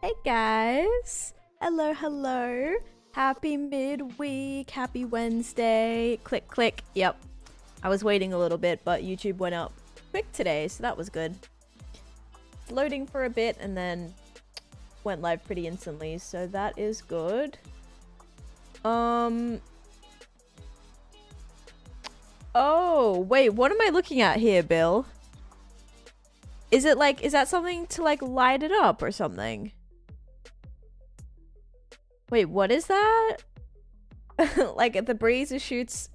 Hey guys. Hello, hello. Happy midweek. Happy Wednesday. Click, click. Yep. I was waiting a little bit, but YouTube went up quick today, so that was good. It's loading for a bit and then went live pretty instantly, so that is good. Oh, wait, what am I looking at here, Bill? Is it like, is that something to like light it up or something? Wait, what is that? Like the breeze shoots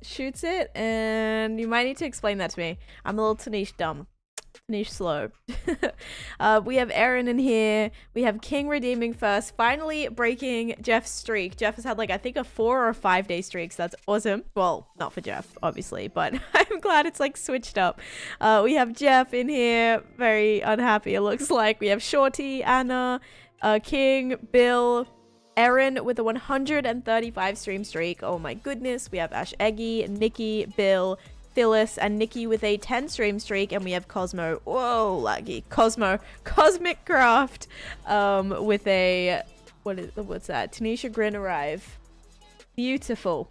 it, and you might need to explain that to me. I'm a little Taneesha dumb. Taneesha slow. We have Aaron in here. We have King redeeming first, finally breaking Jeff's streak. Jeff has had like, I think a 4 or 5 day streak, so that's awesome. Well, not for Jeff, obviously, but I'm glad it's like switched up. We have Jeff in here, very unhappy it looks like. We have Shorty, Anna, King, Bill, Aaron with a 135 stream streak. Oh my goodness. We have Ash Eggy, Nikki, Bill, Phyllis, and Nikki with a 10 stream streak, and we have Cosmo. Whoa, laggy. Cosmo. Cosmic Craft with a what's that? Taneesha Grin arrive. Beautiful.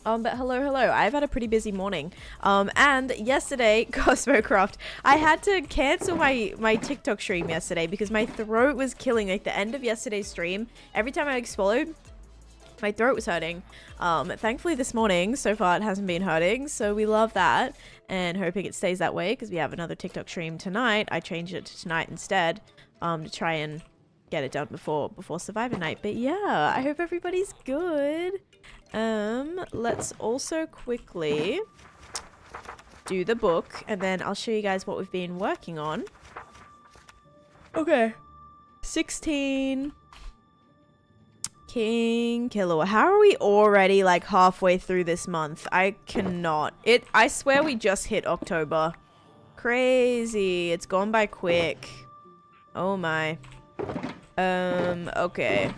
But hello. I've had a pretty busy morning. And yesterday, Cosmocraft, I had to cancel my TikTok stream yesterday because my throat was killing. Like the end of yesterday's stream, every time I swallowed, my throat was hurting. Thankfully this morning, so far it hasn't been hurting, so we love that and hoping it stays that way because we have another TikTok stream tonight. I changed it to tonight instead, to try and get it done before Survivor night. But yeah, I hope everybody's good. Let's also quickly do the book and then I'll show you guys what we've been working on. Okay. 16 King Killer. How are we already like halfway through this month? I cannot. I swear we just hit October. Crazy. It's gone by quick. Oh my. Okay.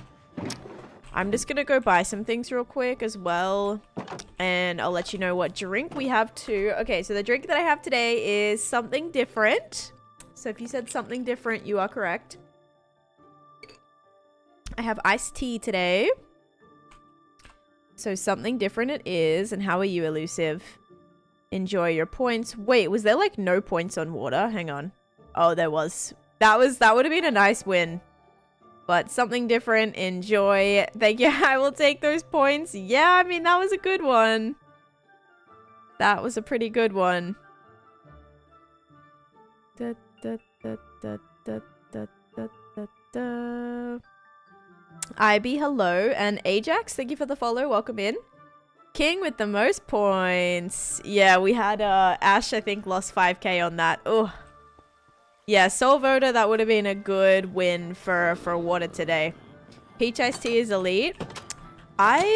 I'm just gonna go buy some things real quick as well, and I'll let you know what drink we have too. Okay, so the drink that I have today is something different. So if you said something different, you are correct. I have iced tea today. So something different it is. And how are you, Elusive? Enjoy your points. Wait, was there like no points on water? Hang on. Oh, there was. That would have been a nice win. But something different, enjoy. Thank you. I will take those points. Yeah, I mean, that was a good one. That was a pretty good one. Da, da, da, da, da, da, da, da, da. IB, hello. And Ajax, thank you for the follow. Welcome in. King with the most points. Yeah, we had Ash, I think, lost 5k on that. Oh. Yeah, Soul Voter, that would have been a good win for water today. Peach Iced Tea is elite.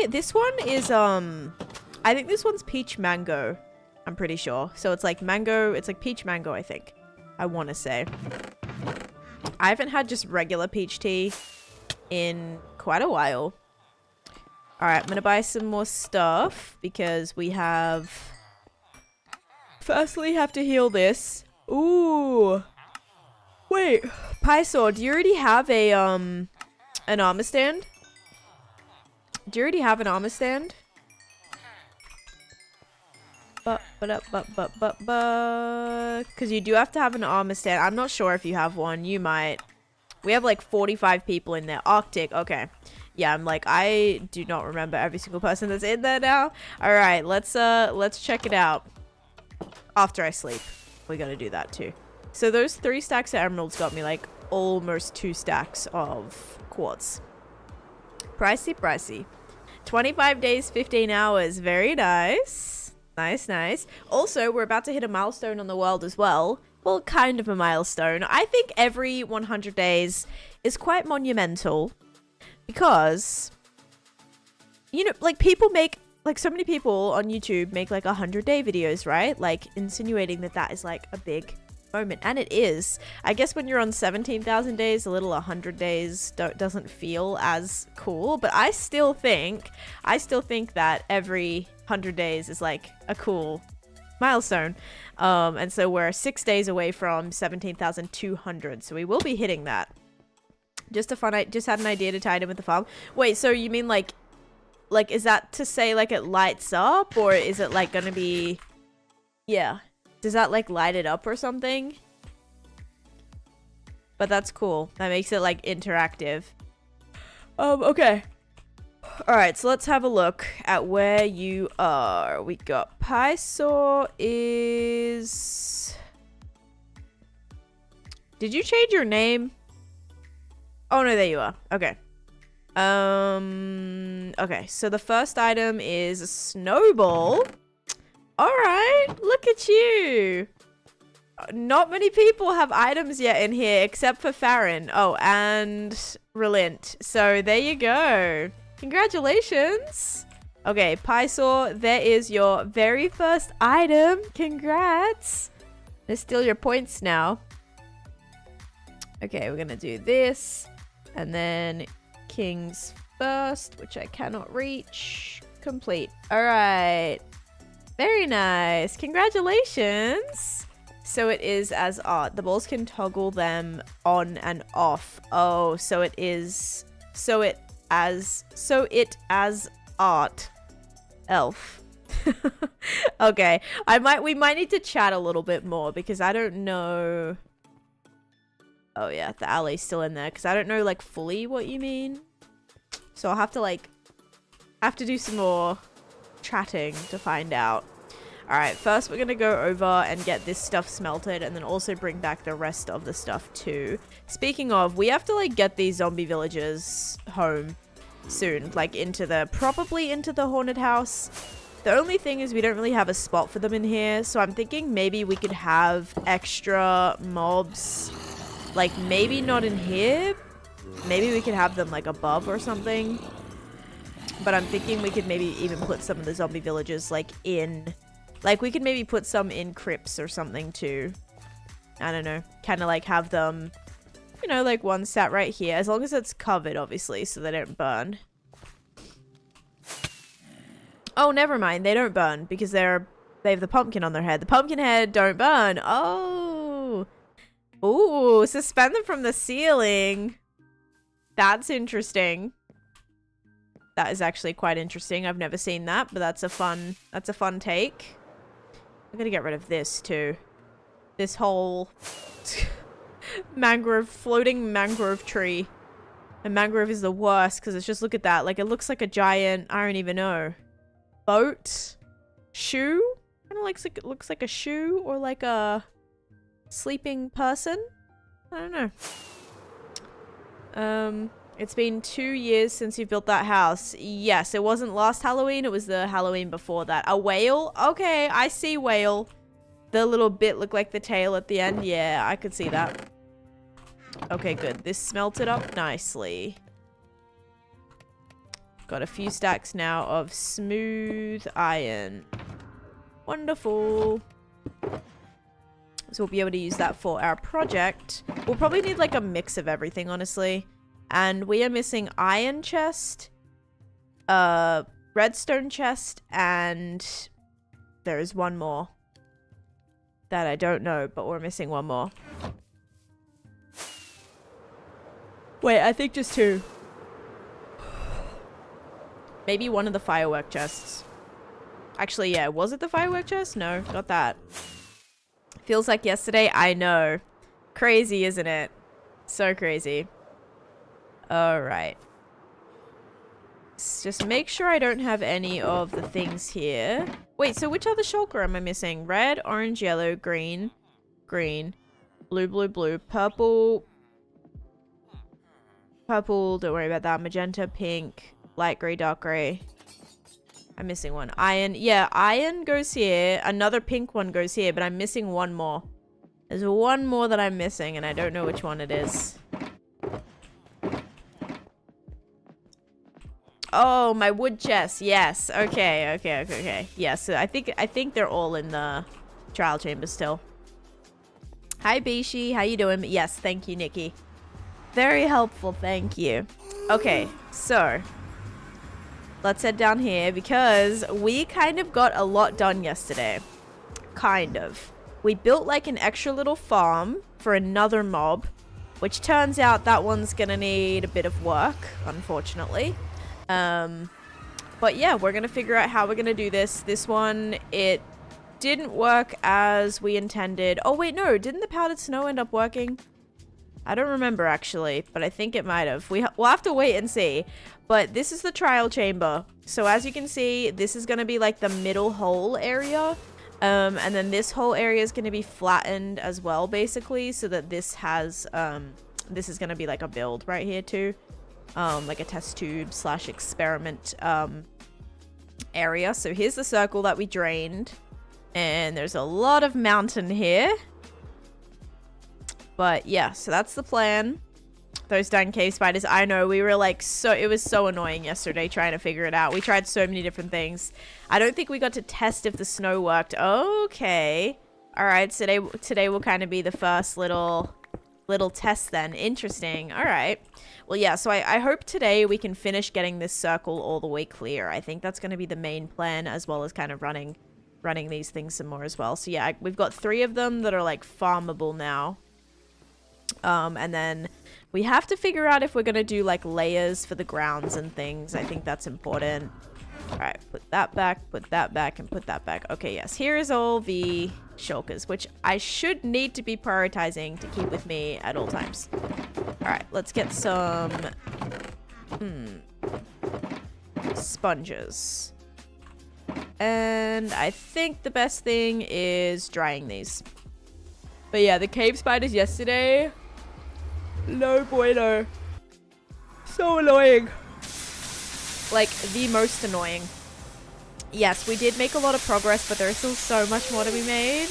This one is, I think this one's Peach Mango. I'm pretty sure. So it's like mango, it's like Peach Mango, I think. I want to say. I haven't had just regular peach tea in quite a while. Alright, I'm going to buy some more stuff because we have... Firstly, have to heal this. Ooh. Wait, Pysaur, do you already have a, an armor stand? Do you already have an armor stand? Because you do have to have an armor stand. I'm not sure if you have one. You might. We have like 45 people in there. Arctic, okay. Yeah, I'm like, I do not remember every single person that's in there now. All right, let's check it out. After I sleep, we gotta do that too. So those 3 stacks of emeralds got me like almost 2 stacks of quartz. Pricey, pricey. 25 days, 15 hours. Very nice. Nice. Also, we're about to hit a milestone on the world as well. Well, kind of a milestone. I think every 100 days is quite monumental because, you know, like people make, like so many people on YouTube make like 100-day videos, right? Like insinuating that is like a big moment, and it is. I guess when you're on 17,000 days, a little 100 days doesn't feel as cool, but I still think that every 100 days is like a cool milestone. And so we're 6 days away from 17,200, so we will be hitting that. Just had an idea to tie it in with the farm. Wait, so you mean like is that to say like it lights up, or is it like gonna be, yeah, does that like light it up or something? But that's cool. That makes it like interactive. Okay. All right, so let's have a look at where you are. We got Pysaw is... Did you change your name? Oh no, there you are. Okay. Okay, so the first item is a snowball. All right, look at you. Not many people have items yet in here except for Farron. Oh, and Relint. So there you go. Congratulations. Okay, Pysaw, there is your very first item. Congrats. Let's steal your points now. Okay, we're gonna do this. And then King's first, which I cannot reach. Complete. All right. Very nice. Congratulations. So it is as art. The balls can toggle them on and off. Oh, so it as art. Elf. Okay. We might need to chat a little bit more because I don't know. Oh yeah, the alley's still in there because I don't know like fully what you mean. So I'll have to do some more chatting to find out. Alright, first we're gonna go over and get this stuff smelted and then also bring back the rest of the stuff too. Speaking of, we have to like get these zombie villagers home soon. Like probably into the haunted house. The only thing is we don't really have a spot for them in here. So I'm thinking maybe we could have extra mobs. Like maybe not in here. Maybe we could have them like above or something. But I'm thinking we could maybe even put some of the zombie villagers like in... Like, we could maybe put some in crypts or something, too. I don't know. Kind of, like, have them, you know, like, one sat right here. As long as it's covered, obviously, so they don't burn. Oh, never mind. They don't burn because they have the pumpkin on their head. The pumpkin head don't burn. Oh. Ooh, suspend them from the ceiling. That's interesting. That is actually quite interesting. I've never seen that, but that's a fun take. I'm gonna get rid of this too. This whole floating mangrove tree. And mangrove is the worst because it's just, look at that. Like, it looks like a giant, I don't even know, boat? Shoe? Kind of looks like a shoe or like a sleeping person. I don't know. It's been 2 years since you built that house. Yes, it wasn't last Halloween. It was the Halloween before that. A whale? Okay, I see whale. The little bit looked like the tail at the end. Yeah, I could see that. Okay, good. This smelted up nicely. Got a few stacks now of smooth iron. Wonderful. So we'll be able to use that for our project. We'll probably need like a mix of everything, honestly. And we are missing iron chest, redstone chest, and there is one more that I don't know, but we're missing one more. Wait, I think just two. Maybe one of the firework chests. Actually, yeah, was it the firework chest? No, not that. Feels like yesterday. I know. Crazy, isn't it? So crazy. Alright. Just make sure I don't have any of the things here. Wait, so which other shulker am I missing? Red, orange, yellow, green, green, blue, blue, blue, purple, purple, don't worry about that, magenta, pink, light gray, dark gray. I'm missing one. Iron. Yeah, iron goes here. Another pink one goes here, but I'm missing one more. There's one more that I'm missing, and I don't know which one it is. Oh, my wood chest. Yes. Okay, okay, okay, okay. Yes, so I think they're all in the trial chamber still. Hi, Bishi. How you doing? Yes, thank you, Nikki. Very helpful, thank you. Okay, so let's head down here because we kind of got a lot done yesterday. Kind of. We built like an extra little farm for another mob. which turns out that one's gonna need a bit of work, unfortunately. But yeah, we're gonna figure out how we're gonna do this. This one, it didn't work as we intended. Oh wait, no, didn't the powdered snow end up working? I don't remember actually, but I think it might have. We'll have to wait and see. But this is the trial chamber. So as you can see, this is gonna be like the middle hole area. And then this whole area is going to be flattened as well, basically, so that this has, this is going to be like a build right here too. Like a test tube slash experiment, area. So here's the circle that we drained. And there's a lot of mountain here. But yeah, so that's the plan. Those dang cave spiders, I know, we were like it was so annoying yesterday trying to figure it out. We tried so many different things. I don't think we got to test if the snow worked. Okay. All right, today will kind of be the first little test then. Interesting. All right. Well, yeah, so I hope today we can finish getting this circle all the way clear. I think that's going to be the main plan, as well as kind of running these things some more as well. So yeah, we've got 3 of them that are like farmable now. And then we have to figure out if we're going to do like layers for the grounds and things. I think that's important. All right, put that back, and put that back. Okay, yes, here is all the shulkers, which I should need to be prioritizing to keep with me at all times. All right, let's get some sponges. And I think the best thing is drying these. But yeah, the cave spiders yesterday, no bueno. So annoying. Like, the most annoying. Yes, we did make a lot of progress, but there's still so much more to be made.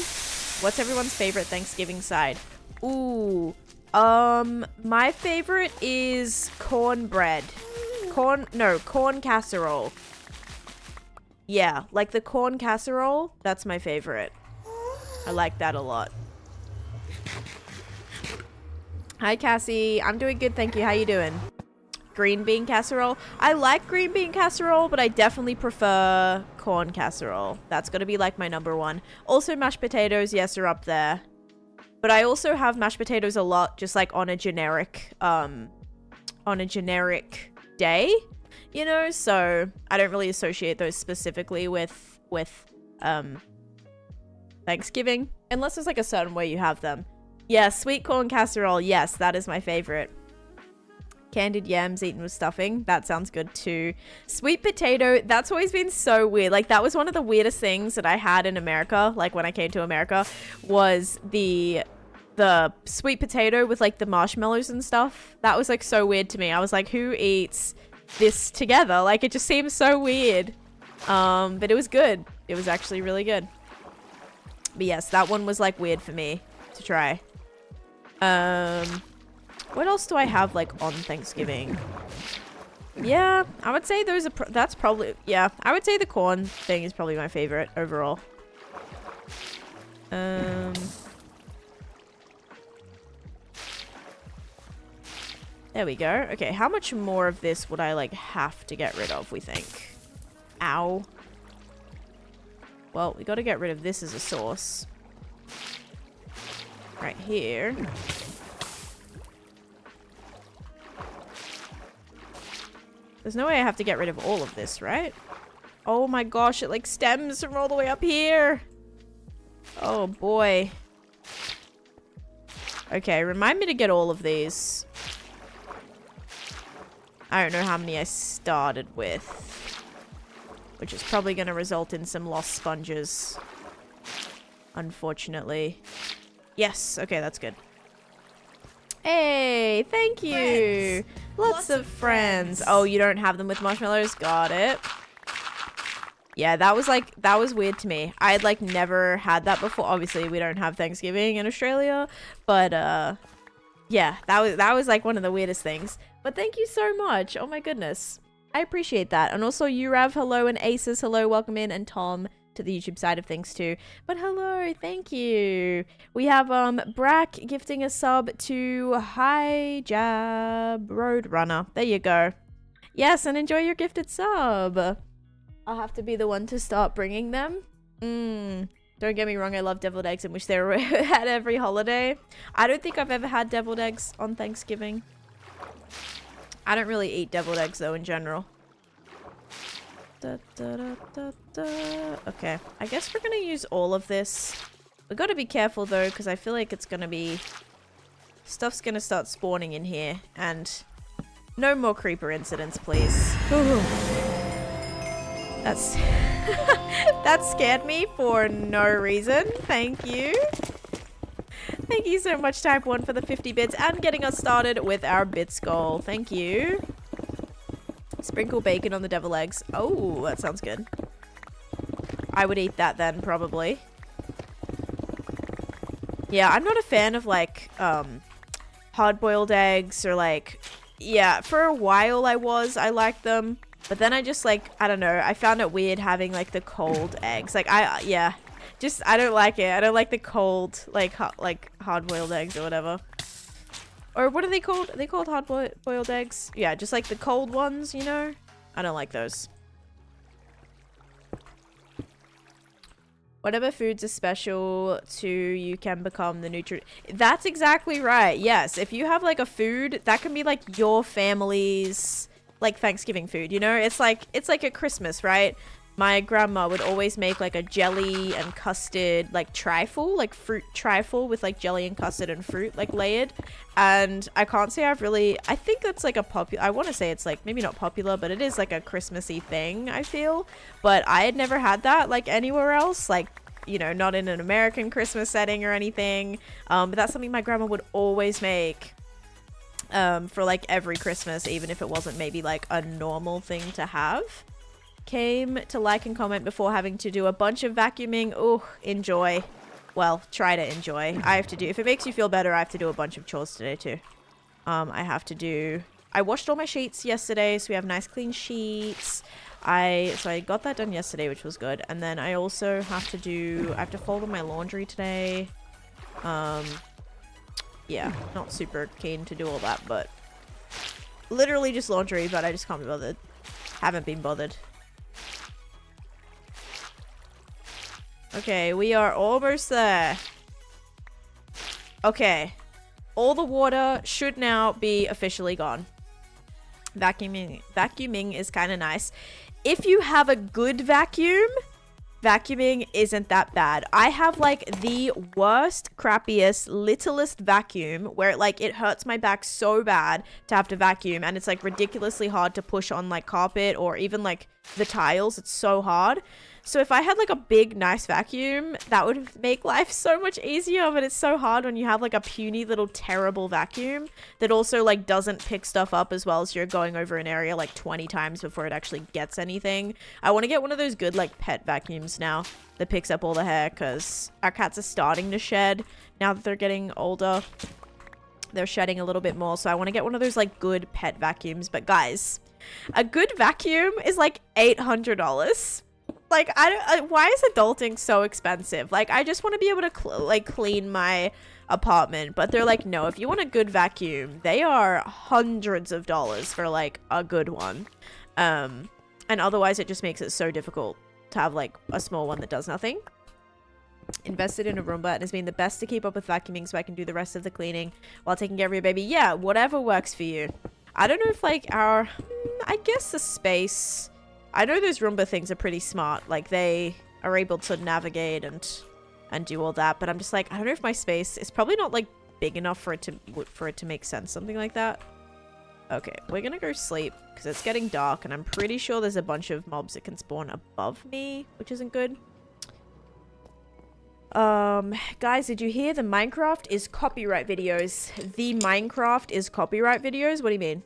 What's everyone's favorite Thanksgiving side? Ooh. My favorite is cornbread. Corn casserole. Yeah, like the corn casserole, that's my favorite. I like that a lot. Hi, Cassie. I'm doing good, thank you. How you doing? Green bean casserole. I like green bean casserole, but I definitely prefer corn casserole. That's gonna be like my #1. Also, mashed potatoes, yes, are up there. But I also have mashed potatoes a lot, just like on a generic day, you know? So I don't really associate those specifically with Thanksgiving, unless there's like a certain way you have them. Yeah, sweet corn casserole. Yes, that is my favorite. Candied yams eaten with stuffing. That sounds good too. Sweet potato. That's always been so weird. Like, that was one of the weirdest things that I had in America. Like, when I came to America, was the sweet potato with like the marshmallows and stuff. That was like so weird to me. I was like, who eats this together? Like, it just seems so weird. But it was good. It was actually really good. But yes, that one was like weird for me to try. What else do I have like on Thanksgiving? Yeah, I would say those are that's probably, yeah, I would say the corn thing is probably my favorite overall. There we go. Okay, how much more of this would I like have to get rid of, we think? Ow. Well, we got to get rid of this as a source. Right here. There's no way I have to get rid of all of this, right? Oh my gosh, it like stems from all the way up here. Oh boy. Okay, remind me to get all of these. I don't know how many I started with, which is probably going to result in some lost sponges, unfortunately. Yes, okay, that's good. Hey, thank you. Friends. Lots of friends. Oh, you don't have them with marshmallows? Got it. Yeah, that was weird to me. I had like never had that before. Obviously, we don't have Thanksgiving in Australia, but yeah, that was like one of the weirdest things. But thank you so much. Oh my goodness. I appreciate that. And also Urav, hello, and Aces, hello, welcome in, and Tom to the YouTube side of things too. But hello, thank you. We have Brack gifting a sub to Hijab Roadrunner. There you go. Yes, and enjoy your gifted sub. I'll have to be the one to start bringing them. Don't get me wrong, I love deviled eggs and wish they were at every holiday. I don't think I've ever had deviled eggs on Thanksgiving. I don't really eat deviled eggs though in general. Okay, I guess we're gonna use all of this. We gotta be careful though, because I feel like it's gonna be... Stuff's gonna start spawning in here, and no more creeper incidents, please. Ooh. That's... that scared me for no reason. Thank you. Thank you so much, Type 1, for the 50 bits and getting us started with our bits goal. Thank you. Sprinkle bacon on the devil eggs. Oh, that sounds good. I would eat that then, probably. Yeah, I'm not a fan of, like, hard-boiled eggs or, like... Yeah, for a while I liked them. But then I just, like, I don't know. I found it weird having, like, the cold eggs. Like, yeah. Just, I don't like it. I don't like the cold, like hard-boiled eggs or whatever. Or what are they called? Are they called hard-boiled eggs? Yeah, just, like, the cold ones, you know? I don't like those. Whatever foods are special to you can become the nutrient. That's exactly right. Yes. If you have, like, a food, that can be, like, your family's... like Thanksgiving food, you know? It's like at Christmas, right? My grandma would always make like a jelly and custard, like trifle, like fruit trifle with like jelly and custard and fruit like layered. And I can't say I've really, I think that's like a popular, I want to say it's like maybe not popular, but it is like a Christmassy thing, I feel. But I had never had that like anywhere else, like, you know, not in an American Christmas setting or anything. But that's something my grandma would always make. For like every Christmas, even if it wasn't maybe like a normal thing to have. Came to like and comment before having to do a bunch of vacuuming. Oh, enjoy. Well, try to enjoy. I have to do, if it makes you feel better, I have to do a bunch of chores today too. I washed all my sheets yesterday, so we have nice clean sheets. So I got that done yesterday, which was good. And then I also have to fold in my laundry today. Yeah, not super keen to do all that, but literally just laundry, but I just can't be bothered. Haven't been bothered. Okay, we are almost there. Okay. All the water should now be officially gone. Vacuuming is kind of nice. If you have a good vacuum, vacuuming isn't that bad. I have like the worst, crappiest, littlest vacuum where like it hurts my back so bad to have to vacuum, and it's like ridiculously hard to push on like carpet or even like the tiles. It's so hard. So if I had like a big nice vacuum, that would make life so much easier, but it's so hard when you have like a puny little terrible vacuum that also like doesn't pick stuff up as well as you're going over an area like 20 times before it actually gets anything. I want to get one of those good like pet vacuums now that picks up all the hair, because our cats are starting to shed now that they're getting older. They're shedding a little bit more, so I want to get one of those like good pet vacuums. But guys, a good vacuum is like $800. Like, why is adulting so expensive? Like, I just want to be able to clean my apartment, but they're like, no, if you want a good vacuum, they are hundreds of dollars for like a good one. And otherwise it just makes it so difficult to have like a small one that does nothing. Invested in a Roomba and has been the best to keep up with vacuuming so I can do the rest of the cleaning while taking care of your baby. Yeah, whatever works for you. I don't know if like I guess the space... I know those Roomba things are pretty smart. Like, they are able to navigate and do all that. But I'm just like, I don't know if my space is probably not, like, big enough for it to make sense. Something like that. Okay, we're gonna go sleep because it's getting dark. And I'm pretty sure there's a bunch of mobs that can spawn above me, which isn't good. Guys, did you hear the Minecraft is copyright videos? The Minecraft is copyright videos? What do you mean?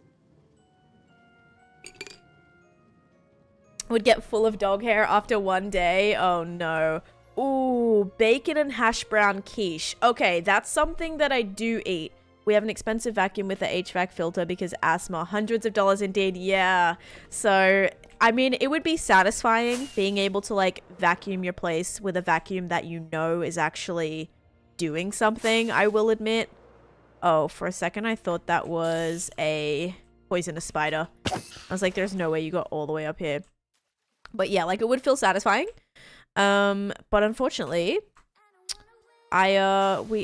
Would get full of dog hair after one day. Oh no. Ooh, bacon and hash brown quiche. Okay, that's something that I do eat. We have an expensive vacuum with the HVAC filter because asthma. Hundreds of dollars indeed. Yeah. So, I mean, it would be satisfying being able to like vacuum your place with a vacuum that you know is actually doing something, I will admit. Oh, for a second I thought that was a poisonous spider. I was like, there's no way you got all the way up here. But yeah, like, it would feel satisfying. But unfortunately, I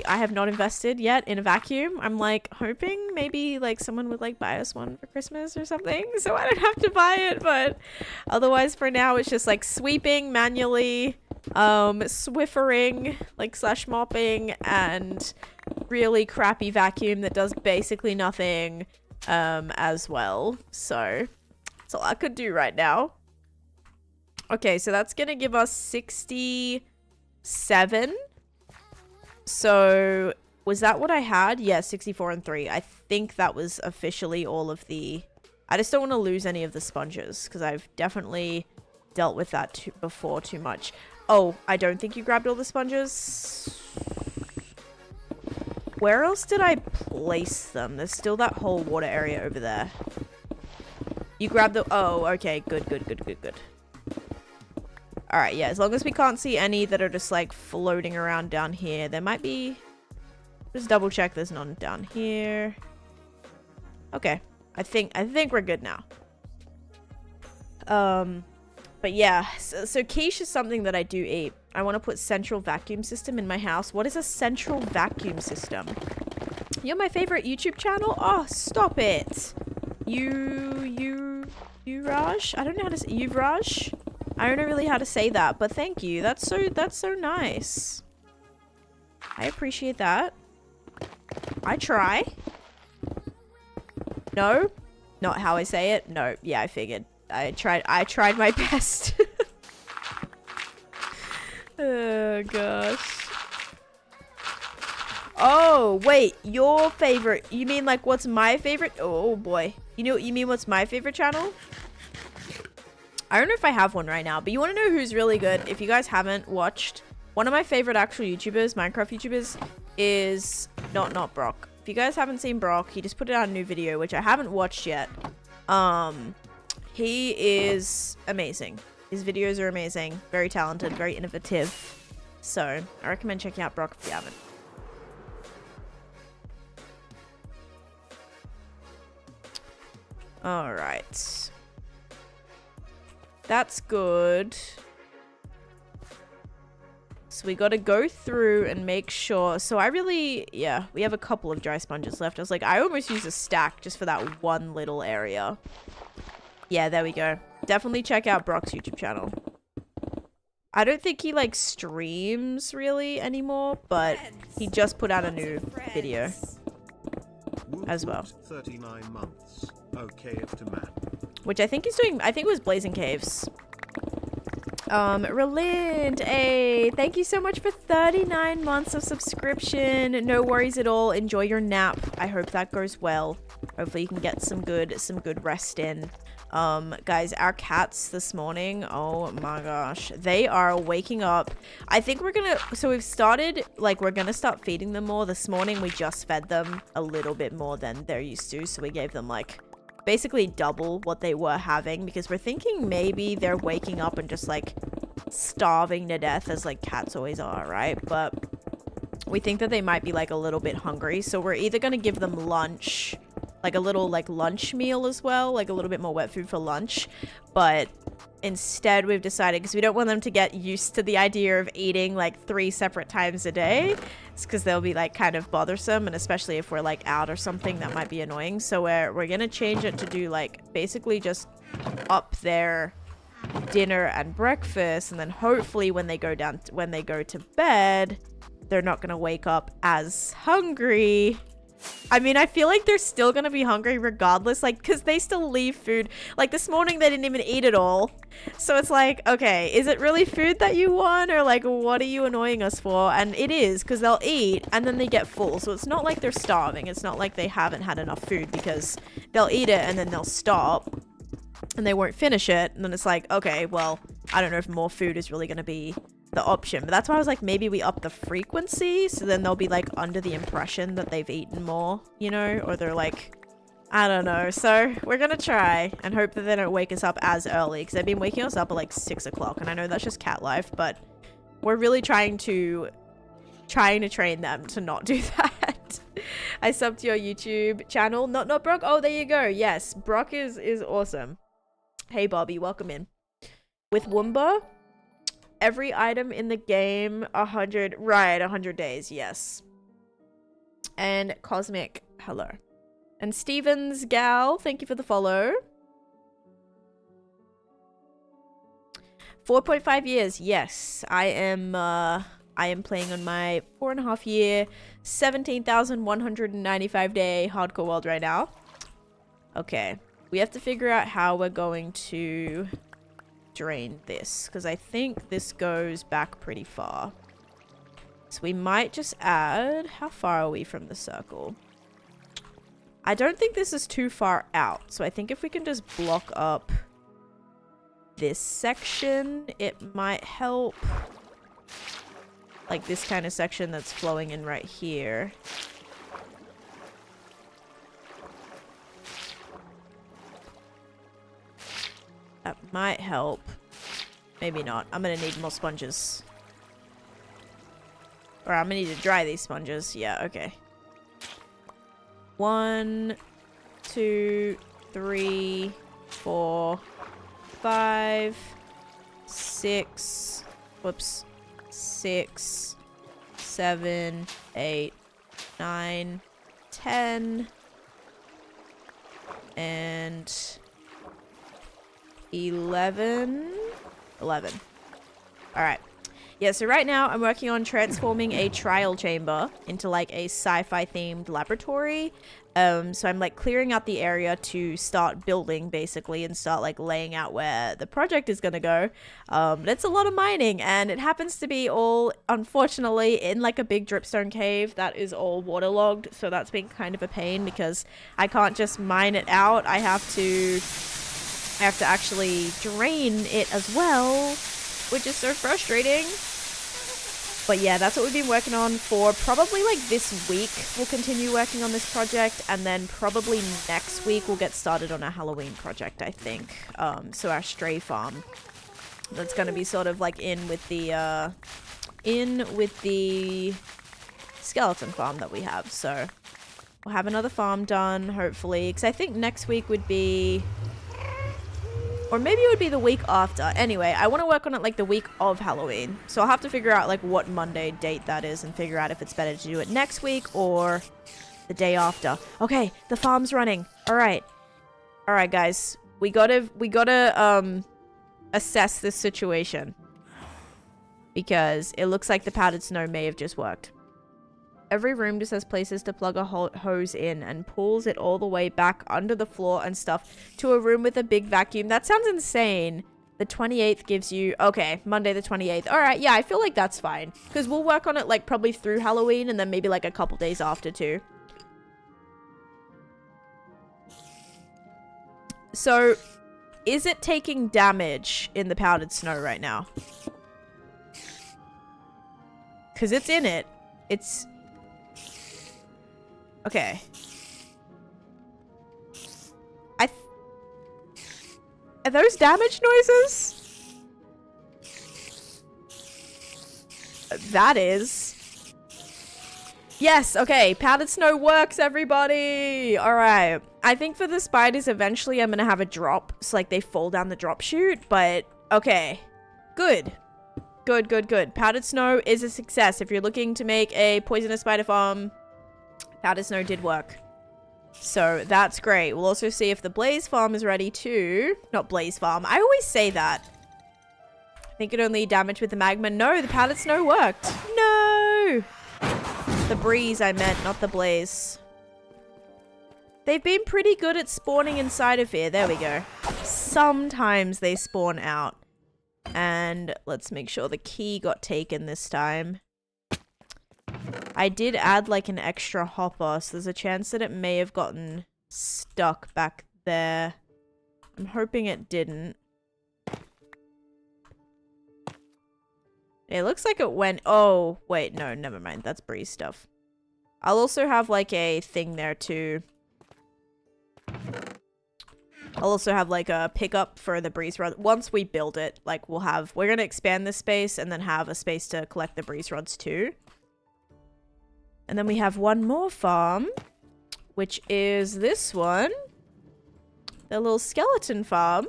have not invested yet in a vacuum. I'm like hoping maybe like someone would like buy us one for Christmas or something, so I don't have to buy it. But otherwise, for now, it's just like sweeping manually, Swiffering, like slash mopping, and really crappy vacuum that does basically nothing, as well. So that's all I could do right now. Okay, so that's gonna give us 67. So was that what I had? Yeah, 64 and 3. I think that was officially all of the... I just don't want to lose any of the sponges because I've definitely dealt with that before too much. Oh, I don't think you grabbed all the sponges. Where else did I place them? There's still that whole water area over there. You grabbed the... Oh, okay. Good, good, good, good, good. Alright, yeah. As long as we can't see any that are just, like, floating around down here. There might be... Just double check there's none down here. Okay. I think we're good now. But yeah. So quiche is something that I do eat. I want to put central vacuum system in my house. What is a central vacuum system? You're my favorite YouTube channel? Oh, stop it. You Raj? I don't know how to say Yuvraj? I don't know really how to say that, but thank you. That's so nice. I appreciate that. I try. No? Not how I say it? No. Yeah, I figured. I tried my best. Oh gosh. Oh, wait, your favorite. You mean like what's my favorite? Oh boy. You mean what's my favorite channel? I don't know if I have one right now, but you want to know who's really good? If you guys haven't watched, one of my favorite actual YouTubers, Minecraft YouTubers, is not Brock. If you guys haven't seen Brock, he just put out a new video, which I haven't watched yet. He is amazing. His videos are amazing. Very talented, very innovative. So, I recommend checking out Brock if you haven't. Alright. That's good. So we got to go through and make sure. So yeah, we have a couple of dry sponges left. I was like, I almost used a stack just for that one little area. Yeah, there we go. Definitely check out Brock's YouTube channel. I don't think he like streams really anymore, but he just put out a new video as well. 39 months. Okay, to man. Which I think he's doing, I think it was Blazing Caves. Relind, hey, thank you so much for 39 months of subscription. No worries at all. Enjoy your nap. I hope that goes well. Hopefully you can get some good rest in. Guys, our cats this morning, oh my gosh, they are waking up. I think so we've started, like, we're gonna start feeding them more. This morning we just fed them a little bit more than they're used to, so we gave them like basically double what they were having, because we're thinking maybe they're waking up and just like starving to death, as like cats always are, right? But we think that they might be like a little bit hungry, so we're either gonna give them lunch, like a little like lunch meal as well, like a little bit more wet food for lunch, but instead we've decided, because we don't want them to get used to the idea of eating like 3 separate times a day. It's because they'll be like kind of bothersome, and especially if we're like out or something, that might be annoying. So we're gonna change it to do like basically just up their dinner and breakfast, and then hopefully when they go to bed, they're not gonna wake up as hungry. I mean, I feel like they're still gonna be hungry regardless, like, because they still leave food. Like, this morning they didn't even eat it all. So it's like, okay, is it really food that you want, or like, what are you annoying us for? And it is, because they'll eat and then they get full. So it's not like they're starving. It's not like they haven't had enough food, because they'll eat it and then they'll stop and they won't finish it. And then it's like, okay, well, I don't know if more food is really gonna be the option. But that's why I was like, maybe we up the frequency, so then they'll be like under the impression that they've eaten more, you know, or they're like, I don't know. So we're gonna try and hope that they don't wake us up as early, because they've been waking us up at like 6 o'clock, and I know that's just cat life, but we're really trying to train them to not do that. I subbed to your YouTube channel. Not Brock. Oh, there you go. Yes, Brock is awesome. Hey Bobby, welcome in. With Woomba, every item in the game 100, right, 100 days, yes. And Cosmic, hello. And Stevens Gal, thank you for the follow. 4.5 years, yes. I am playing on my 4.5 year, 17,195 day hardcore world right now. Okay, we have to figure out how we're going to drain this, because I think this goes back pretty far. So we might just add, how far are we from the circle? I don't think this is too far out, so I think if we can just block up this section, it might help. Like this kind of section that's flowing in right here. That might help. Maybe not. I'm gonna need more sponges. Or I'm gonna need to dry these sponges. Yeah, okay. 1, 2, 3, 4, 5, 6. Whoops. 6, 7, 8, 9, 10. And 11. All right. Yeah, so right now I'm working on transforming a trial chamber into like a sci-fi themed laboratory. So I'm like clearing out the area to start building basically and start like laying out where the project is going to go. But it's a lot of mining and it happens to be all, unfortunately, in like a big dripstone cave that is all waterlogged. So that's been kind of a pain because I can't just mine it out. I have to actually drain it as well, which is so frustrating. But yeah, that's what we've been working on for probably like this week. We'll continue working on this project, and then probably next week we'll get started on a Halloween project, I think. So our stray farm. That's going to be sort of like in with the skeleton farm that we have. So we'll have another farm done, hopefully. Because I think next week would be... Or maybe it would be the week after. Anyway, I want to work on it like the week of Halloween. So I'll have to figure out like what Monday date that is and figure out if it's better to do it next week or the day after. Okay, the farm's running. All right. All right, guys. We gotta assess this situation. Because it looks like the powdered snow may have just worked. Every room just has places to plug a hose in and pulls it all the way back under the floor and stuff to a room with a big vacuum. That sounds insane. The 28th gives you... Okay, Monday the 28th. All right, yeah, I feel like that's fine. Because we'll work on it like probably through Halloween and then maybe like a couple days after too. So, is it taking damage in the powdered snow right now? Because it's in it. It's... Okay. Are those damage noises? That is. Yes, okay. Powdered snow works, everybody. All right. I think for the spiders, eventually I'm going to have a drop. So, like, they fall down the drop chute. But, okay. Good. Good. Powdered snow is a success. If you're looking to make a poisonous spider farm... Powdered snow did work. So that's great. We'll also see if the blaze farm is ready too. Not blaze farm. I always say that. I think it only damaged with the magma. No, the powdered snow worked. No! The breeze I meant, not the blaze. They've been pretty good at spawning inside of here. There we go. Sometimes they spawn out. And let's make sure the key got taken this time. I did add like an extra hopper, so there's a chance that it may have gotten stuck back there. I'm hoping it didn't. It looks like it went... Oh, wait, no, never mind. That's breeze stuff. I'll also have like a thing there too. I'll also have like a pickup for the breeze rod. Once we build it, like we're going to expand this space and then have a space to collect the breeze rods too. And then we have one more farm, which is this one. The little skeleton farm.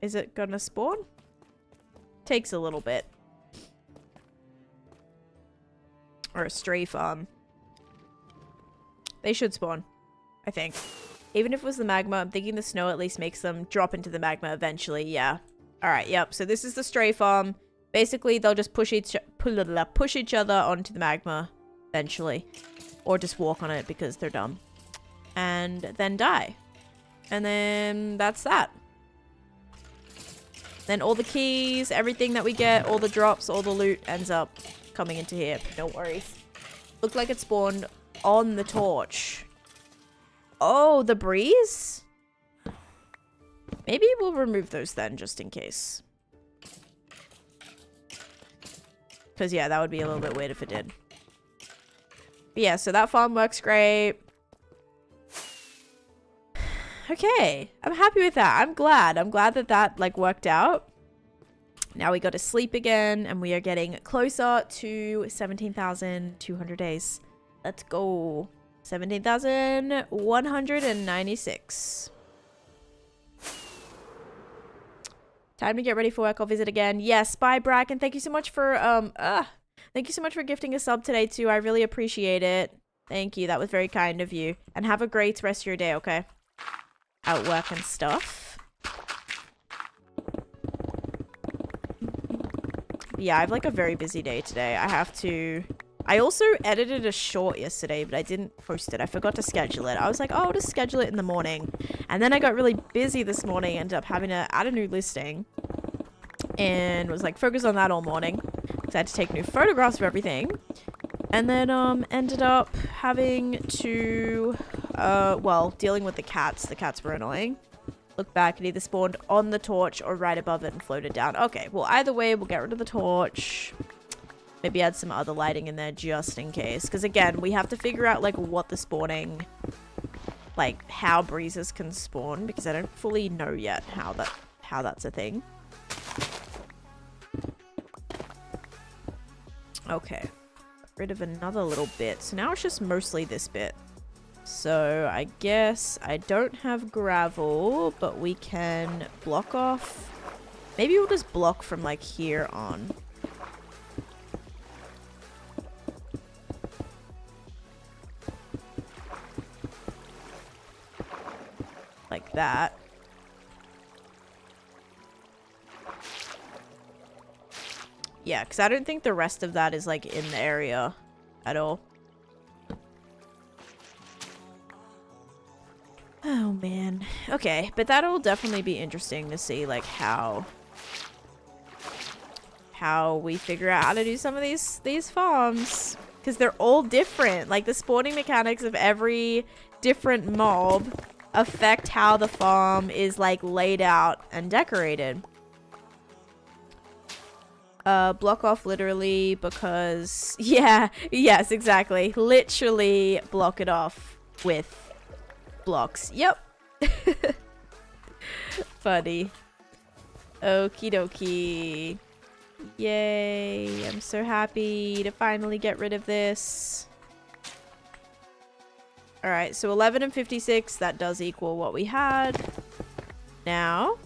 Is it gonna spawn? Takes a little bit. Or a stray farm. They should spawn, I think. Even if it was the magma, I'm thinking the snow at least makes them drop into the magma eventually. Yeah. Alright, yep. So this is the stray farm. Basically, they'll just push each other onto the magma eventually. Or just walk on it because they're dumb. And then die. And then that's that. Then all the keys, everything that we get, all the drops, all the loot ends up coming into here. No worries. Looked like it spawned on the torch. Oh, the breeze? Maybe we'll remove those then, just in case. Because, yeah, that would be a little bit weird if it did. But yeah, so that farm works great. Okay, I'm happy with that. I'm glad. I'm glad that that, like, worked out. Now we got to sleep again, and we are getting closer to 17,200 days. Let's go. 17,196. Time to get ready for work. I'll visit again. Yes, bye, Bracken. Thank you so much for, thank you so much for gifting a sub today, too. I really appreciate it. Thank you. That was very kind of you. And have a great rest of your day, okay? At work and stuff. Yeah, I have like a very busy day today. I also edited a short yesterday, but I didn't post it. I forgot to schedule it. I was like, oh, I'll just schedule it in the morning. And then I got really busy this morning, ended up having to add a new listing. And was like focused on that all morning. Because I had to take new photographs of everything. And then ended up having to, well, dealing with the cats. The cats were annoying. Look back, it either spawned on the torch or right above it and floated down. Okay, well, either way, we'll get rid of the torch. Maybe add some other lighting in there just in case. Because again, we have to figure out like what the spawning, like how breezes can spawn. Because I don't fully know yet how that's a thing. Okay. Got rid of another little bit. So now it's just mostly this bit. So I guess I don't have gravel, but we can block off. Maybe we'll just block from like here on. Like that. Yeah, because I don't think the rest of that is like in the area at all. Oh man. Okay, but that'll definitely be interesting to see like how we figure out how to do some of these farms, because they're all different. Like the spawning mechanics of every different mob affect how the farm is like laid out and decorated. Block off literally because yeah, yes, exactly. Literally block it off with blocks. Yep. Funny. Okie dokie. Yay. I'm so happy to finally get rid of this. Alright, so 11 and 56. That does equal what we had. Now,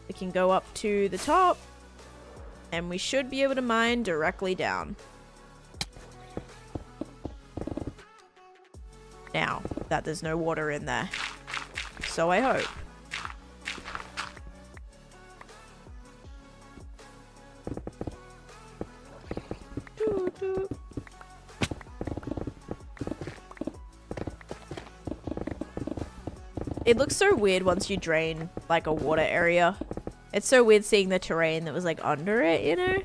we can go up to the top. And we should be able to mine directly down. Now that there's no water in there. So I hope. It looks so weird once you drain like a water area. It's so weird seeing the terrain that was like under it, you know?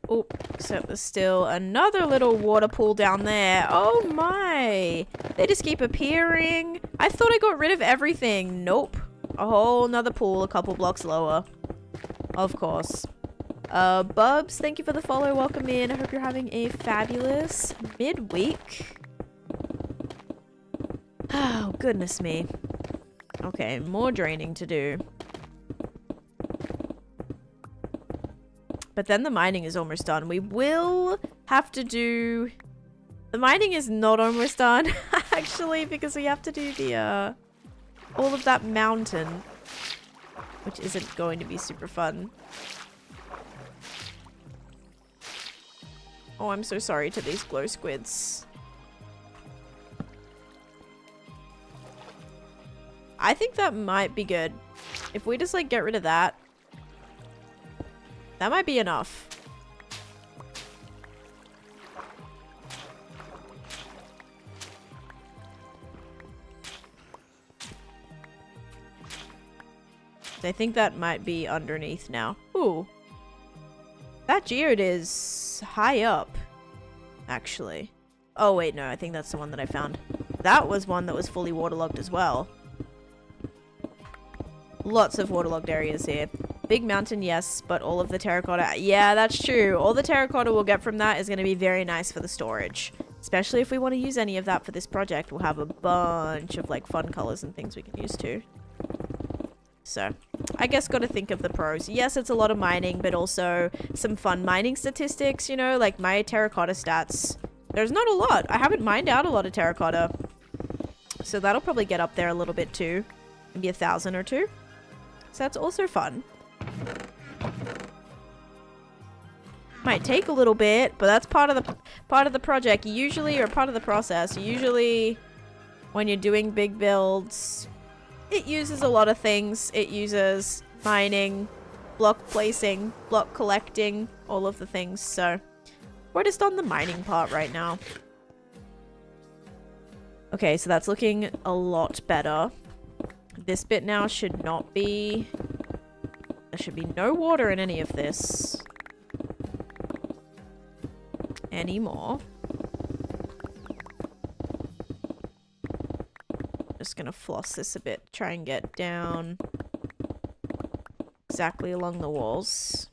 Oh, except there's still another little water pool down there. Oh my! They just keep appearing. I thought I got rid of everything. Nope. A whole nother pool a couple blocks lower. Of course. Bubs, thank you for the follow. Welcome in. I hope you're having a fabulous midweek. Oh, goodness me. Okay, more draining to do. But then the mining is almost done. We will have to do... The mining is not almost done, actually, because we have to do the, all of that mountain, which isn't going to be super fun. Oh, I'm so sorry to these glow squids. I think that might be good. If we just, like, get rid of that, that might be enough. I think that might be underneath now. Ooh. That geode is high up, actually. Oh, wait, no. I think that's the one that I found. That was one that was fully waterlogged as well. Lots of waterlogged areas here. Big mountain, yes, but all of the terracotta... Yeah, that's true. All the terracotta we'll get from that is going to be very nice for the storage. Especially if we want to use any of that for this project. We'll have a bunch of, like, fun colors and things we can use too. So, I guess got to think of the pros. Yes, it's a lot of mining, but also some fun mining statistics, you know, like my terracotta stats. There's not a lot. I haven't mined out a lot of terracotta. So that'll probably get up there a little bit too. Maybe 1,000 or 2. So that's also fun. Might take a little bit, but that's part of the project. Usually, or part of the process. Usually, when you're doing big builds... It uses a lot of things. It uses mining, block placing, block collecting, all of the things. So we're just on the mining part right now. Okay, so that's looking a lot better. This bit now should not be... There should be no water in any of this anymore. Just gonna floss this a bit, try and get down exactly along the walls.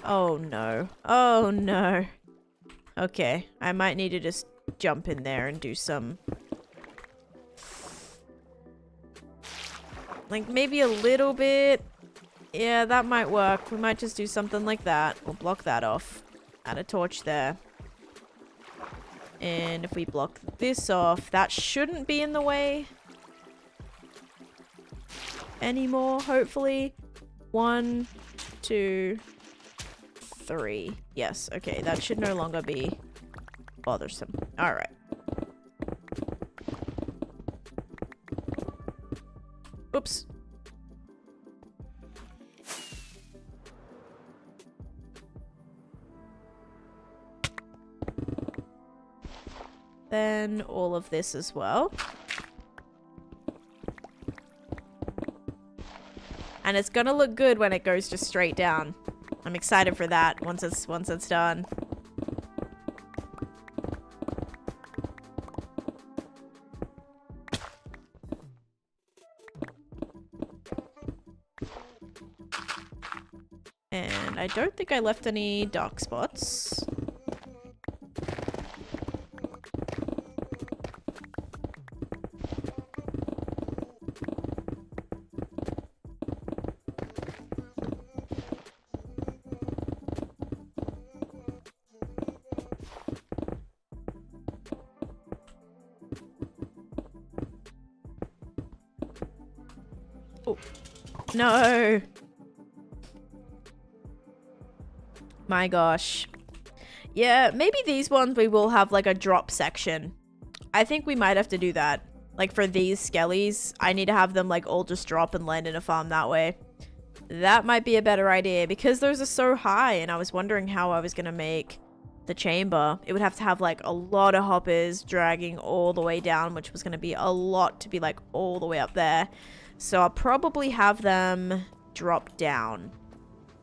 Oh no. Oh no. Okay, I might need to just jump in there and do some... Like maybe a little bit. Yeah, that might work. We might just do something like that. We'll block that off. Add a torch there. And if we block this off, that shouldn't be in the way anymore, hopefully. 1, 2, 3. Yes, okay, that should no longer be bothersome. Alright. Oops. Then all of this as well. And it's gonna look good when it goes just straight down. I'm excited for that once it's done. And I don't think I left any dark spots. Oh, no. My gosh. Yeah, maybe these ones we will have like a drop section. I think we might have to do that. Like for these skellies, I need to have them like all just drop and land in a farm that way. That might be a better idea because those are so high and I was wondering how I was going to make the chamber. It would have to have like a lot of hoppers dragging all the way down, which was going to be a lot to be like all the way up there. So I'll probably have them drop down.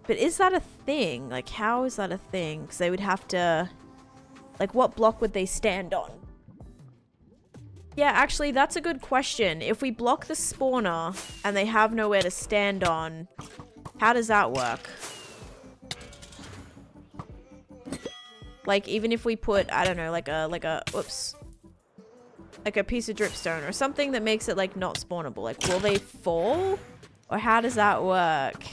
But is that a thing? Like, how is that a thing? Because they would have to... Like, what block would they stand on? Yeah, actually, that's a good question. If we block the spawner and they have nowhere to stand on, how does that work? Like, even if we put, I don't know, like a, whoops. Like a piece of dripstone or something that makes it, like, not spawnable. Like, will they fall? Or how does that work?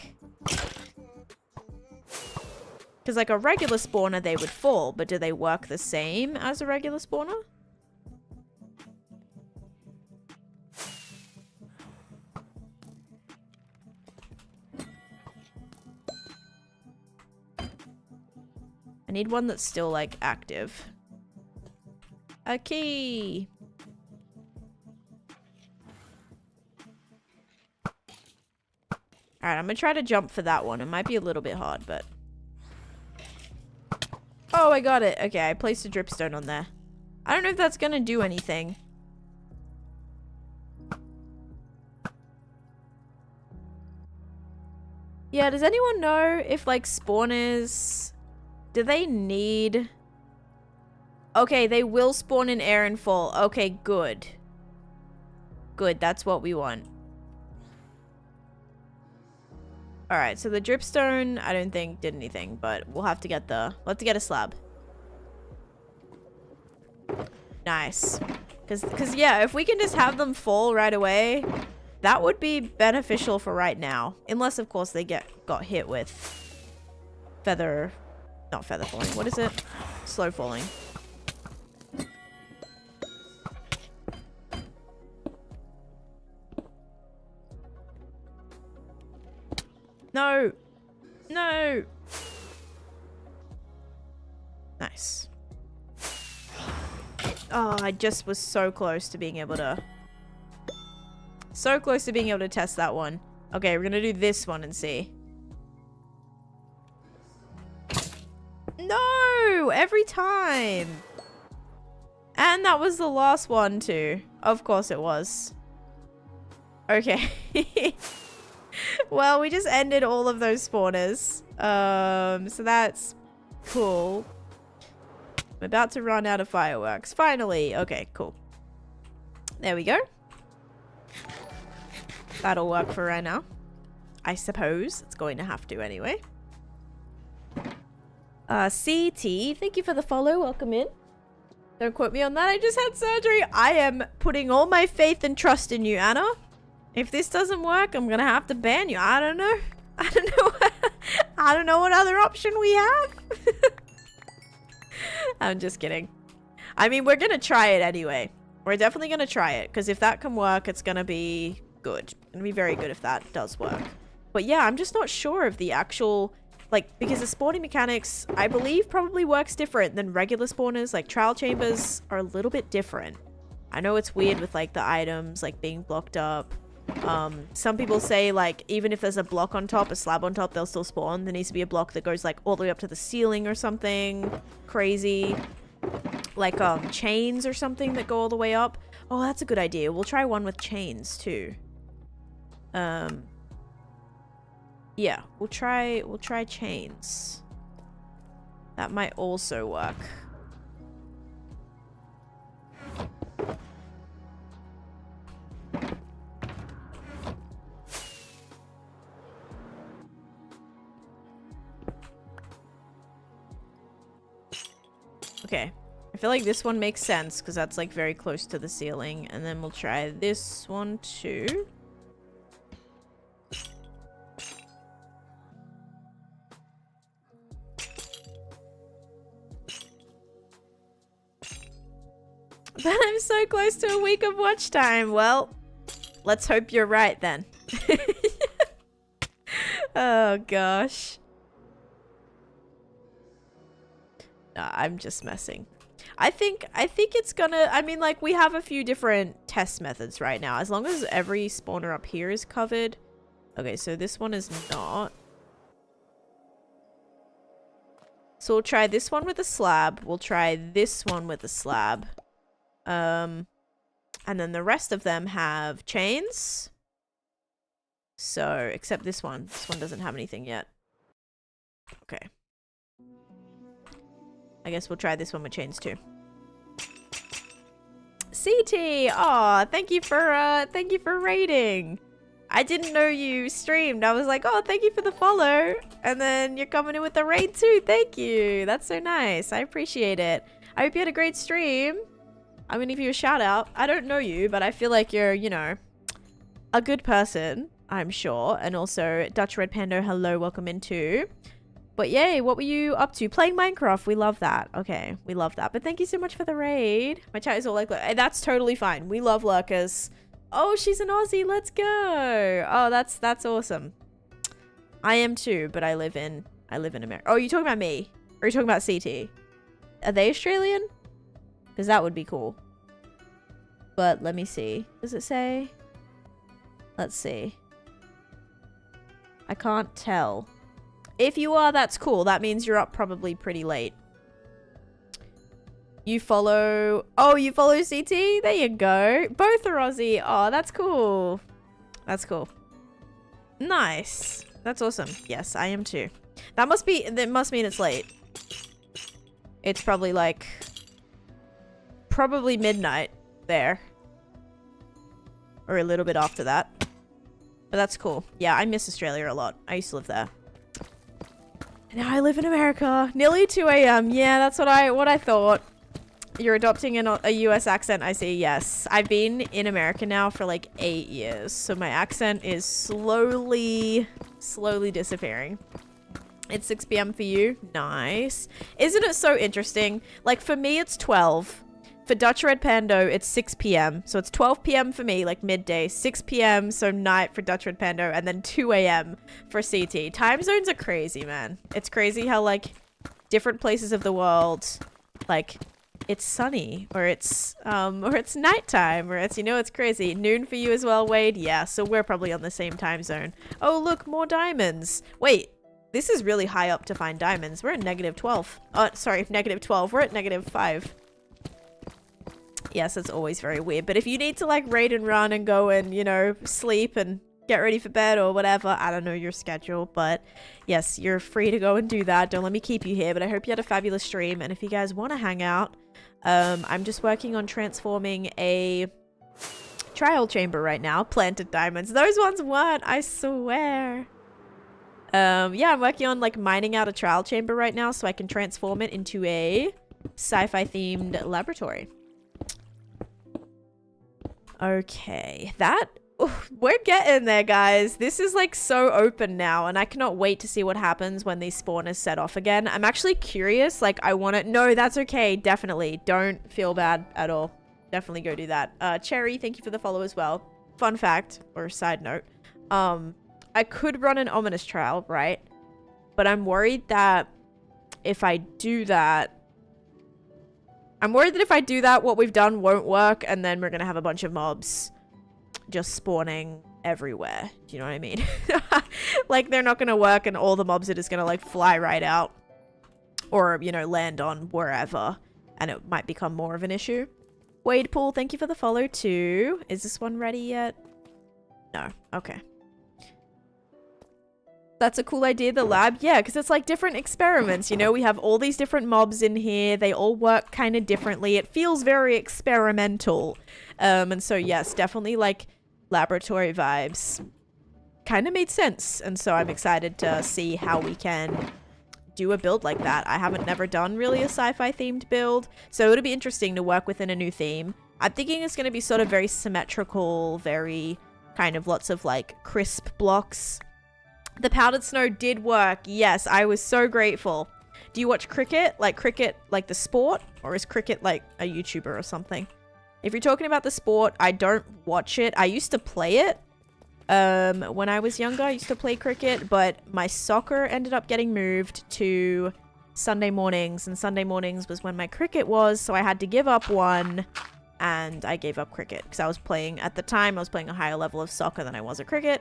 Because like a regular spawner, they would fall, but do they work the same as a regular spawner? I need one that's still like active. A key! Alright, I'm gonna try to jump for that one. It might be a little bit hard, but... Oh, I got it. Okay, I placed a dripstone on there. I don't know if that's gonna do anything. Yeah, does anyone know if, like, spawners... Do they need... Okay, they will spawn in air and fall. Okay, good. Good, that's what we want. Alright, so the dripstone, I don't think did anything, but we'll have to get the... We'll have to get a slab. Nice. Because, yeah, if we can just have them fall right away, that would be beneficial for right now. Unless, of course, they got hit with feather... Not feather falling. What is it? Slow falling. No! No! Nice. Oh, I just was so close to being able to... So close to being able to test that one. Okay, we're gonna do this one and see. No! Every time! And that was the last one too. Of course it was. Okay. Well, we just ended all of those spawners. So that's cool. I'm about to run out of fireworks. Finally. Okay, cool. There we go. That'll work for right now. I suppose. It's going to have to anyway. CT, thank you for the follow. Welcome in. Don't quote me on that. I just had surgery. I am putting all my faith and trust in you, Anna. If this doesn't work, I'm gonna have to ban you. I don't know. I don't know. I don't know what other option we have. I'm just kidding. I mean, we're gonna try it anyway. We're definitely gonna try it, because if that can work, it's gonna be good. It's gonna be very good if that does work. But yeah, I'm just not sure of the actual... Like, because the spawning mechanics, I believe, probably works different than regular spawners. Like, trial chambers are a little bit different. I know it's weird with, like, the items, like, being blocked up. Some people say, like, even if there's a block on top, a slab on top, they'll still spawn. There needs to be a block that goes, like, all the way up to the ceiling or something crazy. Like, chains or something that go all the way up. Oh, that's a good idea. We'll try one with chains, too. Yeah, we'll try chains. That might also work. Okay. I feel like this one makes sense because that's like very close to the ceiling. And then we'll try this one too. But I'm so close to a week of watch time. Well, let's hope you're right then. Oh gosh. Nah, I'm just messing. I think it's gonna... I mean, like, we have a few different test methods right now. As long as every spawner up here is covered. Okay, so this one is not. So we'll try this one with a slab. We'll try this one with a slab. And then the rest of them have chains. So, except this one. This one doesn't have anything yet. Okay. I guess we'll try this one with chains too. CT! Aw, thank you for raiding. I didn't know you streamed. I was like, oh, thank you for the follow. And then you're coming in with the raid too. Thank you. That's so nice. I appreciate it. I hope you had a great stream. I'm gonna give you a shout out. I don't know you, but I feel like you're, you know, a good person, I'm sure. And also, Dutch Red Panda, hello, welcome in too. But yay, what were you up to? Playing Minecraft. We love that. Okay, we love that. But thank you so much for the raid. My chat is all like, that's totally fine. We love lurkers. Oh, she's an Aussie. Let's go. Oh, that's awesome. I am too, but I live in America. Oh, you talking about me? Or are you talking about CT? Are they Australian? Because that would be cool. But let me see. Does it say? Let's see. I can't tell. If you are, that's cool. That means you're up probably pretty late. You follow... Oh, you follow CT? There you go. Both are Aussie. Oh, that's cool. That's cool. Nice. That's awesome. Yes, I am too. That must mean it's late. It's probably like... Probably midnight there. Or a little bit after that. But that's cool. Yeah, I miss Australia a lot. I used to live there. Now I live in America. Nearly 2 a.m. Yeah, that's what I thought. You're adopting a US accent, I see. Yes. I've been in America now for like 8 years. So my accent is slowly disappearing. It's 6 p.m. for you. Nice. Isn't it so interesting? Like for me, it's 12. For Dutch Red Pando, it's 6 p.m. So it's 12 p.m. for me, like midday. 6 p.m. so night for Dutch Red Pando. And then 2 a.m. for CT. Time zones are crazy, man. It's crazy how, like, different places of the world, like, it's sunny. Or it's nighttime. Or it's, you know, it's crazy. Noon for you as well, Wade? Yeah, so we're probably on the same time zone. Oh, look, more diamonds. Wait, this is really high up to find diamonds. We're at negative 12. Oh, sorry, negative 12. We're at negative 5. Yes, it's always very weird. But if you need to like raid and run and go and, you know, sleep and get ready for bed or whatever, I don't know your schedule. But yes, you're free to go and do that. Don't let me keep you here. But I hope you had a fabulous stream. And if you guys want to hang out, I'm just working on transforming a trial chamber right now. Planted diamonds. Those ones weren't, I swear. Yeah, I'm working on like mining out a trial chamber right now so I can transform it into a sci-fi themed laboratory. Okay, we're getting there, guys. This is like so open now, and I cannot wait to see what happens when these spawners set off again. I'm actually curious. Like, I want to... No, that's okay. Definitely. Don't feel bad at all. Definitely go do that. Cherry, thank you for the follow as well. Fun fact, or side note. I could run an ominous trial, right? But I'm worried that if I do that... what we've done won't work, and then we're gonna have a bunch of mobs just spawning everywhere. Do you know what I mean? Like, they're not gonna work, and all the mobs are just gonna, like, fly right out. Or, you know, land on wherever. And it might become more of an issue. Wade Pool, thank you for the follow, too. Is this one ready yet? No. Okay. That's a cool idea, the lab. Yeah, because it's like different experiments, you know? We have all these different mobs in here. They all work kind of differently. It feels very experimental. And so, yes, definitely like laboratory vibes. Kind of made sense. And so I'm excited to see how we can do a build like that. I haven't never done really a sci-fi themed build. So it'll be interesting to work within a new theme. I'm thinking it's going to be sort of very symmetrical, very kind of lots of like crisp blocks. The powdered snow did work. Yes, I was so grateful. Do you watch cricket? Like cricket, like the sport? Or is cricket like a YouTuber or something? If you're talking about the sport, I don't watch it. I used to play it. When I was younger, I used to play cricket. But my soccer ended up getting moved to Sunday mornings. And Sunday mornings was when my cricket was. So I had to give up one. And I gave up cricket. Because I was playing, at the time, I was playing a higher level of soccer than I was at cricket.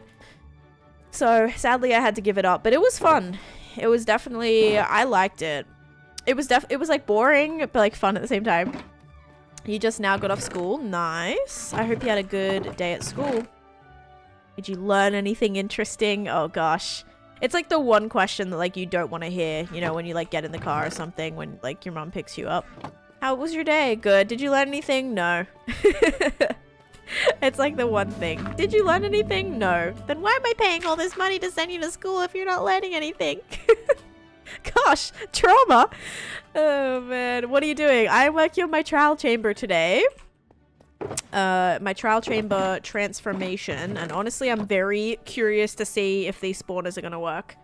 So, sadly, I had to give it up. But it was fun. It was definitely... I liked it. It was like, boring, but, like, fun at the same time. You just now got off school. Nice. I hope you had a good day at school. Did you learn anything interesting? Oh, gosh. It's, like, the one question that, like, you don't want to hear, you know, when you, like, get in the car or something, when, like, your mom picks you up. How was your day? Good. Did you learn anything? No. It's like the one thing. Did you learn anything? No. Then why am I paying all this money to send you to school if you're not learning anything? Gosh, trauma. Oh man, what are you doing? I'm working on my trial chamber today. My trial chamber transformation, and honestly I'm very curious to see if these spawners are gonna work.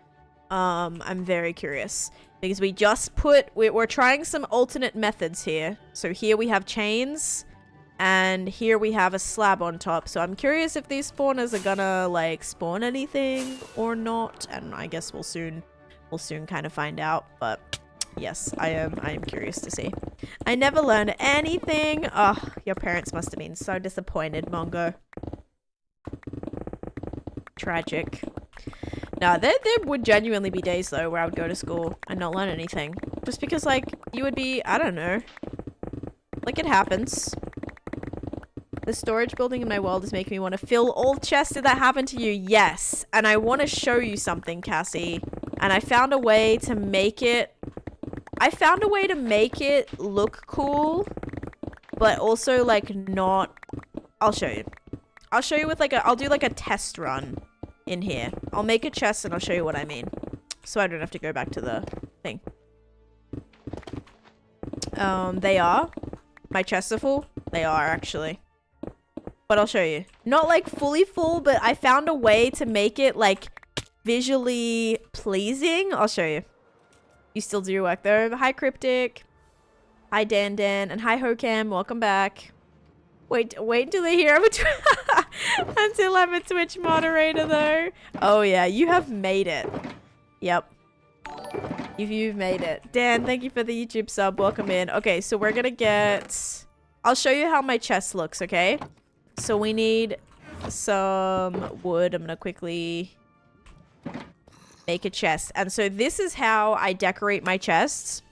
I'm very curious. Because we just put... We're trying some alternate methods here. So here we have chains. And here we have a slab on top. So I'm curious if these spawners are gonna, like, spawn anything or not. And I guess we'll soon kind of find out. But yes, I am curious to see. I never learned anything. Oh, your parents must have been so disappointed, Mongo. Tragic. No, there would genuinely be days, though, where I would go to school and not learn anything. Just because, like, you would be, I don't know. Like, it happens. The storage building in my world is making me want to fill all chests. Did that happen to you? Yes. And I want to show you something, Cassie. And I found a way to make it... look cool. But also, like, not... I'll show you. I'll show you with, like, I'll do, like, a test run in here. I'll make a chest and I'll show you what I mean. So I don't have to go back to the thing. They are. My chests are full. They are, actually. But I'll show you. Not like fully full, but I found a way to make it like visually pleasing. I'll show you. You still do your work though. Hi Cryptic. Hi Dan Dan. And hi Hocam. Welcome back. Wait until they hear I'm until I'm a Twitch moderator though. Oh yeah, you have made it. Yep. You've made it. Dan, thank you for the YouTube sub. Welcome in. Okay, so we're gonna get... I'll show you how my chest looks, okay? So we need some wood. I'm gonna quickly make a chest. And so this is how I decorate my chests.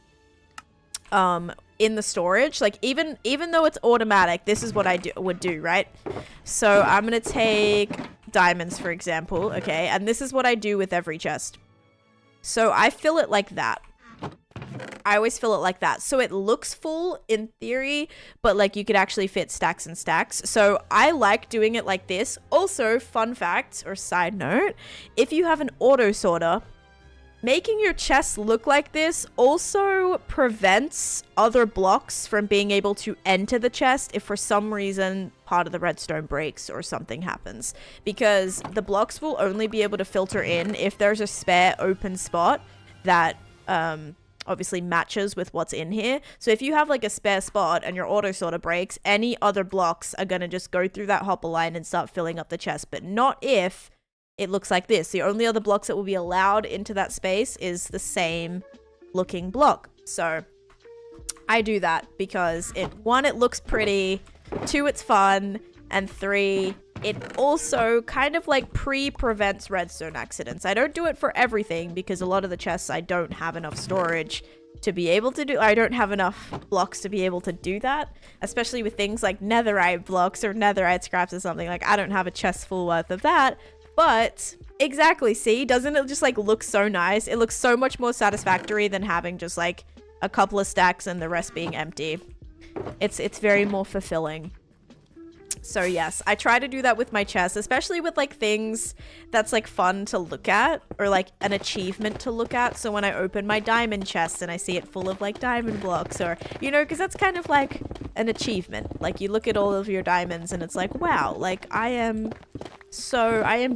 In the storage. Like even though it's automatic, this is what I would do, right? So I'm gonna take diamonds, for example, okay? And this is what I do with every chest. So I fill it like that. I always fill it like that. So it looks full in theory, but like you could actually fit stacks and stacks. So I like doing it like this. Also, fun fact or side note, if you have an auto sorter, making your chest look like this also prevents other blocks from being able to enter the chest if for some reason part of the redstone breaks or something happens. Because the blocks will only be able to filter in if there's a spare open spot that obviously matches with what's in here. So if you have like a spare spot and your auto sorter breaks, any other blocks are gonna just go through that hopper line and start filling up the chest, but not if it looks like this. The only other blocks that will be allowed into that space is the same looking block. So I do that because one, it looks pretty, two, it's fun, and three, it also kind of like prevents redstone accidents. I don't do it for everything because a lot of the chests I don't have enough storage to be able to do. I don't have enough blocks to be able to do that, especially with things like netherite blocks or netherite scraps or something. Like I don't have a chest full worth of that. But exactly, see, doesn't it just like look so nice? It looks so much more satisfactory than having just like a couple of stacks and the rest being empty. It's very more fulfilling. So yes, I try to do that with my chest, especially with like things that's like fun to look at or like an achievement to look at. So when I open my diamond chest and I see it full of like diamond blocks, or, you know, because that's kind of like an achievement. Like you look at all of your diamonds and it's like, wow, like I am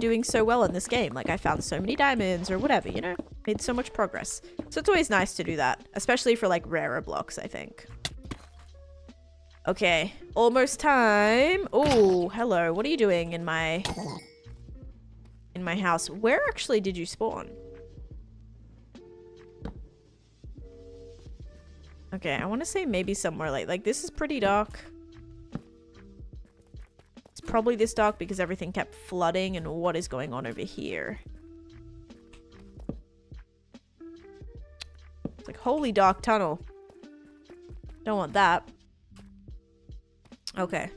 doing so well in this game. Like I found so many diamonds or whatever, you know, made so much progress. So it's always nice to do that, especially for like rarer blocks, I think. Okay, almost time. Oh, hello. What are you doing in my house? Where actually did you spawn? Okay, I want to say maybe somewhere like this is pretty dark. It's probably this dark because everything kept flooding, and what is going on over here? It's like holy dark tunnel. Don't want that. Okay.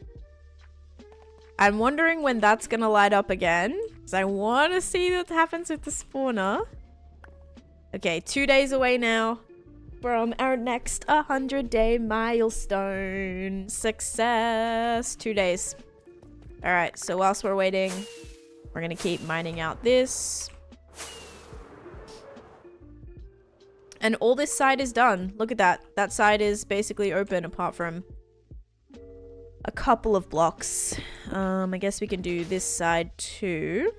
I'm wondering when that's gonna light up again, because I want to see what happens with the spawner. Okay, 2 days away now from our next 100-day milestone. Success. 2 days. Alright, so whilst we're waiting, we're gonna keep mining out this. And all this side is done. Look at that. That side is basically open apart from a couple of blocks. I guess we can do this side too.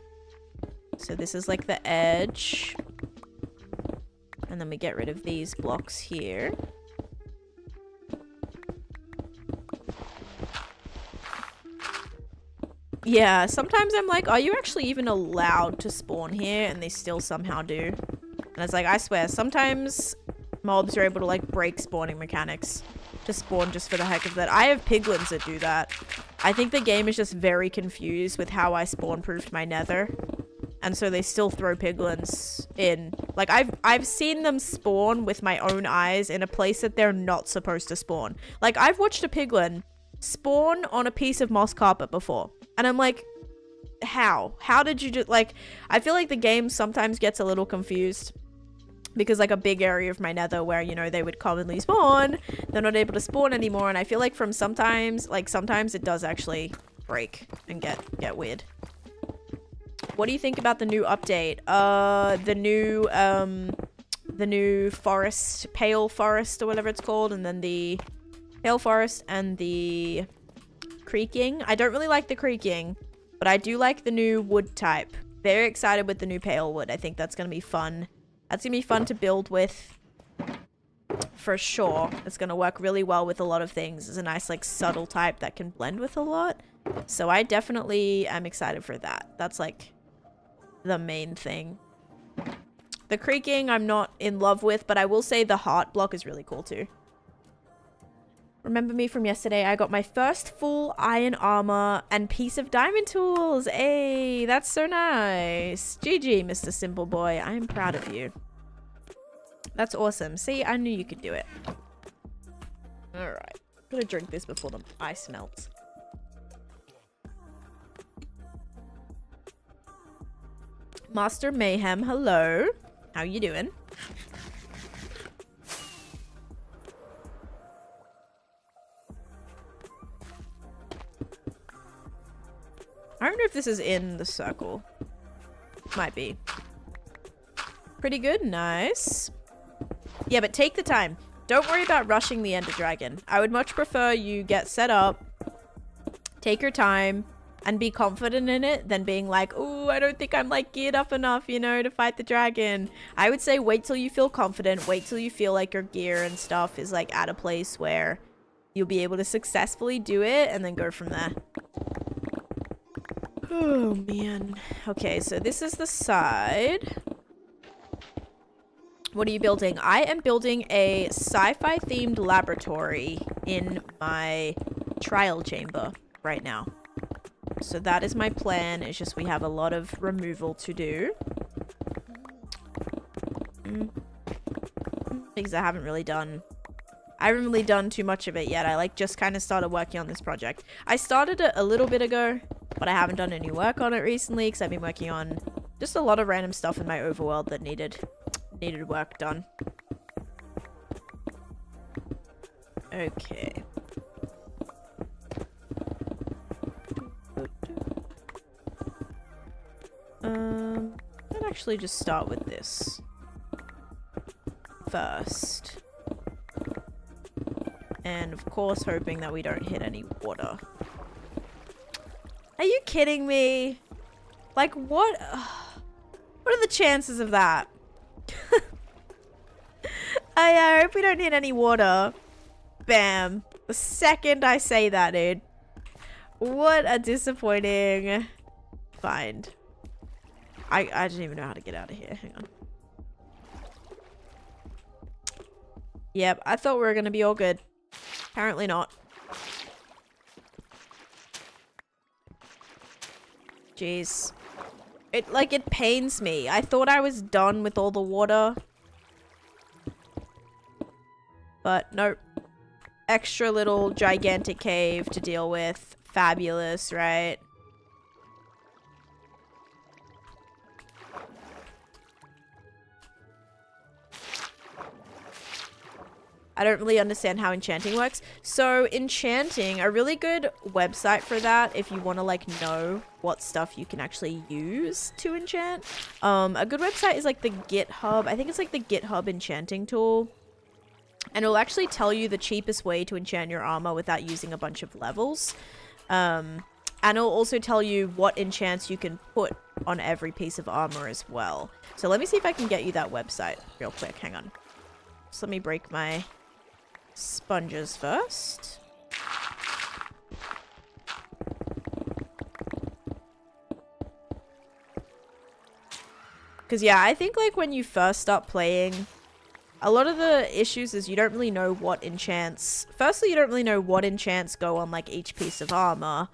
So this is like the edge. And then we get rid of these blocks here. Yeah, sometimes I'm like, are you actually even allowed to spawn here? And they still somehow do. And it's like, I swear, sometimes mobs are able to like break spawning mechanics to spawn just for the heck of that. I have piglins that do that. I think the game is just very confused with how I spawn-proofed my nether. And so they still throw piglins in. Like, I've seen them spawn with my own eyes in a place that they're not supposed to spawn. Like, I've watched a piglin spawn on a piece of moss carpet before. And I'm like, how? How did you just, like, I feel like the game sometimes gets a little confused. Because, like, a big area of my nether where, you know, they would commonly spawn, they're not able to spawn anymore. And I feel like from sometimes, like, sometimes it does actually break and get weird. What do you think about the new update? The new forest, pale forest or whatever it's called, and then the pale forest and the creaking. I don't really like the creaking, but I do like the new wood type. Very excited with the new pale wood. I think that's going to be fun. That's going to be fun to build with for sure. It's going to work really well with a lot of things. It's a nice like subtle type that can blend with a lot. So I definitely am excited for that. That's like the main thing. The creaking I'm not in love with, but I will say the heart block is really cool too. Remember me from yesterday? I got my first full iron armor and piece of diamond tools. Hey, that's so nice. GG, Mr. Simple Boy. I am proud of you. That's awesome. See, I knew you could do it. Alright. I'm gonna drink this before the ice melts. Master Mayhem, hello. How you doing? I don't know if this is in the circle. Might be. Pretty good. Nice. Yeah, but take the time. Don't worry about rushing the Ender Dragon. I would much prefer you get set up, take your time, and be confident in it than being like, ooh, I don't think I'm like geared up enough, you know, to fight the dragon. I would say wait till you feel confident. Wait till you feel like your gear and stuff is like at a place where you'll be able to successfully do it and then go from there. Oh, man. Okay, so this is the side. What are you building? I am building a sci-fi themed laboratory in my trial chamber right now. So that is my plan. It's just we have a lot of removal to do. Things I haven't really done. I haven't really done too much of it yet. I like just kind of started working on this project. I started it a little bit ago, but I haven't done any work on it recently because I've been working on just a lot of random stuff in my overworld that needed work done. Okay. I'd actually just start with this first. And of course hoping that we don't hit any water. Are you kidding me? Like what? What are the chances of that? I hope we don't hit any water. Bam. The second I say that, dude. What a disappointing find. I don't even know how to get out of here. Hang on. Yep, I thought we were gonna be all good. Apparently not. Jeez. It pains me. I thought I was done with all the water. But nope. Extra little gigantic cave to deal with. Fabulous, right? I don't really understand how enchanting works. So enchanting, a really good website for that if you want to like know what stuff you can actually use to enchant. A good website is like the GitHub. I think it's like the GitHub enchanting tool. And it'll actually tell you the cheapest way to enchant your armor without using a bunch of levels. And it'll also tell you what enchants you can put on every piece of armor as well. So let me see if I can get you that website real quick. Hang on. Just let me break my sponges first. Because yeah, I think like when you first start playing, a lot of the issues is you don't really know what enchants. Firstly, you don't really know what enchants go on like each piece of armor.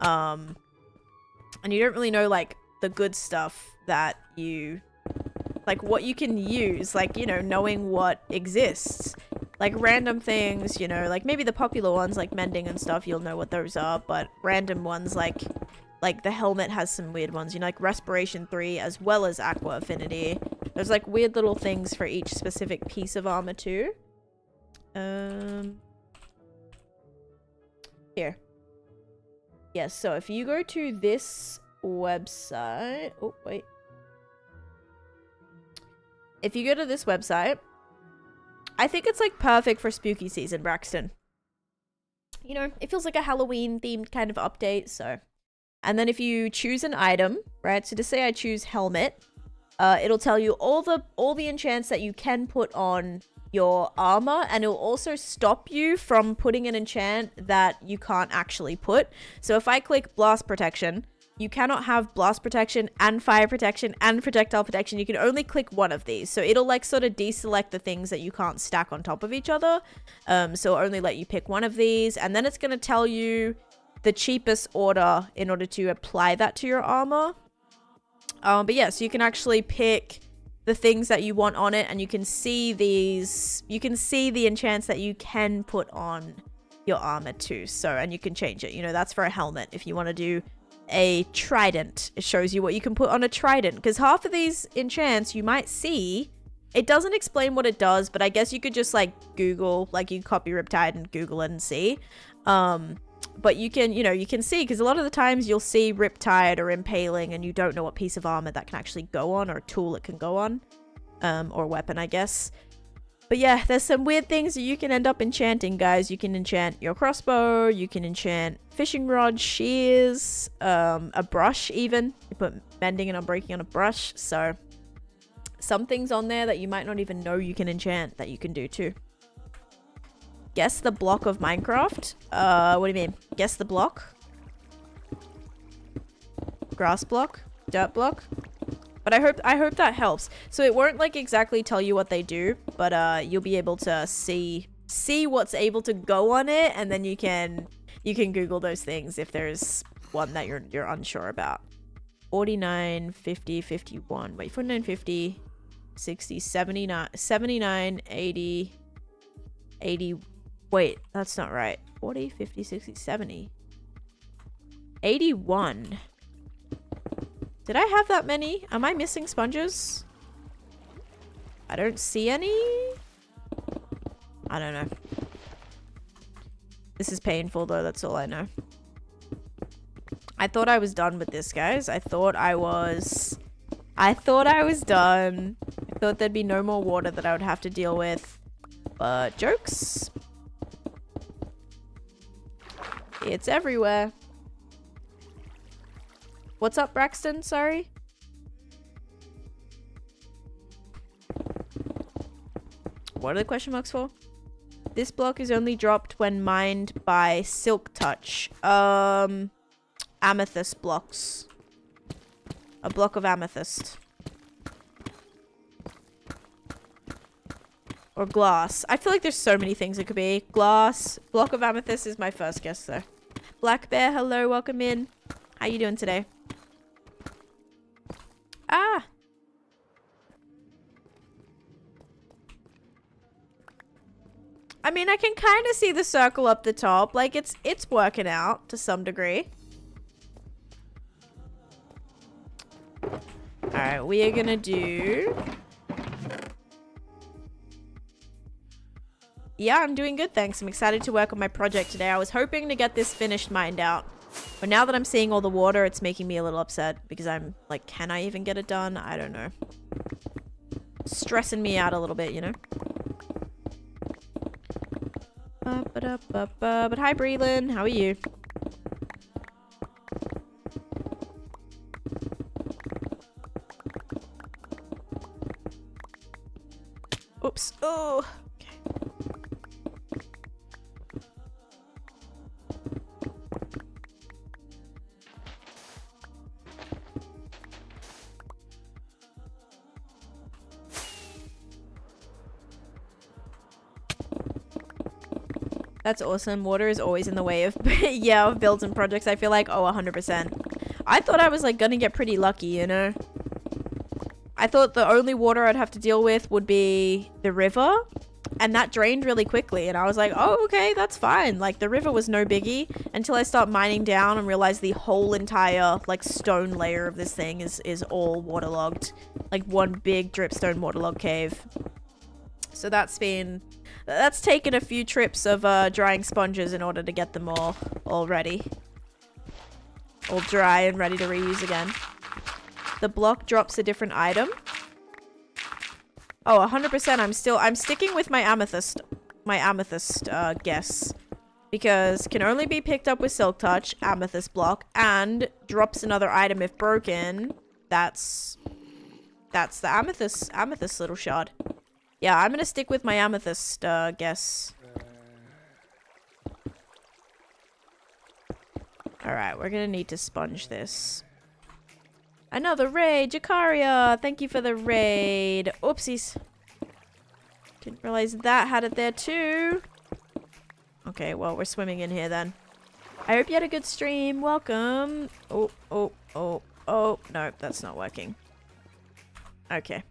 And you don't really know like the good stuff that you, like what you can use, like, you know, knowing what exists. Like random things, you know, like maybe the popular ones like mending and stuff, you'll know what those are, but random ones like the helmet has some weird ones, you know, like respiration 3 as well as aqua affinity. There's like weird little things for each specific piece of armor too. Here. Yes, so if you go to this website, oh wait. If you go to this website, I think it's like perfect for spooky season, Braxton. You know, it feels like a Halloween themed kind of update, so. And then if you choose an item, right? So to say I choose helmet, it'll tell you all the enchants that you can put on your armor, and it'll also stop you from putting an enchant that you can't actually put. So if I click blast protection, you cannot have blast protection and fire protection and projectile protection. You can only click one of these. So it'll like sort of deselect the things that you can't stack on top of each other. So it'll only let you pick one of these, and then it's going to tell you the cheapest order in order to apply that to your armor. But yeah, so you can actually pick the things that you want on it, and you can see these, you can see the enchants that you can put on your armor too. So, and you can change it, you know, that's for a helmet. If you want to do a trident, it shows you what you can put on a trident, because half of these enchants you might see, it doesn't explain what it does, but I guess you could just like Google, like you copy Riptide and Google it and see. But you can, you know, you can see, because a lot of the times you'll see Riptide or Impaling and you don't know what piece of armor that can actually go on, or tool it can go on, or weapon, I guess. But yeah, there's some weird things that you can end up enchanting, guys. You can enchant your crossbow, you can enchant fishing rod, shears, a brush even. You put mending and unbreaking on a brush, so some things on there that you might not even know you can enchant that you can do too. Guess the block of Minecraft? What do you mean? Guess the block? Grass block? Dirt block? But I hope that helps. So it won't like exactly tell you what they do, but you'll be able to see what's able to go on it, and then you can Google those things if there's one that you're unsure about. 49, 50, 51. Wait, 49, 50, 60, 79, 79, 80, 80. Wait, that's not right. 40, 50, 60, 70. 81. Did I have that many? Am I missing sponges? I don't see any. I don't know. This is painful though, that's all I know. I thought I was done with this, guys. I thought I was done. I thought there'd be no more water that I would have to deal with. But jokes. It's everywhere. What's up, Braxton? Sorry. What are the question marks for? This block is only dropped when mined by Silk Touch. Amethyst blocks. A block of amethyst. Or glass. I feel like there's so many things it could be. Glass. Block of amethyst is my first guess though. Black Bear, hello, welcome in. How you doing today? Ah! I mean, I can kind of see the circle up the top. Like, it's working out to some degree. Alright, we are gonna do... Yeah, I'm doing good, thanks. I'm excited to work on my project today. I was hoping to get this finished mined out. But now that I'm seeing all the water, it's making me a little upset. Because I'm like, can I even get it done? I don't know. Stressing me out a little bit, you know? But hi, Breland. How are you? Oops. Oh. That's awesome. Water is always in the way of, yeah, of builds and projects. I feel like, oh, 100%. I thought I was, like, gonna get pretty lucky, you know? I thought the only water I'd have to deal with would be the river. And that drained really quickly. And I was like, oh, okay, that's fine. Like, the river was no biggie until I start mining down and realize the whole entire, like, stone layer of this thing is all waterlogged. Like, one big dripstone waterlogged cave. So that's taken a few trips of drying sponges in order to get them all ready. All dry and ready to reuse again. The block drops a different item. Oh, 100%. I'm sticking with my amethyst guess. Because can only be picked up with silk touch, amethyst block, and drops another item if broken. That's the amethyst little shard. Yeah, I'm gonna stick with my amethyst guess. Alright, we're gonna need to sponge this. Another raid! Jakaria! Thank you for the raid. Oopsies. Didn't realize that had it there too. Okay, well, we're swimming in here then. I hope you had a good stream. Welcome. Oh. No, that's not working. Okay.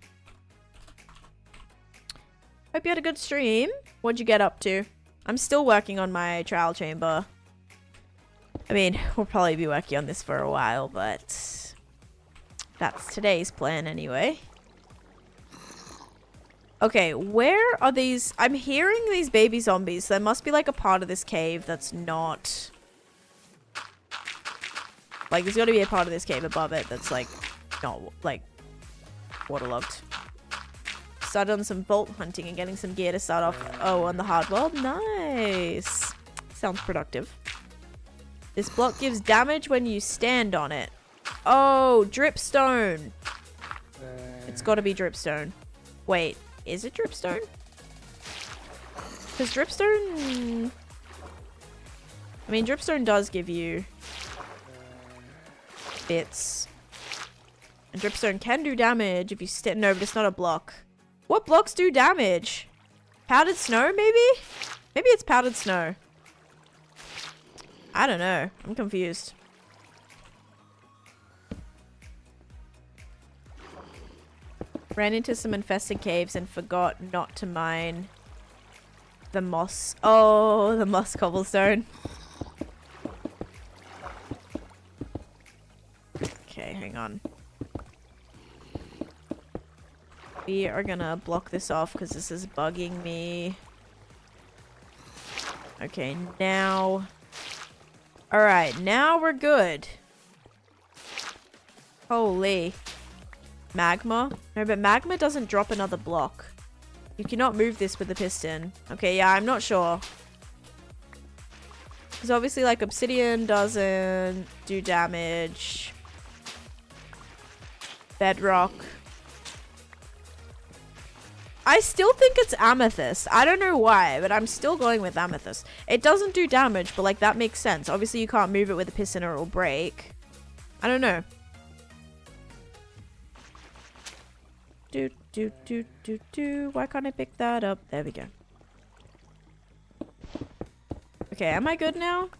Hope you had a good stream. What'd you get up to? I'm still working on my trial chamber. I mean, we'll probably be working on this for a while, but that's today's plan anyway. Okay, where are these? I'm hearing these baby zombies. There must be like a part of this cave that's not... Like, there's got to be a part of this cave above it that's like not like waterlogged. Started on some bolt hunting and getting some gear to start off. Oh, on the hard world? Nice. Sounds productive. This block gives damage when you stand on it. Oh, dripstone. It's got to be dripstone. Wait, is it dripstone? Because dripstone... I mean, dripstone does give you bits. And dripstone can do damage if you stand... No, but it's not a block. What blocks do damage? Powdered snow, maybe? Maybe it's powdered snow. I don't know. I'm confused. Ran into some infested caves and forgot not to mine the moss. Oh, the moss cobblestone. Okay, hang on. We are gonna block this off because this is bugging me. Okay, now... Alright, now we're good. Holy. Magma? No, but magma doesn't drop another block. You cannot move this with a piston. Okay, yeah, I'm not sure. Because obviously, like, obsidian doesn't do damage. Bedrock. I still think it's amethyst. I don't know why, but I'm still going with amethyst. It doesn't do damage, but like that makes sense. Obviously, you can't move it with a piston or it'll break. I don't know. Why can't I pick that up? There we go. Okay, am I good now?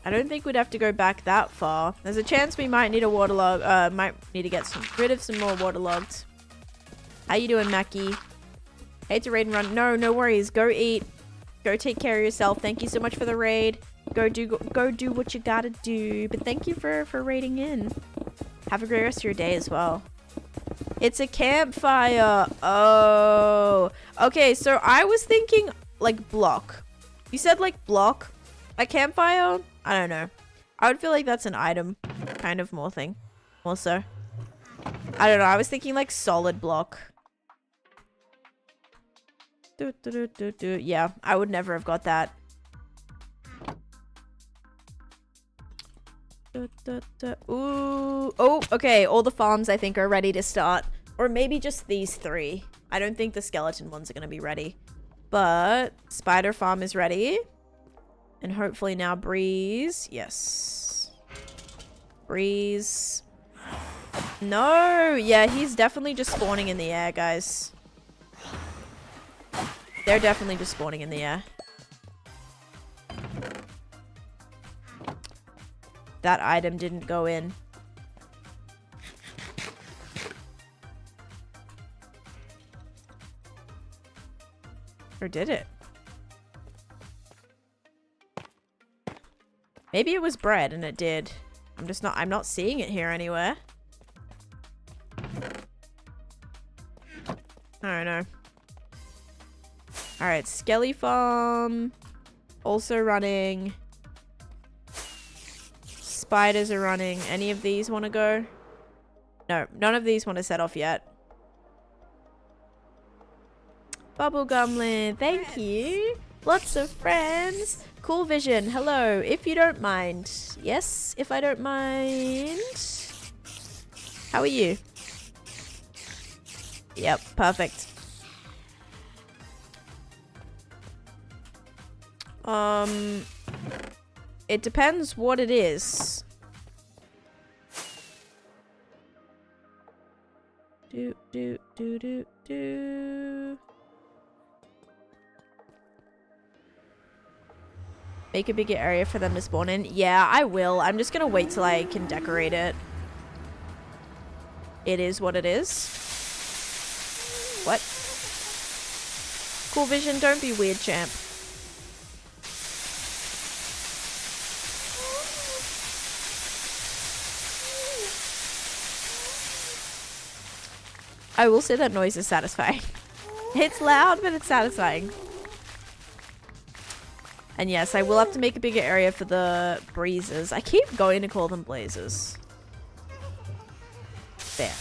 I don't think we'd have to go back that far. There's a chance we might need a waterlog. Might need to get rid of some more waterlogged. How you doing, Mackie? Hate to raid and run. No, no worries. Go eat. Go take care of yourself. Thank you so much for the raid. Go do what you gotta do. But thank you for raiding in. Have a great rest of your day as well. It's a campfire. Oh. Okay, so I was thinking like block. You said like block. A campfire? I don't know. I would feel like that's an item kind of more thing. Also. I don't know. I was thinking like solid block. Yeah, I would never have got that. Ooh. Oh, okay. All the farms, I think, are ready to start. Or maybe just these 3. I don't think the skeleton ones are going to be ready. But spider farm is ready. And hopefully now Breeze. Yes. Breeze. No. Yeah, he's definitely just spawning in the air, guys. They're definitely just spawning in the air. That item didn't go in. Or did it? Maybe it was bread and it did. I'm not seeing it here anywhere. I don't know. Alright, Skelly Farm. Also running. Spiders are running. Any of these want to go? No, none of these want to set off yet. Bubblegumlin, thank you. Lots of friends. Cool Vision, hello. If you don't mind. Yes, if I don't mind. How are you? Yep, perfect. It depends what it is. Do. Make a bigger area for them to spawn in. Yeah, I will. I'm just gonna wait till I can decorate it. It is what it is. What? Cool Vision, don't be weird, champ. I will say that noise is satisfying. It's loud, but it's satisfying. And yes, I will have to make a bigger area for the breezes. I keep going to call them blazes. There.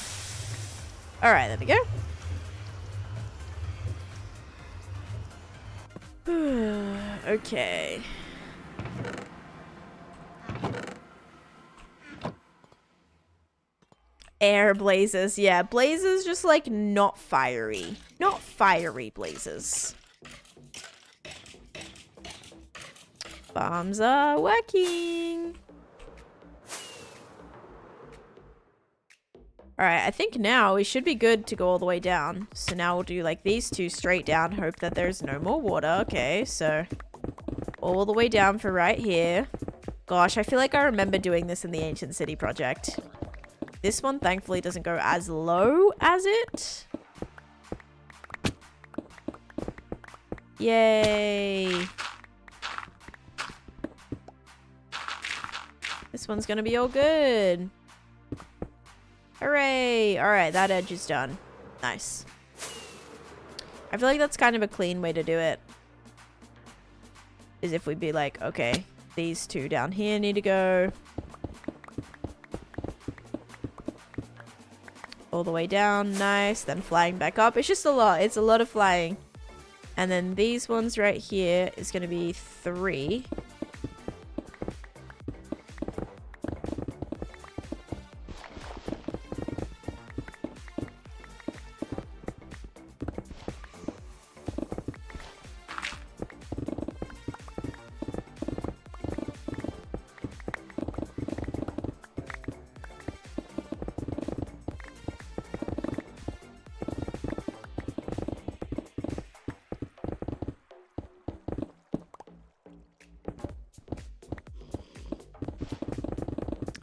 Alright, there we go. Okay. Air blazes. Yeah, blazes just like not fiery. Not fiery blazes. Bombs are working. Alright, I think now we should be good to go all the way down. So now we'll do like these 2 straight down. Hope that there's no more water. Okay, so all the way down for right here. Gosh, I feel like I remember doing this in the Ancient City project. This one thankfully doesn't go as low as it. Yay. This one's gonna be all good. Hooray! Alright, that edge is done. Nice. I feel like that's kind of a clean way to do it. Is if we'd be like, okay, these 2 down here need to go. All the way down. Nice. Then flying back up. It's just a lot. It's a lot of flying. And then these ones right here is going to be 3.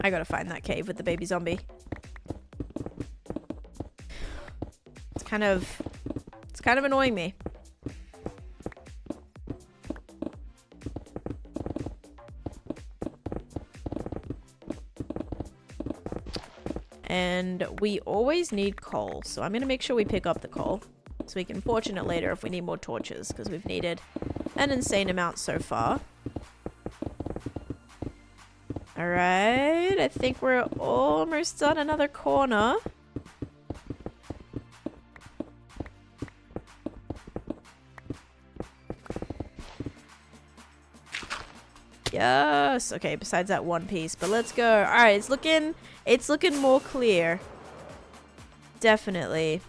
I gotta find that cave with the baby zombie. It's kind of annoying me. And we always need coal, so I'm gonna make sure we pick up the coal so we can fortune it later if we need more torches, because we've needed an insane amount so far. Alright, I think we're almost done another corner. Yes. Okay, besides that one piece. But let's go. Alright, it's looking more clear. Definitely.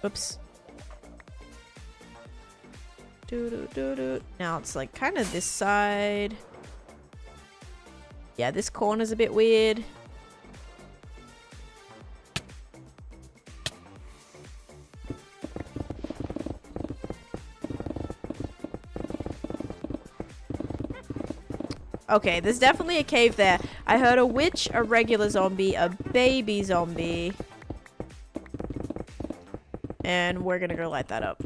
Oops. Now it's like kind of this side. Yeah, this corner's a bit weird. Okay, there's definitely a cave there. I heard a witch, a regular zombie, a baby zombie. And we're gonna go light that up.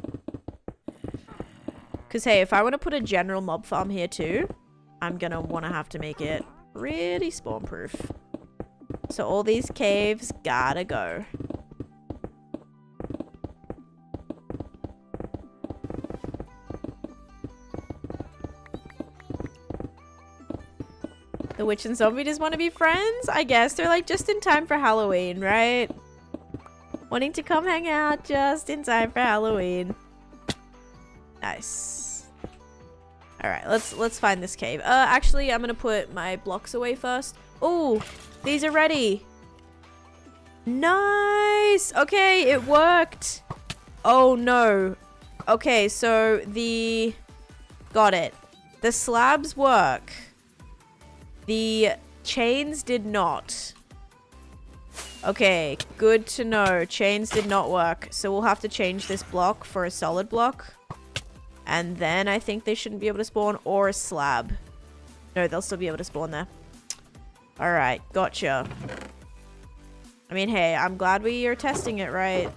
Because, hey, if I want to put a general mob farm here too, I'm gonna want to have to make it really spawn proof. So all these caves gotta go. The witch and zombie just want to be friends? I guess they're like just in time for Halloween, right? Wanting to come hang out just in time for Halloween. Nice. Alright, let's find this cave. Actually, I'm gonna put my blocks away first. Oh, these are ready. Nice! Okay, it worked. Oh no. Okay, so the... Got it. The slabs work. The chains did not. Okay, good to know. Chains did not work. So we'll have to change this block for a solid block. And then I think they shouldn't be able to spawn, or a slab. No, they'll still be able to spawn there. Alright, gotcha. I mean, hey, I'm glad we are testing it right.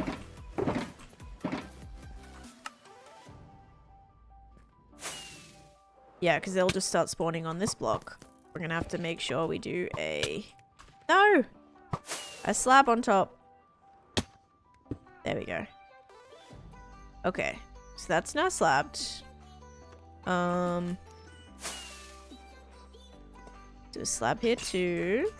Yeah, because they'll just start spawning on this block. We're gonna have to make sure we do a... No! A slab on top. There we go. Okay. So that's now slabbed. Do a slab here too.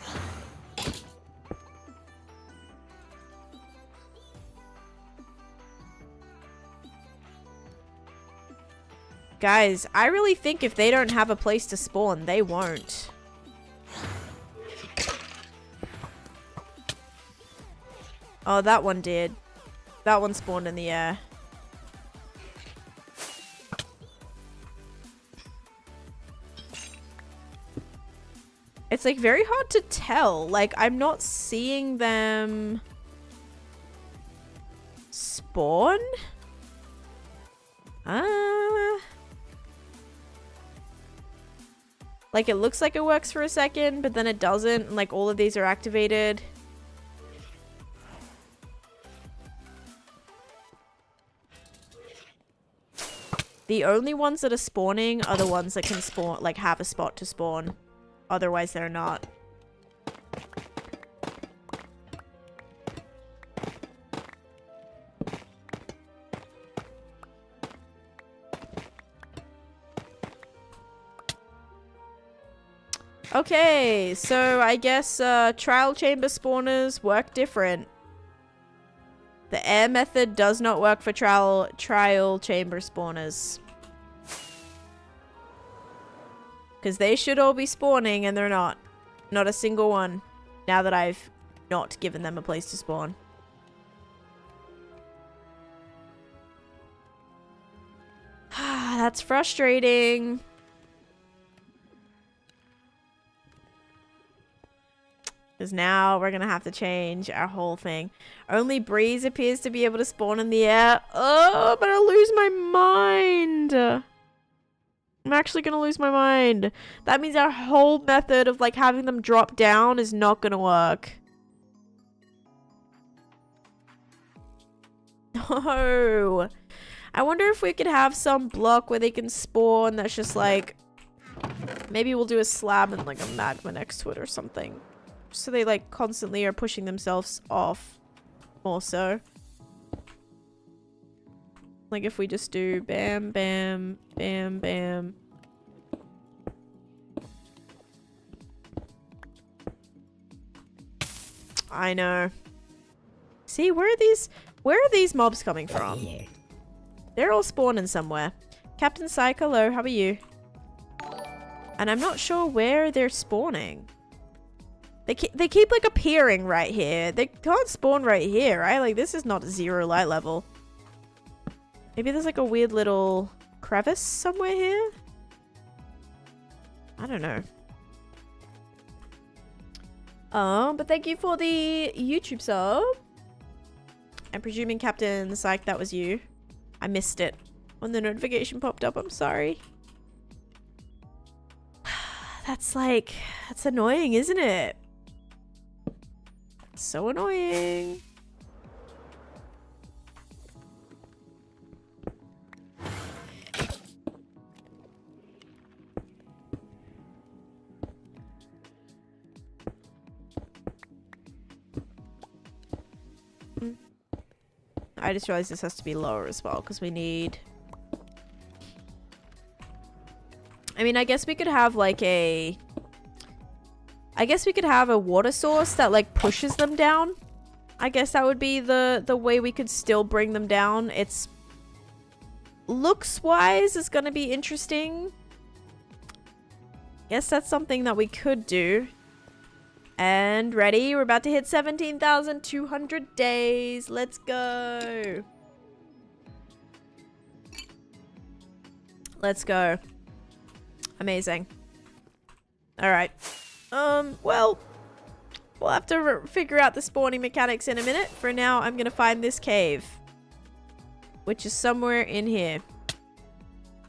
Guys, I really think if they don't have a place to spawn, they won't. Oh, that one did. That one spawned in the air. It's like very hard to tell. Like, I'm not seeing them spawn. Like, it looks like it works for a second, but then it doesn't. And, like, all of these are activated. The only ones that are spawning are the ones that can spawn, like, have a spot to spawn. Otherwise, they're not. Okay, so I guess trial chamber spawners work different. The air method does not work for trial chamber spawners. Because they should all be spawning and they're not. Not a single one. Now that I've not given them a place to spawn. That's frustrating. Because now we're going to have to change our whole thing. Only Breeze appears to be able to spawn in the air. Oh, but I'll lose my mind. I'm actually going to lose my mind. That means our whole method of like having them drop down is not going to work. No. I wonder if we could have some block where they can spawn that's just like... Maybe we'll do a slab and like a magma next to it or something. So they like constantly are pushing themselves off more so. Like if we just do bam, bam, bam, bam. I know. See, where are these Where are these mobs coming from? They're all spawning somewhere. Captain Psych, hello, how are you? And I'm not sure where they're spawning. They keep like appearing right here. They can't spawn right here, right? Like this is not 0 light level. Maybe there's like a weird little crevice somewhere here? I don't know. But thank you for the YouTube sub. I'm presuming Captain Psych, that was you. I missed it when the notification popped up. I'm sorry. That's annoying, isn't it? So annoying. I just realized this has to be lower as well because we need... I mean, I guess we could have like a... I guess we could have a water source that like pushes them down. I guess that would be the way we could still bring them down. It's... looks-wise is going to be interesting. Guess that's something that we could do. And ready, we're about to hit 17,200 days. Let's go. Let's go. Amazing. All right. Well, we'll have to figure out the spawning mechanics in a minute. For now, I'm going to find this cave, which is somewhere in here.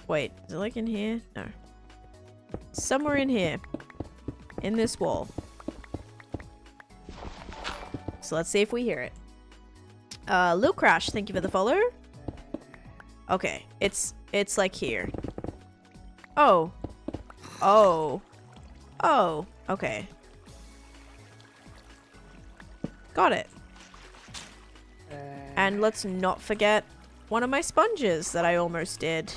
Wait, is it like in here? No. Somewhere in here. In this wall. So let's see if we hear it. Lil Crash, thank you for the follow. Okay, it's like here. Oh. Oh. Oh, okay. Got it. And let's not forget one of my sponges that I almost did.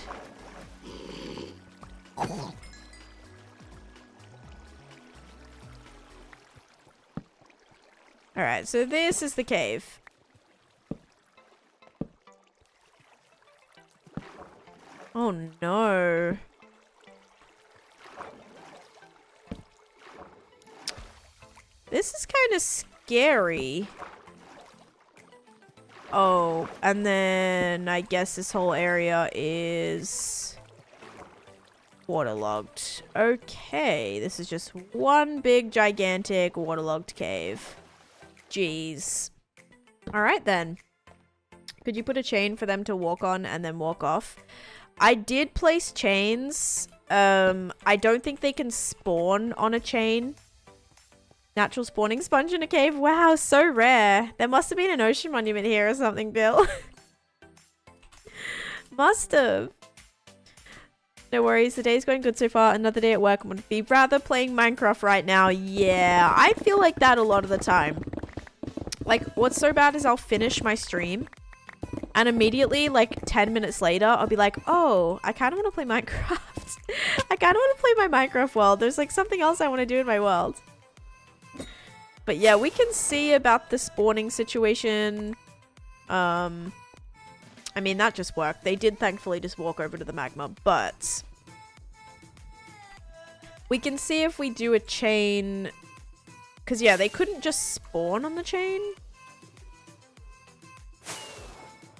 Alright, so this is the cave. Oh no. This is kind of scary. Oh, and then I guess this whole area is waterlogged. Okay, this is just one big gigantic waterlogged cave. Jeez. Alright then. Could you put a chain for them to walk on and then walk off? I did place chains. I don't think they can spawn on a chain. Natural spawning sponge in a cave. Wow, so rare. There must have been an ocean monument here or something, Bill. Must have. No worries, the day's going good so far. Another day at work. Would be rather playing Minecraft right now. Yeah, I feel like that a lot of the time. Like, what's so bad is I'll finish my stream and immediately, like 10 minutes later, I'll be like, oh, I kind of want to play Minecraft. I kind of want to play my Minecraft world. There's like something else I want to do in my world. But yeah, we can see about the spawning situation. I mean, that just worked. They did thankfully just walk over to the magma, but we can see if we do a chain. Because yeah, they couldn't just spawn on the chain.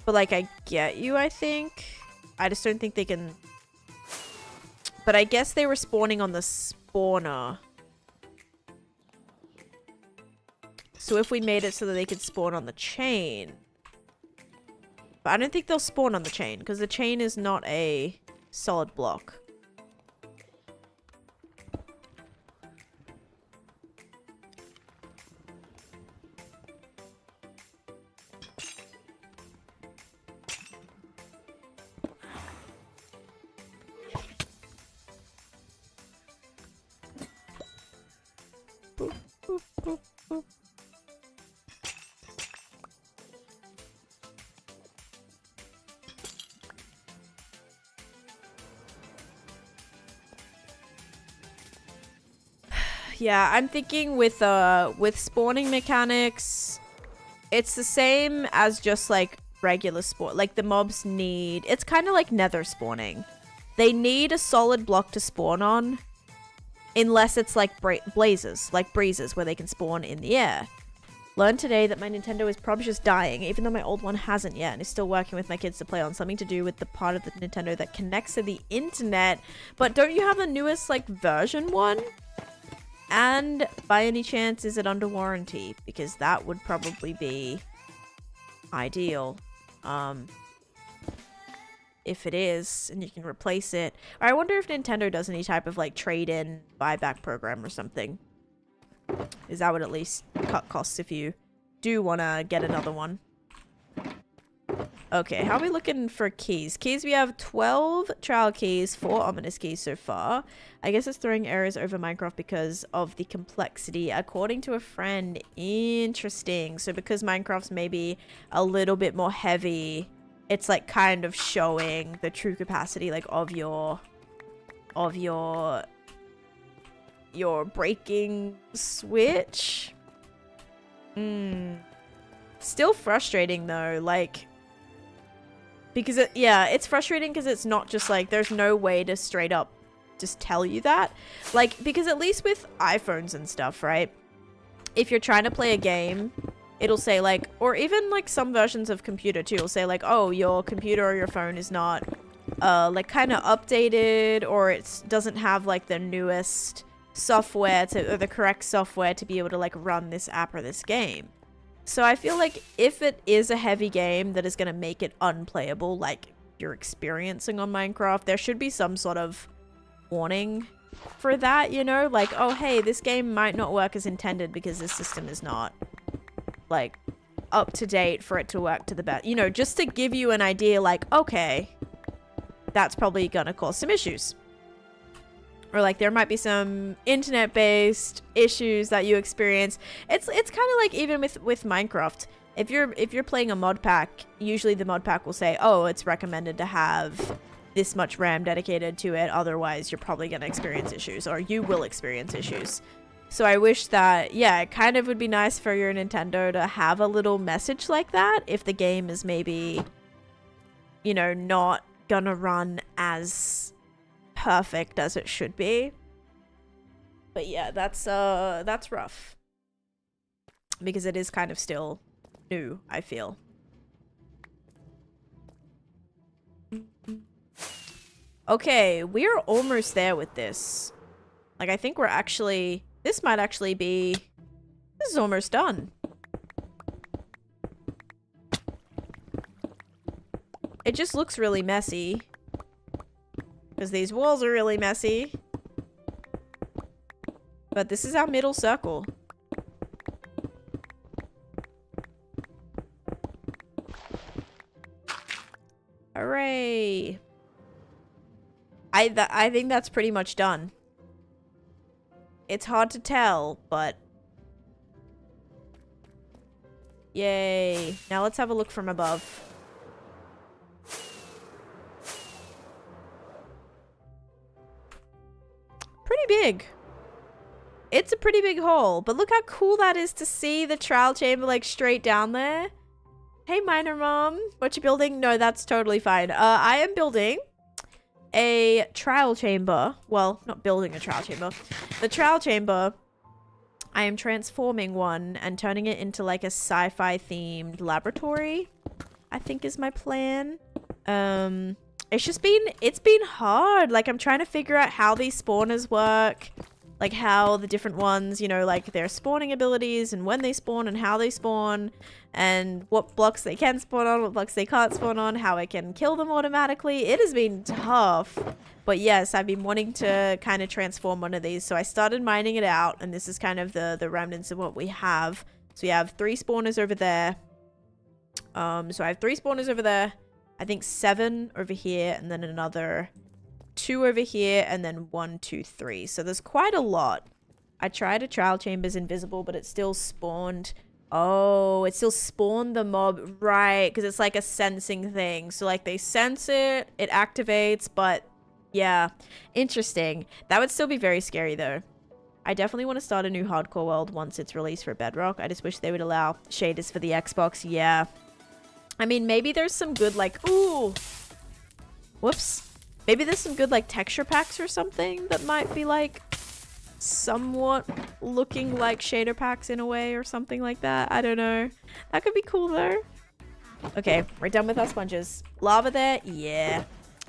But like, I get you, I think. I just don't think they can. But I guess they were spawning on the spawner. So if we made it so that they could spawn on the chain. But I don't think they'll spawn on the chain, because the chain is not a solid block. Boop, boop, boop, boop. Yeah, I'm thinking with spawning mechanics, It's the same as just like regular spawn. Like the mobs need, it's kind of like nether spawning. They need a solid block to spawn on, unless it's like blazes, like breezes where they can spawn in the air. Learned today that my Nintendo is probably just dying, even though my old one hasn't yet, and is still working with my kids to play on. Something to do with the part of the Nintendo that connects to the internet. But don't you have the newest like version one? And by any chance, is it under warranty? Because that would probably be ideal. If it is, and you can replace it. Or I wonder if Nintendo does any type of like trade-in buyback program or something. Is that would at least cut costs if you do want to get another one. Okay, how are we looking for keys? Keys, we have 12 trial keys, 4 ominous keys so far. I guess it's throwing errors over Minecraft because of the complexity, according to a friend. Interesting. So because Minecraft's maybe a little bit more heavy, it's like kind of showing the true capacity like of your breaking switch. Still frustrating though, like, because it's frustrating because it's not just like, there's no way to straight up just tell you that. Like, because at least with iPhones and stuff, right? If you're trying to play a game, it'll say like, or even like some versions of computer too, it'll say like, oh, your computer or your phone is not like kind of updated, or it doesn't have like the newest software or the correct software to be able to like run this app or this game. So I feel like if it is a heavy game that is going to make it unplayable like you're experiencing on Minecraft, there should be some sort of warning for that, you know? Like, oh, hey, this game might not work as intended because this system is not like up to date for it to work to the best. You know, just to give you an idea like, okay, that's probably going to cause some issues. Or like there might be some internet-based issues that you experience. It's kind of like even with Minecraft. If you're playing a mod pack, usually the mod pack will say, "Oh, it's recommended to have this much RAM dedicated to it. Otherwise, you're probably going to experience issues, or you will experience issues." So I wish that, yeah, it kind of would be nice for your Nintendo to have a little message like that if the game is maybe, you know, not gonna run as perfect as it should be. But yeah, that's rough because it is kind of still new, I feel. Okay, we're almost there with this. Like, I think we're actually, this might actually be, this is almost done. It just looks really messy because these walls are really messy. But this is our middle circle. Hooray. I think that's pretty much done. It's hard to tell, but yay. Now let's have a look from above. Pretty big. It's a pretty big hole, but look how cool that is to see the trial chamber like straight down there. Hey, Miner Mom, what you building? No, that's totally fine. I am building a trial chamber. Well, not building a trial chamber. The trial chamber, I am transforming one and turning it into like a sci-fi themed laboratory, I think is my plan. It's been hard. Like, I'm trying to figure out how these spawners work. Like, how the different ones, you know, like their spawning abilities and when they spawn and how they spawn and what blocks they can spawn on, what blocks they can't spawn on, how I can kill them automatically. It has been tough. But yes, I've been wanting to kind of transform one of these. So I started mining it out, and this is kind of the remnants of what we have. So we have 3 spawners over there. So I have 3 spawners over there. I think 7 over here, and then another 2 over here, and then 1, 2, 3. So there's quite a lot. I tried a trial chamber's invisible, but it still spawned. Oh, it still spawned the mob, right? Because it's like a sensing thing. So like they sense it, it activates, but yeah, interesting. That would still be very scary though. I definitely want to start a new hardcore world once it's released for Bedrock. I just wish they would allow shaders for the Xbox. Yeah. I mean, maybe there's some good, like... Ooh! Whoops. Maybe there's some good, like, texture packs or something that might be, like, somewhat looking like shader packs in a way or something like that. I don't know. That could be cool, though. Okay, we're done with our sponges. Lava there? Yeah.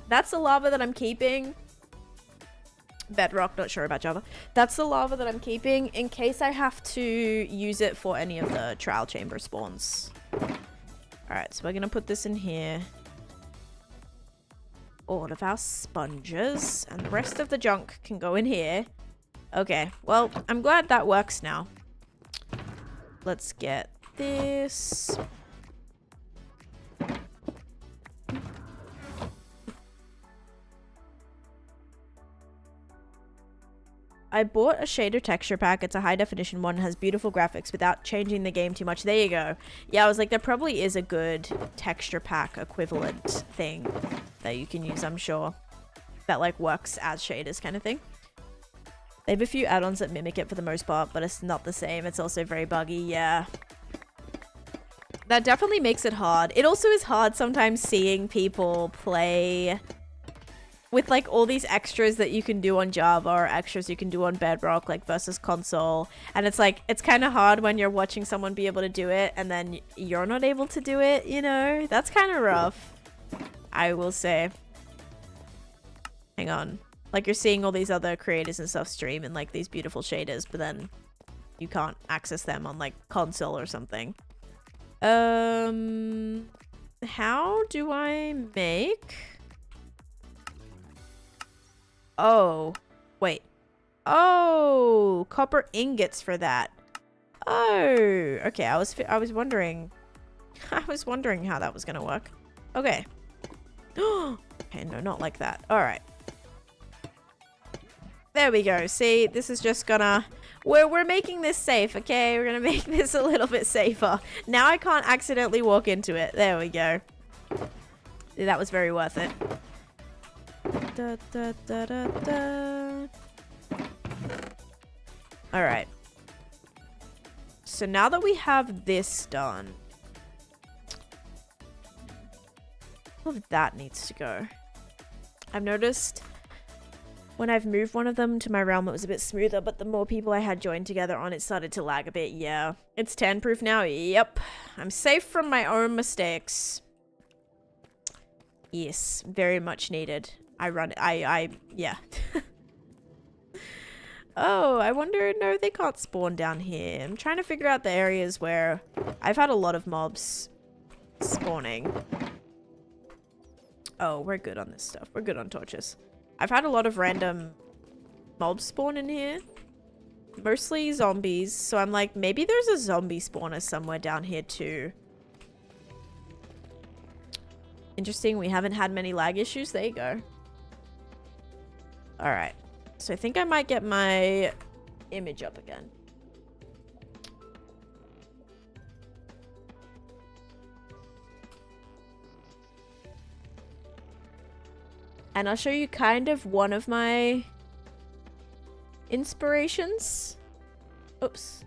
That's the lava that I'm keeping. Bedrock, not sure about Java. That's the lava that I'm keeping in case I have to use it for any of the trial chamber spawns. Alright, so we're gonna put this in here. All of our sponges. And the rest of the junk can go in here. Okay, well, I'm glad that works now. Let's get this. I bought a shader texture pack. It's a high definition one. It has beautiful graphics without changing the game too much. There you go. Yeah, I was like, there probably is a good texture pack equivalent thing that you can use, I'm sure. That like works as shaders kind of thing. They have a few add-ons that mimic it for the most part, but it's not the same. It's also very buggy. Yeah. That definitely makes it hard. It also is hard sometimes seeing people play with like all these extras that you can do on Java or extras you can do on Bedrock, like versus console. And it's like, it's kind of hard when you're watching someone be able to do it and then you're not able to do it, you know? That's kind of rough, I will say. Hang on. Like you're seeing all these other creators and stuff stream in like these beautiful shaders, but then you can't access them on like console or something. How do I make... Oh, wait. Oh, copper ingots for that. Oh, okay. I was wondering. I was wondering how that was gonna work. Okay. Okay, no, not like that. All right. There we go. See, this is just gonna... We're making this safe, okay? We're gonna make this a little bit safer. Now I can't accidentally walk into it. There we go. That was very worth it. Da, da, da, da, da. All right. So now that we have this done, all of that needs to go. I've noticed when I've moved one of them to my realm, it was a bit smoother, but the more people I had joined together on, it started to lag a bit. Yeah. It's 10 proof now. Yep. I'm safe from my own mistakes. Yes. Very much needed. Yeah. Oh, I wonder, no, they can't spawn down here. I'm trying to figure out the areas where I've had a lot of mobs spawning. Oh, we're good on this stuff. We're good on torches. I've had a lot of random mobs spawn in here. Mostly zombies. So I'm like, maybe there's a zombie spawner somewhere down here too. Interesting. We haven't had many lag issues. There you go. All right. So I think I might get my image up again. And I'll show you kind of one of my inspirations. Oops.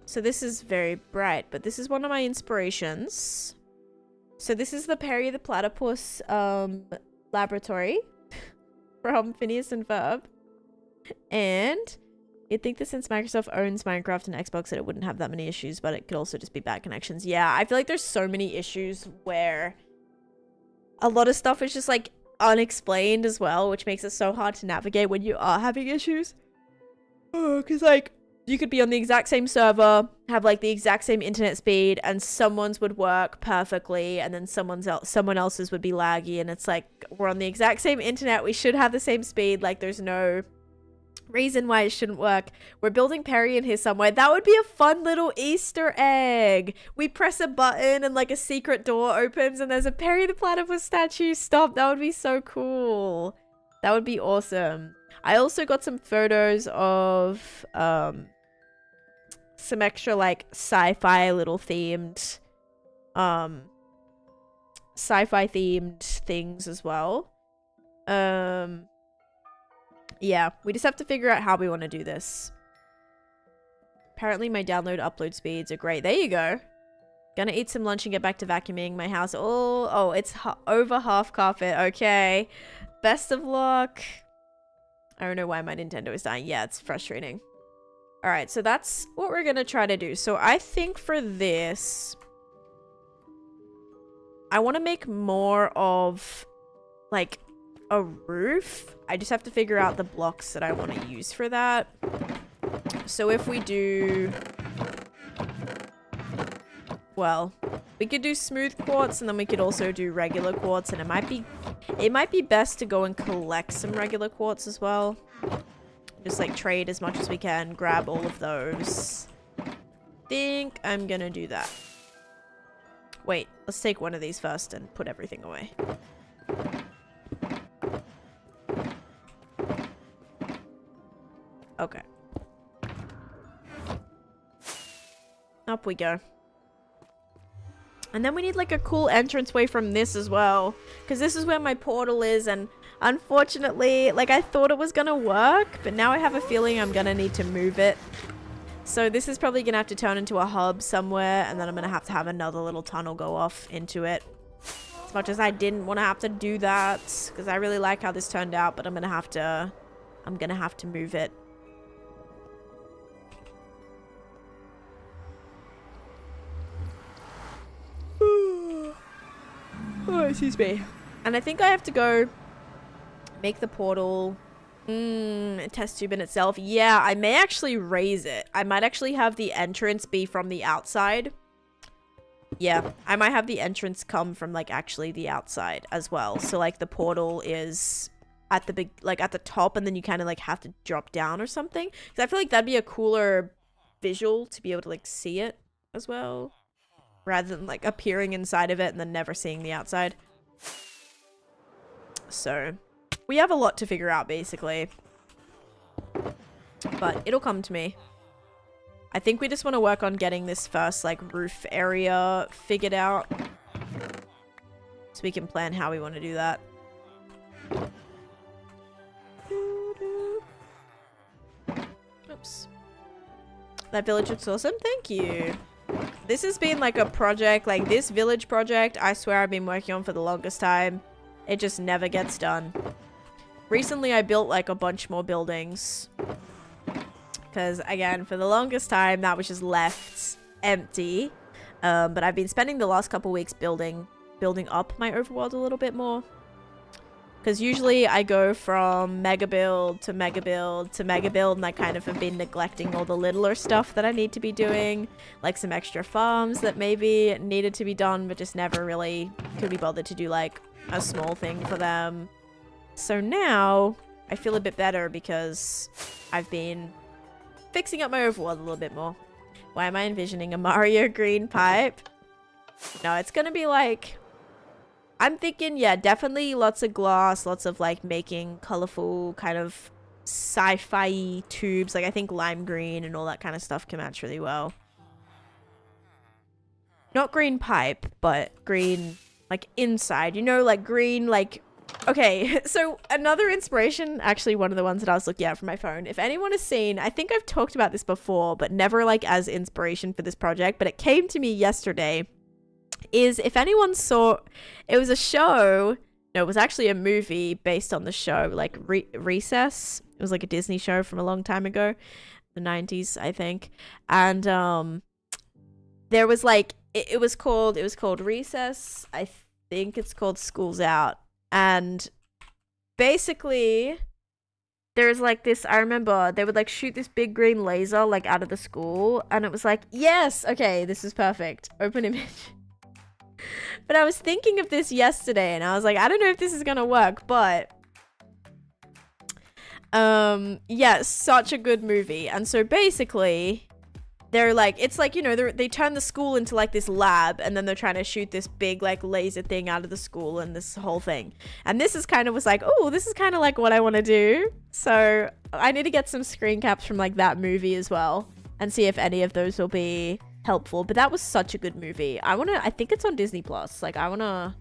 So this is very bright, but this is one of my inspirations. So this is the Perry the Platypus laboratory from Phineas and Ferb. And you'd think that since Microsoft owns Minecraft and Xbox that it wouldn't have that many issues, but it could also just be bad connections. Yeah, I feel like there's so many issues where a lot of stuff is just like unexplained as well, which makes it so hard to navigate when you are having issues. Oh, because like you could be on the exact same server, have like the exact same internet speed, and someone's would work perfectly, and then someone else's would be laggy, and it's like we're on the exact same internet, we should have the same speed, like there's no reason why it shouldn't work. We're building Perry in here somewhere. That would be a fun little Easter egg. We press a button and like a secret door opens and there's a Perry the Platypus statue. Stop. That would be so cool. That would be awesome. I also got some photos of some extra like sci-fi little themed sci-fi themed things as well. Yeah, we just have to figure out how we want to do this. Apparently my download upload speeds are great. There you go. Gonna eat some lunch and get back to vacuuming my house. Oh, it's over half carpet. Okay. Best of luck. I don't know why my Nintendo is dying. Yeah, it's frustrating. All right, so that's what we're gonna try to do. So I think for this, I want to make more of like a roof. I just have to figure out the blocks that I want to use for that. So if we do, well, we could do smooth quartz, and then we could also do regular quartz, and it might be best to go and collect some regular quartz as well. Just like trade as much as we can, grab all of those. Think I'm gonna do that. Wait, let's take one of these first and put everything away. Okay. Up we go. And then we need like a cool entranceway from this as well, because this is where my portal is, and unfortunately, like, I thought it was gonna work, but now I have a feeling I'm gonna need to move it. So this is probably gonna have to turn into a hub somewhere, and then I'm gonna have another little tunnel go off into it. As much as I didn't want to have to do that, because I really like how this turned out, but I'm gonna have to move it. Oh, excuse me. And I think I have to go make the portal test tube in itself. Yeah, I may actually raise it. I might actually have the entrance be from the outside. Yeah, I might have the entrance come from like actually the outside as well. So like the portal is at the big, like at the top, and then you kind of like have to drop down or something. Because I feel like that'd be a cooler visual to be able to like see it as well, rather than like appearing inside of it and then never seeing the outside. So we have a lot to figure out basically, but it'll come to me. I think we just want to work on getting this first like roof area figured out, so we can plan how we want to do that. Oops. That village looks awesome. Thank you. This has been like a project, like this village project, I swear I've been working on for the longest time. It just never gets done. Recently I built like a bunch more buildings, because again, for the longest time that was just left empty. But I've been spending the last couple weeks building up my overworld a little bit more. Because usually I go from mega build to mega build to mega build, and I kind of have been neglecting all the littler stuff that I need to be doing. Like some extra farms that maybe needed to be done, but just never really could be bothered to do like a small thing for them. So now I feel a bit better because I've been fixing up my overworld a little bit more. Why am I envisioning a Mario green pipe? No, it's gonna be like, I'm thinking, yeah, definitely lots of glass, lots of like making colorful kind of sci-fi tubes. Like I think lime green and all that kind of stuff can match really well. Not green pipe, but green like inside, you know, like green, like, okay. So another inspiration, actually one of the ones that I was looking at from my phone, if anyone has seen, I think I've talked about this before, but never like as inspiration for this project, but it came to me yesterday, is if anyone saw, it was a show, no, it was actually a movie based on the show, like Recess. It was like a Disney show from a long time ago, the 90s, I think. And there was like, it was called Recess. I think it's called School's Out. And basically there's like this, I remember they would like shoot this big green laser like out of the school, and it was like, yes, okay, this is perfect. Open image. But I was thinking of this yesterday and I was like, I don't know if this is gonna work, but yeah, such a good movie. And so basically they're like, it's like, you know, they turn the school into like this lab, and then they're trying to shoot this big like laser thing out of the school and this whole thing. And this is kind of was like, oh, this is kind of like what I want to do. So I need to get some screen caps from like that movie as well and see if any of those will be helpful. But that was such a good movie. I think it's on Disney Plus. Like I want to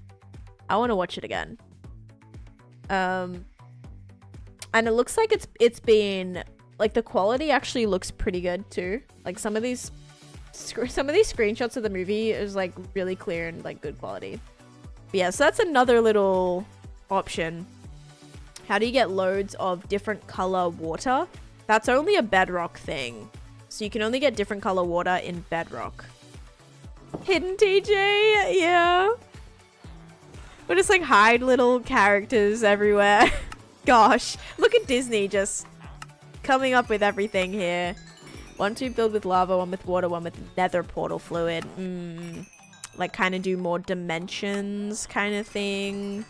I want to watch it again. And it looks like it's been like the quality actually looks pretty good too. Like some of these screenshots of the movie is like really clear and like good quality. But yeah, so that's another little option. How do you get loads of different color water? That's only a bedrock thing. So you can only get different color water in bedrock. Hidden TJ, yeah. We'll just like hide little characters everywhere. Gosh, look at Disney just coming up with everything here. One tube filled with lava, one with water, one with nether portal fluid. Like kind of do more dimensions kind of thing.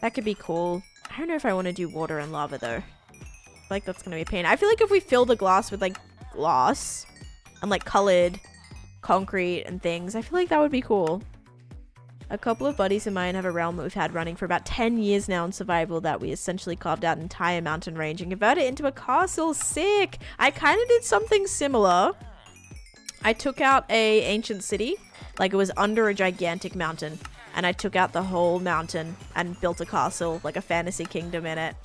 That could be cool. I don't know if I want to do water and lava though. I feel like that's going to be a pain. I feel like if we fill the glass with like glass and like colored concrete and things, I feel like that would be cool. A couple of buddies of mine have a realm that we've had running for about 10 years now in survival that we essentially carved out an entire mountain range and converted it into a castle. Sick! I kind of did something similar. I took out a ancient city, like it was under a gigantic mountain, and I took out the whole mountain and built a castle, like a fantasy kingdom in it.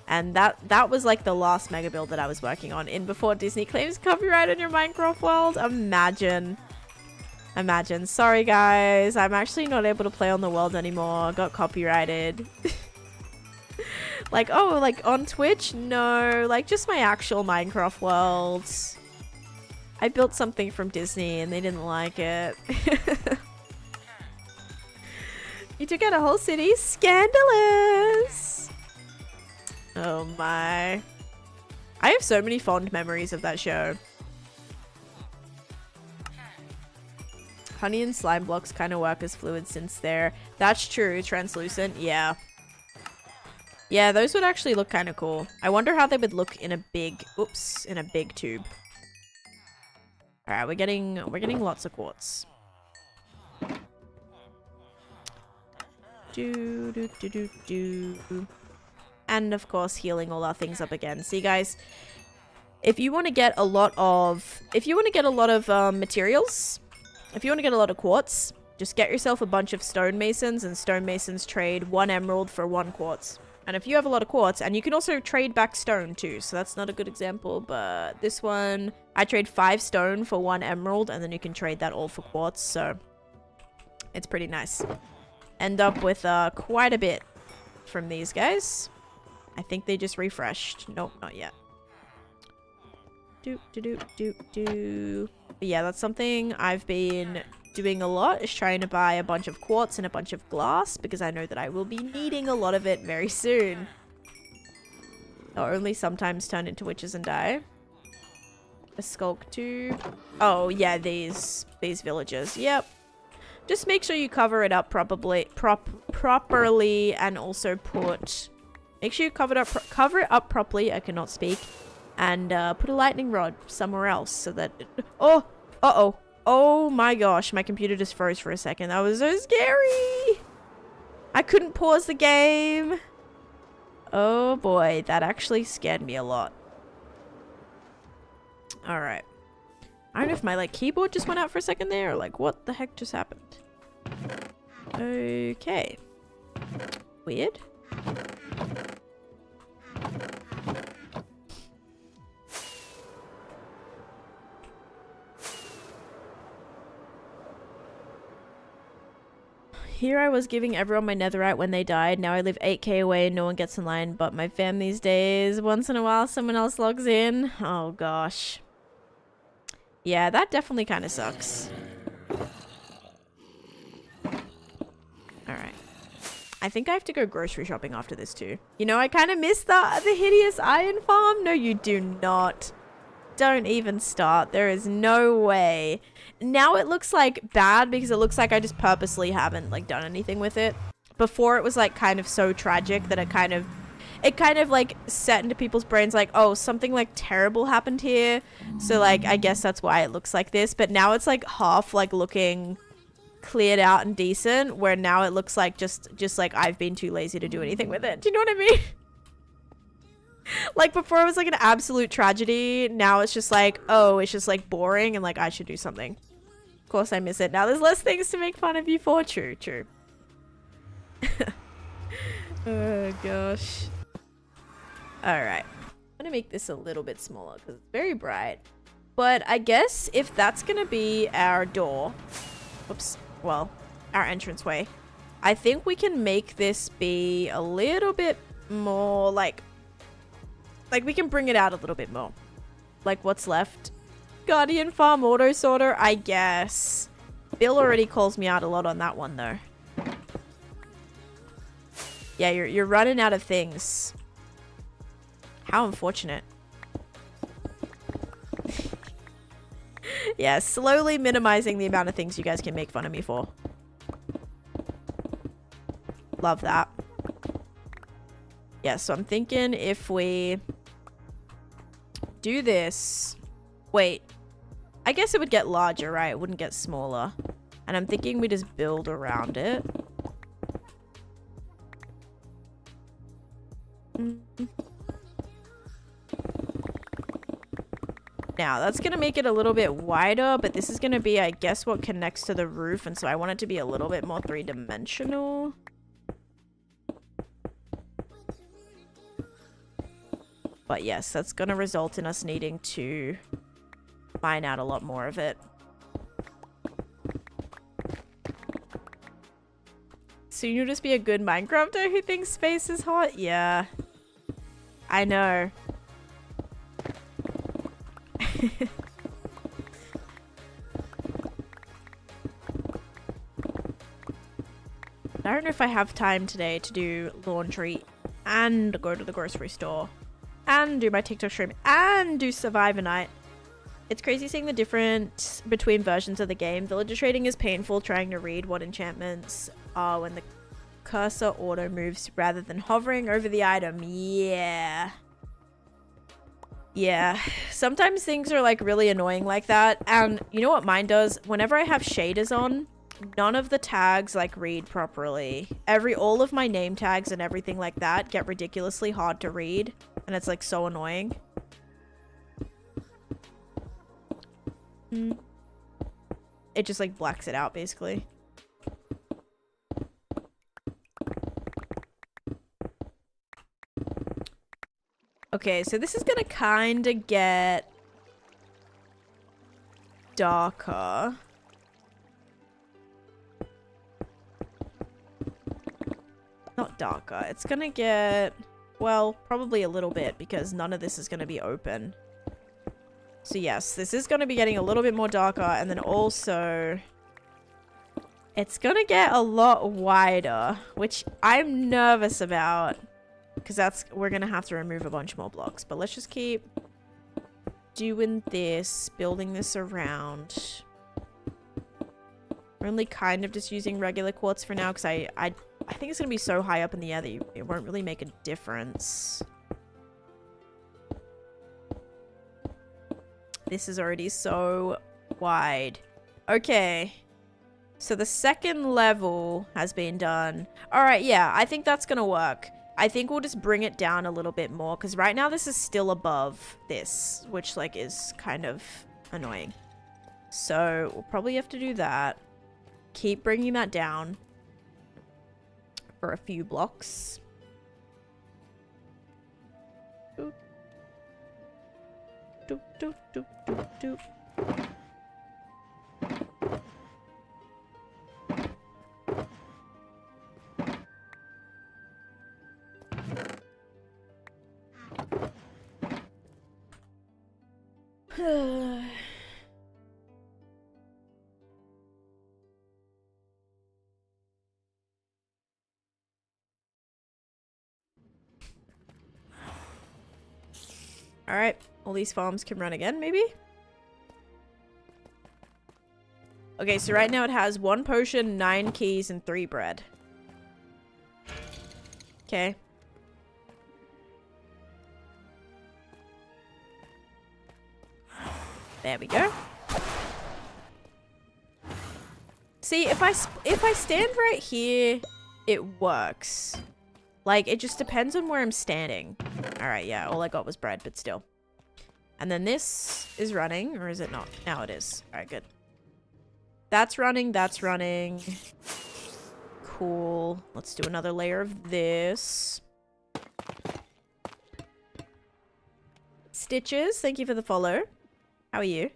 And that was like the last mega build that I was working on in before Disney claims copyright on your Minecraft world. Imagine. Sorry guys, I'm actually not able to play on the world anymore. Got copyrighted. Like, oh, like on Twitch? No, like just my actual Minecraft worlds. I built something from Disney and they didn't like it. You took out a whole city? Scandalous! Oh my. I have so many fond memories of that show. Honey and slime blocks kind of work as fluid since they're... That's true, translucent, yeah. Yeah, those would actually look kind of cool. I wonder how they would look in a big... Oops, in a big tube. Alright, we're getting lots of quartz. And of course, healing all our things up again. See, guys, if you want to get a lot of... materials... If you want to get a lot of quartz, just get yourself a bunch of stonemasons, and stonemasons trade 1 emerald for 1 quartz. And if you have a lot of quartz, and you can also trade back stone too, so that's not a good example, but this one, I trade 5 stone for 1 emerald, and then you can trade that all for quartz, so it's pretty nice. End up with quite a bit from these guys. I think they just refreshed. Nope, not yet. But yeah, that's something I've been doing a lot, is trying to buy a bunch of quartz and a bunch of glass, because I know that I will be needing a lot of it very soon. They'll only sometimes turn into witches and die. A skulk too. Oh yeah, these villagers. Yep. Just make sure you cover it up properly, and also make sure you cover it up properly. I cannot speak. And put a lightning rod somewhere else so that... Oh my gosh, my computer just froze for a second. That was so scary. I couldn't pause the game. Oh boy, that actually scared me a lot. Alright. I don't know if my keyboard just went out for a second there, or what the heck just happened. Okay. Weird. Here I was giving everyone my netherite when they died. Now I live 8k away and no one gets in line but my fam these days. Once in a while someone else logs in. Oh gosh. Yeah, that definitely kind of sucks. Alright. I think I have to go grocery shopping after this too. You know, I kind of miss the hideous iron farm. No, you do not. Don't even start. There is no way. Now it looks like bad because it looks like I just purposely haven't done anything with it. Before it was kind of so tragic that it kind of set into people's brains oh, something terrible happened here. So I guess that's why it looks like this. But now it's half looking cleared out and decent, where now it looks like just I've been too lazy to do anything with it. Do you know what I mean? Before it was an absolute tragedy. Now it's just oh, it's just boring and I should do something. Of course I miss it. Now there's less things to make fun of you for. True. Oh gosh. Alright. I'm gonna make this a little bit smaller because it's very bright. But I guess if that's gonna be our door, oops, well, our entranceway, I think we can make this be a little bit more like we can bring it out a little bit more. Like what's left? Guardian Farm Auto Sorter, I guess. Bill already calls me out a lot on that one though. Yeah, you're running out of things. How unfortunate. Yeah, slowly minimizing the amount of things you guys can make fun of me for. Love that. Yeah, so I'm thinking if we do this... Wait. I guess it would get larger, right? It wouldn't get smaller. And I'm thinking we just build around it. Now, that's going to make it a little bit wider, but this is going to be, I guess, what connects to the roof, and so I want it to be a little bit more three-dimensional. But yes, that's going to result in us needing to mine out a lot more of it. So you'll just be a good Minecrafter who thinks space is hot? Yeah. I know. I don't know if I have time today to do laundry and go to the grocery store and do my TikTok stream and do Survivor Night. It's crazy seeing the difference between versions of the game. Villager trading is painful trying to read what enchantments are when the cursor auto moves rather than hovering over the item. Yeah. Yeah, sometimes things are like really annoying like that. And you know what mine does? Whenever I have shaders on, none of the tags like read properly. All of my name tags and everything like that get ridiculously hard to read. And it's like so annoying. It just like blacks it out basically. Okay, so this is gonna kind of get darker. Not darker. It's gonna get, well, probably a little bit because none of this is gonna be open. So yes, this is gonna be getting a little bit more darker, and then also it's gonna get a lot wider, which I'm nervous about. Because we're going to have to remove a bunch more blocks. But let's just keep doing this, building this around. We're only kind of just using regular quartz for now because I think it's going to be so high up in the air that it won't really make a difference. This is already so wide. Okay. So the second level has been done. Alright, yeah, I think that's going to work. I think we'll just bring it down a little bit more because right now this is still above this, which like is kind of annoying. So we'll probably have to do that. Keep bringing that down for a few blocks. Doop. Doop, doop, doop, doop, doop. Alright, all these farms can run again, maybe? Okay, so right now it has 1 potion, 9 keys, and 3 bread. Okay. There we go. See, if I stand right here, it works. Like, it just depends on where I'm standing. Alright, yeah, all I got was bread, but still. And then this is running, or is it not? Now it is. Alright, good. That's running, that's running. Cool. Let's do another layer of this. Stitches, thank you for the follow. How are you?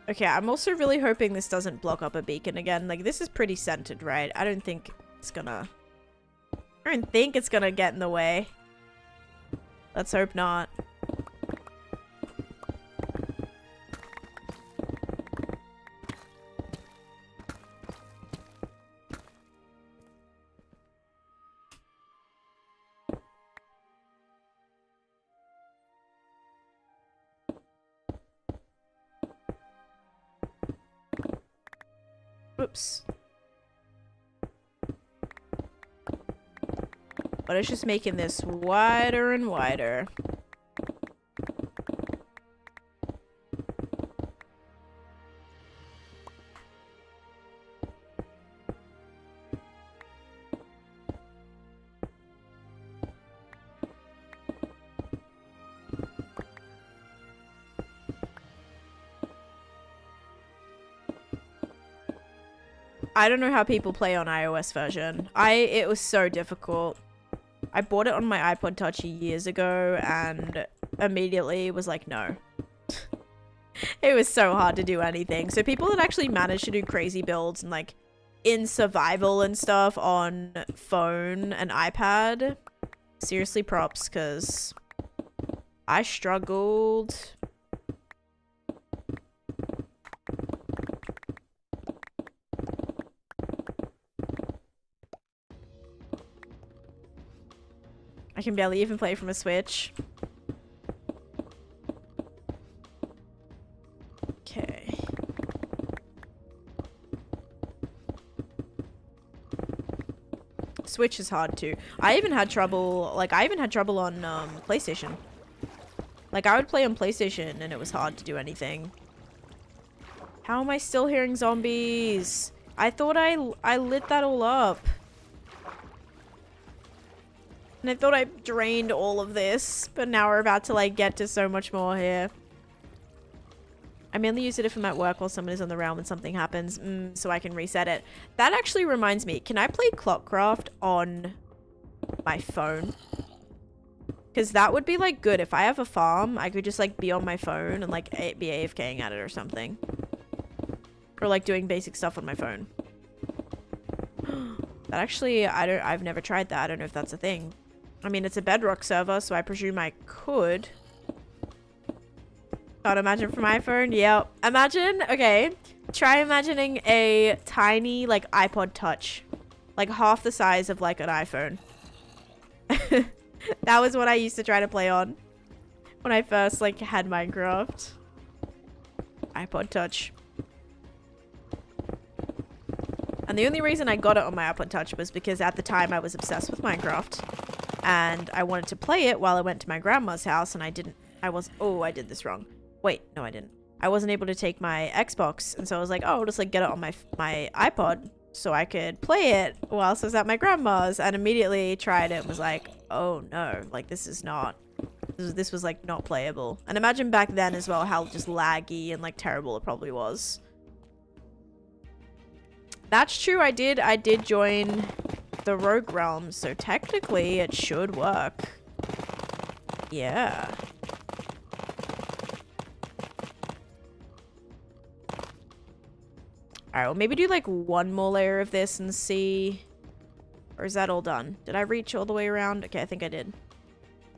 Okay, I'm also really hoping this doesn't block up a beacon again. Like, this is pretty centered, right? I don't think it's gonna get in the way. Let's hope not. Oops. But it's just making this wider and wider. I don't know how people play on iOS version. It was so difficult. I bought it on my iPod Touch years ago and immediately was like, no. It was so hard to do anything. So people that actually managed to do crazy builds and like in survival and stuff on phone and iPad, seriously props, because I struggled. I can barely even play from a Switch. Okay. Switch is hard too. I even had trouble on PlayStation. Like, I would play on PlayStation and it was hard to do anything. How am I still hearing zombies? I thought I lit that all up. And I thought I drained all of this, but now we're about to like get to so much more here. I mainly use it if I'm at work while someone is on the realm and something happens, so I can reset it. That actually reminds me, can I play Clockcraft on my phone? Because that would be like good. If I have a farm, I could just like be on my phone and like be AFKing at it or something. Or like doing basic stuff on my phone. That actually, I've never tried that. I don't know if that's a thing. I mean, it's a Bedrock server, so I presume I could. Can't imagine from my phone. Yep. Imagine, okay. Try imagining a tiny, like, iPod Touch. Like, half the size of, like, an iPhone. That was what I used to try to play on. When I first, like, had Minecraft. iPod Touch. And the only reason I got it on my iPod Touch was because at the time I was obsessed with Minecraft. And I wanted to play it while I went to my grandma's house, and I did this wrong. Wait, no I didn't. I wasn't able to take my Xbox, and so I was like, oh, I'll just like get it on my iPod so I could play it whilst I was at my grandma's, and immediately tried it and was like, oh no, like this was like not playable. And imagine back then as well how just laggy and like terrible it probably was. That's true, I did join the Rogue Realm, so technically it should work. Yeah. Alright, well maybe do like one more layer of this and see. Or is that all done? Did I reach all the way around? Okay, I think I did.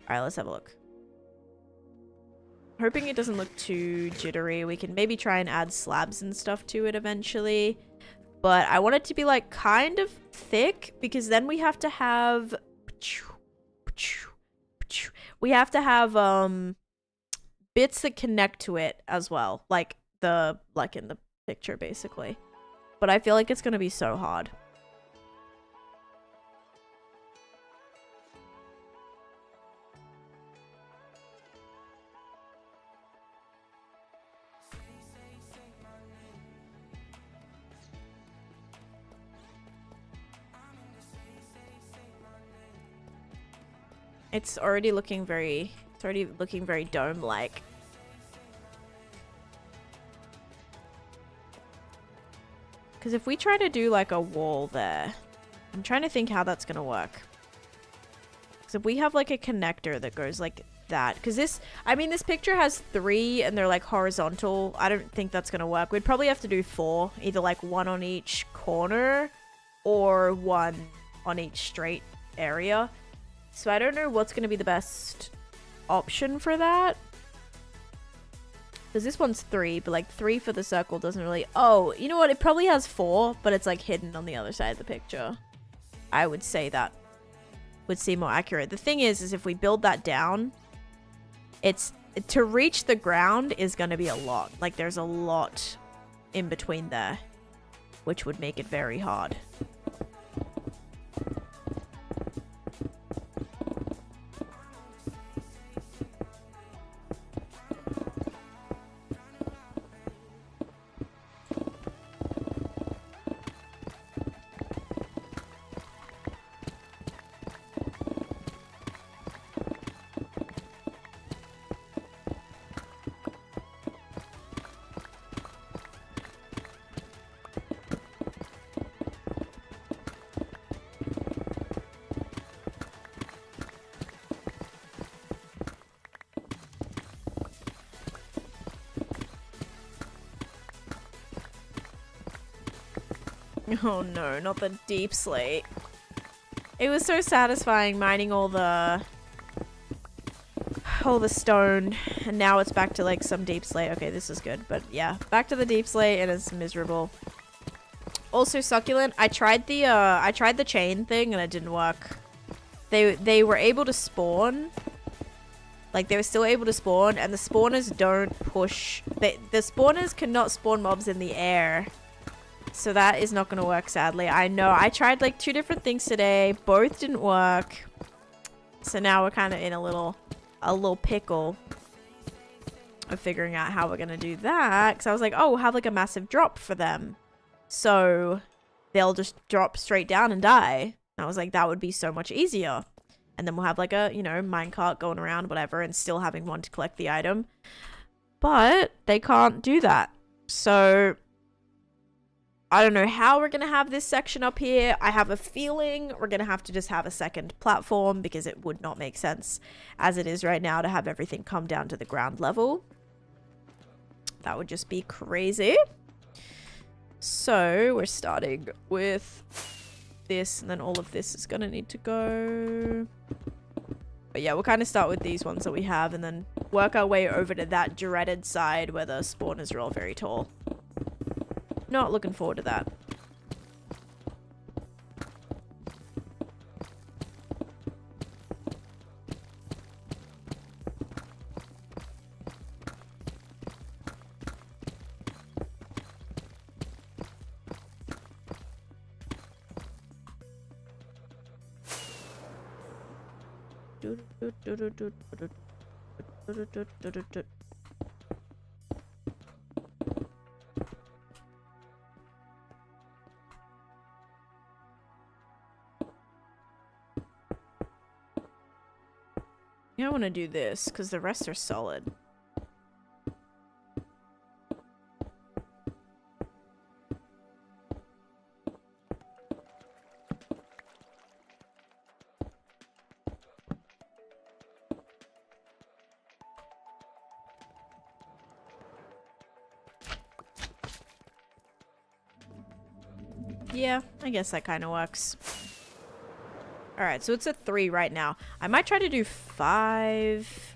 Alright, let's have a look. Hoping it doesn't look too jittery. We can maybe try and add slabs and stuff to it eventually. But I want it to be like kind of thick because then we have to have bits that connect to it as well, like in the picture basically. But I feel like it's going to be so hard. It's already looking very It's already looking very dome-like. Because if we try to do like a wall there, I'm trying to think how that's going to work. Because if we have like a connector that goes like that, because this, I mean, this picture has 3 and they're like horizontal. I don't think that's going to work. We'd probably have to do 4, either like 1 on each corner or 1 on each straight area. So I don't know what's going to be the best option for that. Because this one's 3, but like 3 for the circle doesn't really... Oh, you know what? It probably has 4, but it's like hidden on the other side of the picture. I would say that would seem more accurate. The thing is if we build that down, it's... To reach the ground is going to be a lot. Like there's a lot in between there, which would make it very hard. Oh no, not the deep slate. It was so satisfying mining all the stone, and now it's back to like some deep slate. Okay, this is good, but yeah, back to the deep slate and it's miserable. Also succulent, I tried the chain thing and it didn't work. They were able to spawn. Like they were still able to spawn, and the spawners don't push. The spawners cannot spawn mobs in the air. So that is not going to work, sadly. I know. I tried like 2 different things today. Both didn't work. So now we're kind of in a little pickle of figuring out how we're going to do that. Because I was like, oh, we'll have like a massive drop for them. So they'll just drop straight down and die. And I was like, that would be so much easier. And then we'll have like a, you know, minecart going around, whatever, and still having one to collect the item. But they can't do that. So... I don't know how we're going to have this section up here. I have a feeling we're going to have to just have a second platform because it would not make sense as it is right now to have everything come down to the ground level. That would just be crazy. So we're starting with this, and then all of this is going to need to go. But yeah, we'll kind of start with these ones that we have and then work our way over to that dreaded side where the spawners are all very tall. Not looking forward to that. I want to do this because the rest are solid. Yeah, I guess that kind of works. Alright, so it's a 3 right now. I might try to do 5.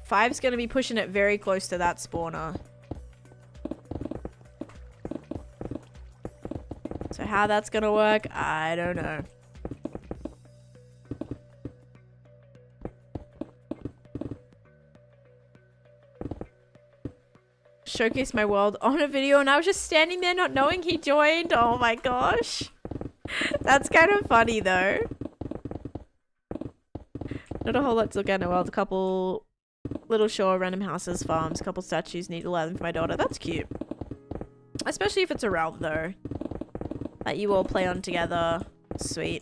Five's gonna be pushing it very close to that spawner. So how that's gonna work, I don't know. Showcase my world on a video and I was just standing there not knowing he joined. Oh my gosh. That's kind of funny though. Not a whole lot to look at in the world. A couple little shore random houses, farms, couple statues, need 11 for my daughter. That's cute. Especially if it's a realm though. That you all play on together. Sweet.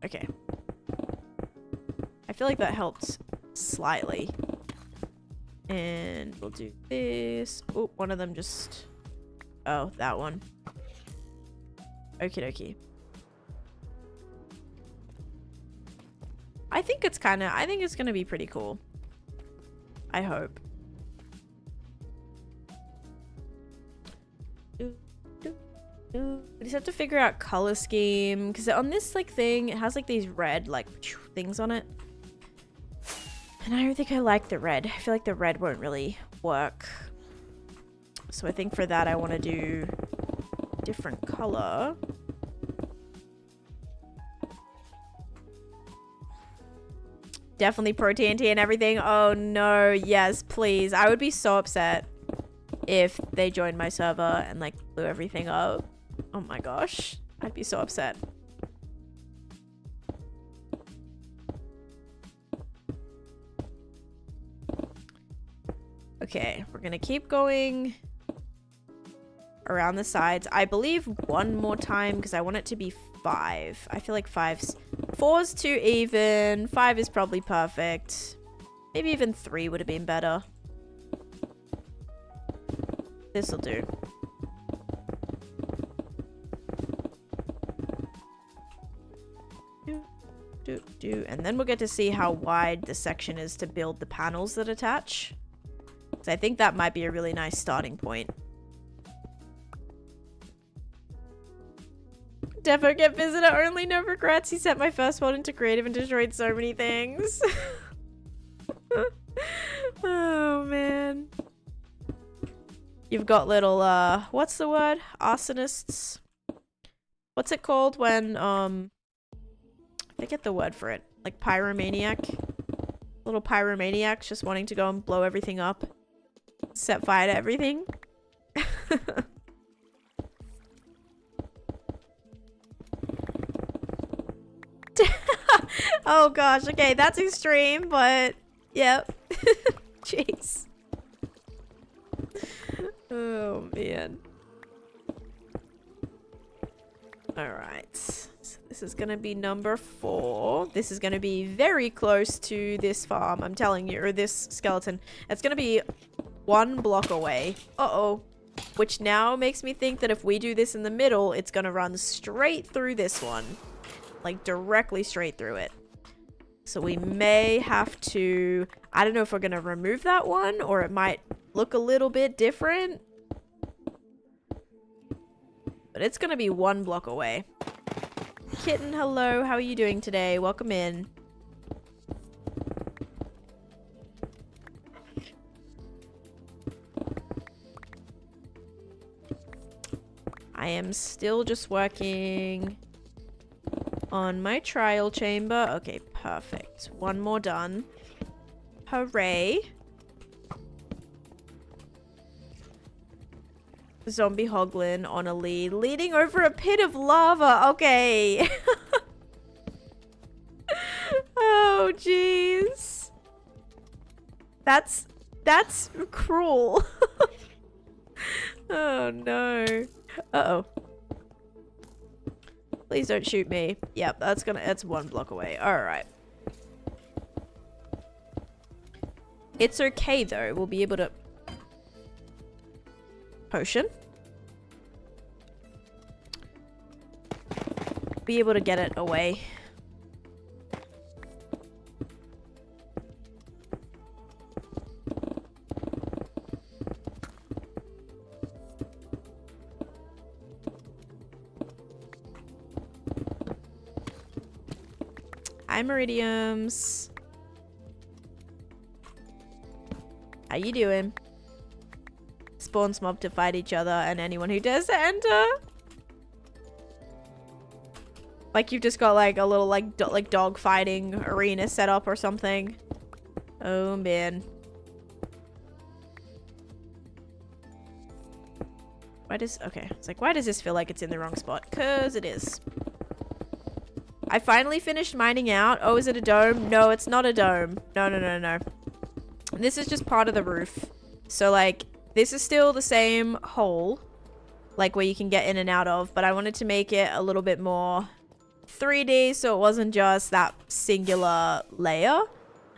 Okay. I feel like that helped slightly. And we'll do this. Oh, one of them just... Oh, that one. Okie dokie. I think it's gonna be pretty cool. I hope. We just have to figure out color scheme, because on this like thing, it has like these red like things on it. And I don't think I like the red. I feel like the red won't really work. So I think for that I want to do different color. Definitely pro TNT and everything. Oh no, yes, please. I would be so upset if they joined my server and like blew everything up. Oh my gosh. I'd be so upset. Okay, we're gonna keep going around the sides. I believe one more time because I want it to be 5. I feel like 4's too even. 5 is probably perfect. Maybe even 3 would have been better. This'll do. And then we'll get to see how wide the section is to build the panels that attach. So I think that might be a really nice starting point. Defo get visitor only, no regrets. He sent my first one into creative and destroyed so many things. Oh man. You've got little what's the word? Arsonists. What's it called when I forget the word for it. Like pyromaniac. Little pyromaniacs just wanting to go and blow everything up. Set fire to everything. Oh gosh, okay, that's extreme, but yep. Jeez. Oh man. Alright. So this is gonna be number 4. This is gonna be very close to this farm, I'm telling you, or this skeleton. It's gonna be 1 block away. Uh-oh. Which now makes me think that if we do this in the middle, it's gonna run straight through this one. Like directly straight through it. So we may have to... I don't know if we're gonna remove that one, or it might look a little bit different. But it's gonna be 1 block away. Kitten, hello. How are you doing today? Welcome in. I am still just working on my trial chamber. Okay, perfect. 1 more done. Hooray. Zombie hoglin on a lead, leading over a pit of lava. Okay. Oh, jeez. That's cruel. Oh, no. Uh-oh. Please don't shoot me. Yep, that's 1 block away. Alright. It's okay, though. We'll be able to... Potion. Be able to get it away. Hi, Meridiums. How you doing? Spawns mob to fight each other and anyone who dares to enter. Like you've just got like a little like dog fighting arena set up or something. Oh man. Okay, it's like, why does this feel like it's in the wrong spot? Cause it is. I finally finished mining out. Oh, is it a dome? No, it's not a dome. No, no, no, no. This is just part of the roof. So like, this is still the same hole, like where you can get in and out of, but I wanted to make it a little bit more 3D so it wasn't just that singular layer.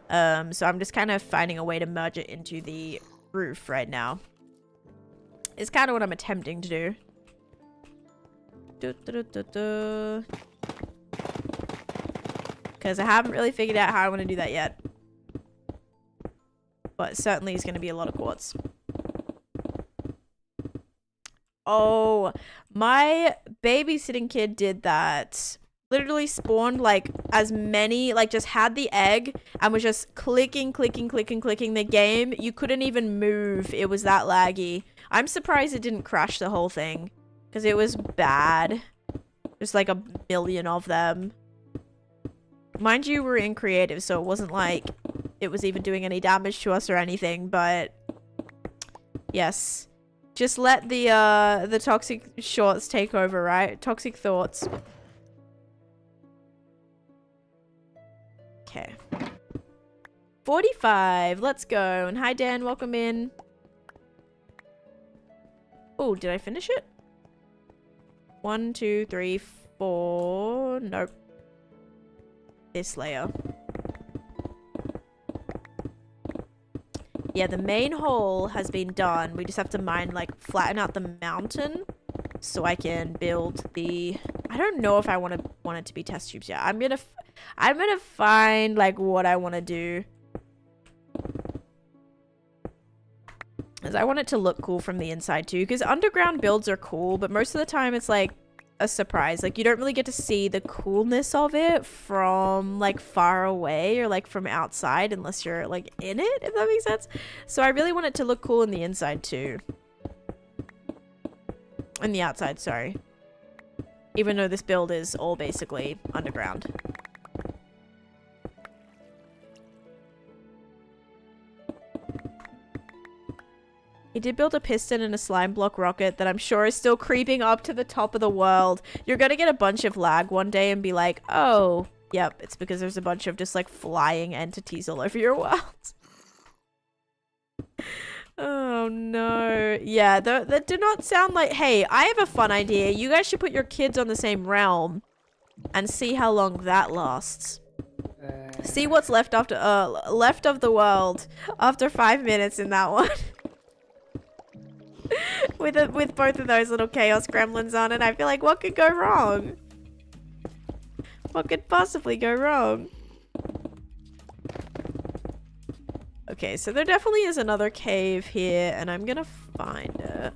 So I'm just kind of finding a way to merge it into the roof right now. It's kind of what I'm attempting to do. Because I haven't really figured out how I want to do that yet. But certainly it's going to be a lot of quartz. Oh, my babysitting kid did that. Literally spawned like as many, like just had the egg and was just clicking the game. You couldn't even move. It was that laggy. I'm surprised it didn't crash the whole thing because it was bad. There's like a million of them. Mind you, we're in creative, so it wasn't like it was even doing any damage to us or anything, but yes. Just let the toxic shorts take over, right? Toxic thoughts. Okay. 45. Let's go. And hi, Dan. Welcome in. Oh, did I finish it? 1, 2, 3, 4. Nope. This layer. Yeah, the main hole has been done. We just have to mine, like, flatten out the mountain so I can build the... I don't know if I want it to be test tubes yet. I'm gonna find, like, what I want to do. Because I want it to look cool from the inside, too. Because underground builds are cool, but most of the time it's, like, a surprise. Like, you don't really get to see the coolness of it from like far away or like from outside unless you're like in it, if that makes sense. So I really want it to look cool in the inside too. In the outside, sorry. Even though this build is all basically underground. He did build a piston and a slime block rocket that I'm sure is still creeping up to the top of the world. You're gonna get a bunch of lag one day and be like, oh, yep, it's because there's a bunch of just like flying entities all over your world. Oh no. Yeah, that do not sound like, hey, I have a fun idea. You guys should put your kids on the same realm and see how long that lasts. See what's left after left of the world after 5 minutes in that one. with both of those little chaos gremlins on it, I feel like what could go wrong? What could possibly go wrong? Okay, so there definitely is another cave here, and I'm gonna find it.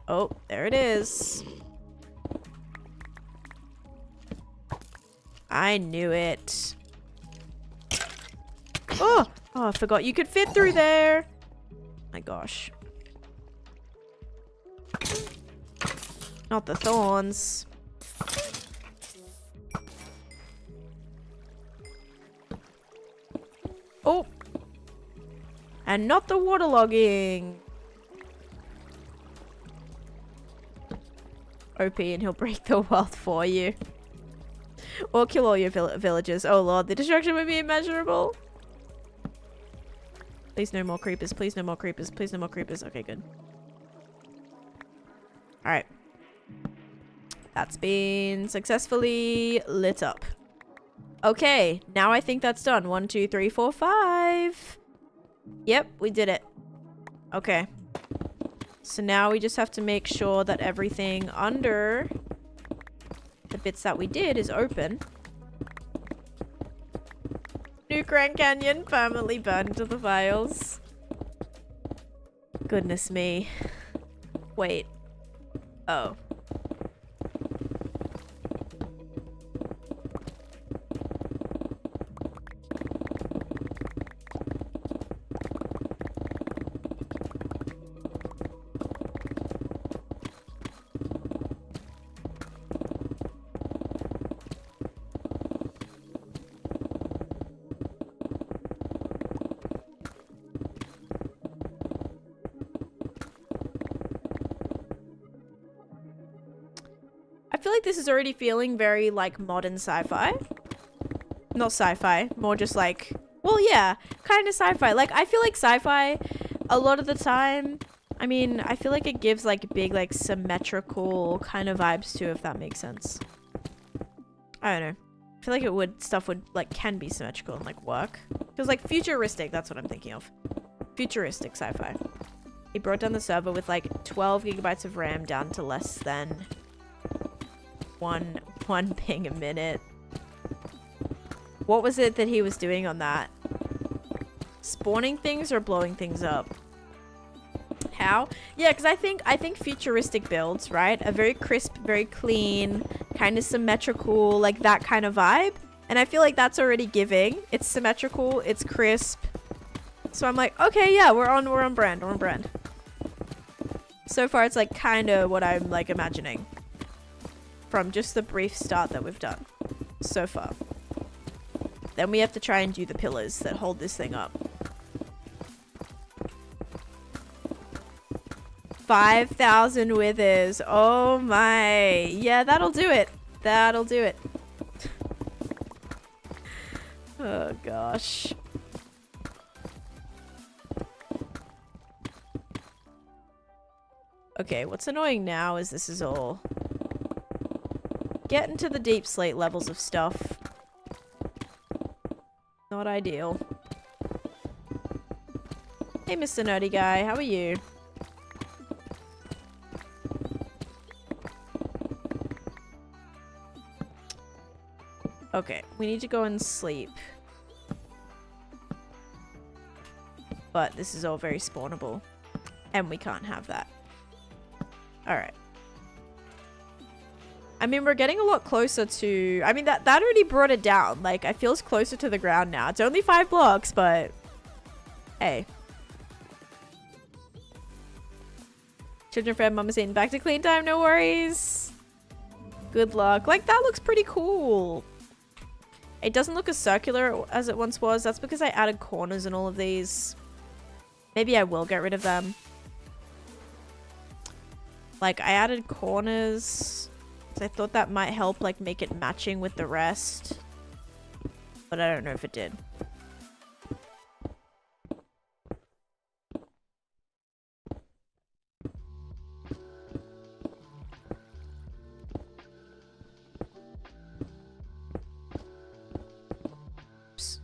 Oh, there it is. I knew it. Oh, I forgot you could fit through there. My gosh. Not the thorns. Oh! And not the waterlogging. OP and he'll break the world for you. Or kill all your villagers. Oh lord, the destruction would be immeasurable. Please no more creepers. Please no more creepers. Please no more creepers. Okay, good. Alright. That's been successfully lit up. Okay, now I think that's done. 1, 2, 3, 4, 5. Yep, we did it. Okay. So now we just have to make sure that everything under the bits that we did is open. New Grand Canyon permanently burned into the files. Goodness me. Wait. Oh. feel like this is already feeling very like modern sci-fi. Not sci-fi, more just like, well, yeah, kind of sci-fi. Like, I feel like sci-fi a lot of the time, I mean, I feel like it gives like big, like symmetrical kind of vibes too, if that makes sense. I don't know. I feel like it would, stuff would like, can be symmetrical and like work. Because like futuristic, that's what I'm thinking of. Futuristic sci-fi. He brought down the server with like 12 gigabytes of RAM down to less than one ping a minute. What was it that he was doing on that? Spawning things or blowing things up? How? Yeah, because I think futuristic builds, right, are very crisp, very clean, kind of symmetrical, like that kind of vibe. And I feel like that's already giving. It's symmetrical, it's crisp. So I'm like, okay, yeah, we're on brand, we're on brand. So far, it's like kind of what I'm like imagining from just the brief start that we've done so far. Then we have to try and do the pillars that hold this thing up. 5,000 withers. Oh my. Yeah, that'll do it. That'll do it. Oh gosh. Okay, what's annoying now is this is all getting to the deep slate levels of stuff. Not ideal. Hey, Mr. Nerdy Guy, how are you? Okay, we need to go and sleep. But this is all very spawnable. And we can't have that. Alright. I mean, we're getting a lot closer to... I mean, that already brought it down. Like, it feels closer to the ground now. It's only 5 blocks, but... Hey. Children friend, mama's eating. Back to clean time, no worries. Good luck. Like, that looks pretty cool. It doesn't look as circular as it once was. That's because I added corners in all of these. Maybe I will get rid of them. Like, I added corners... I thought that might help, like, make it matching with the rest. But I don't know if it did. Oops.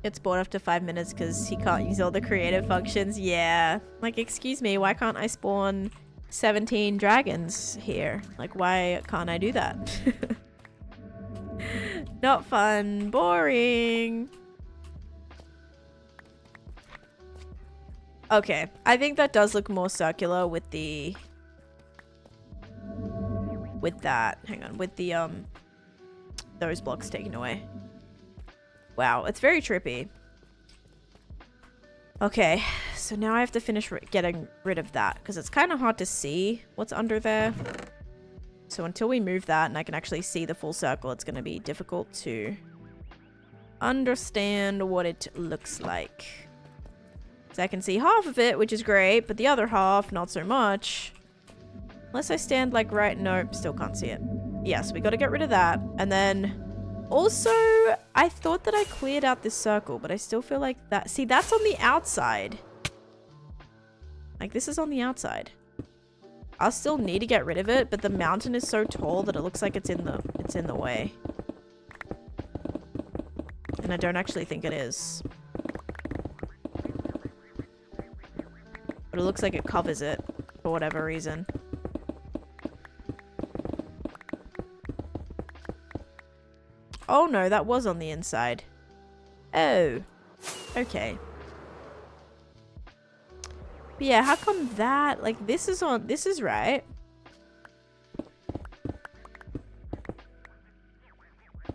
It's bored after 5 minutes because he can't use all the creative functions. Yeah. Like, excuse me, why can't I spawn 17 dragons here? Like, why can't I do that? Not fun. Boring. Okay. I think that does look more circular with the... with that. Hang on. With the, those blocks taken away. Wow, it's very trippy. Okay, so now I have to finish getting rid of that because it's kind of hard to see what's under there. So until we move that and I can actually see the full circle, it's going to be difficult to understand what it looks like. So I can see half of it, which is great, but the other half, not so much. Unless I stand like right... Nope, still can't see it. Yes, we got to get rid of that. And then... Also, I thought that I cleared out this circle, but I still feel like that... See, that's on the outside. Like, this is on the outside. I'll still need to get rid of it, but the mountain is so tall that it looks like it's in the way. And I don't actually think it is. But it looks like it covers it, for whatever reason. Oh no, that was on the inside. Oh. Okay. But yeah, how come that... Like, this is on... This is right.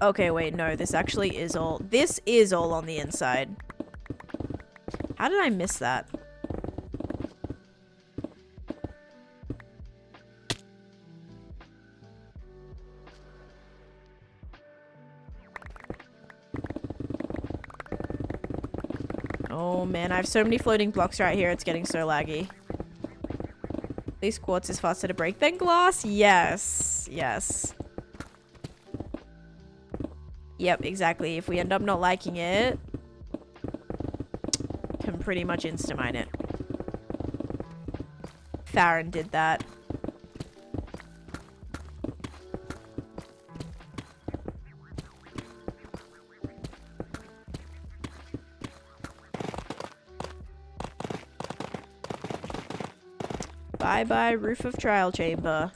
Okay, wait, no. This actually is all... This is all on the inside. How did I miss that? Oh man, I have so many floating blocks right here. It's getting so laggy. At least quartz is faster to break than glass. Yes. Yes. Yep, exactly. If we end up not liking it, can pretty much insta-mine it. Farron did that. Bye-bye, roof of trial chamber.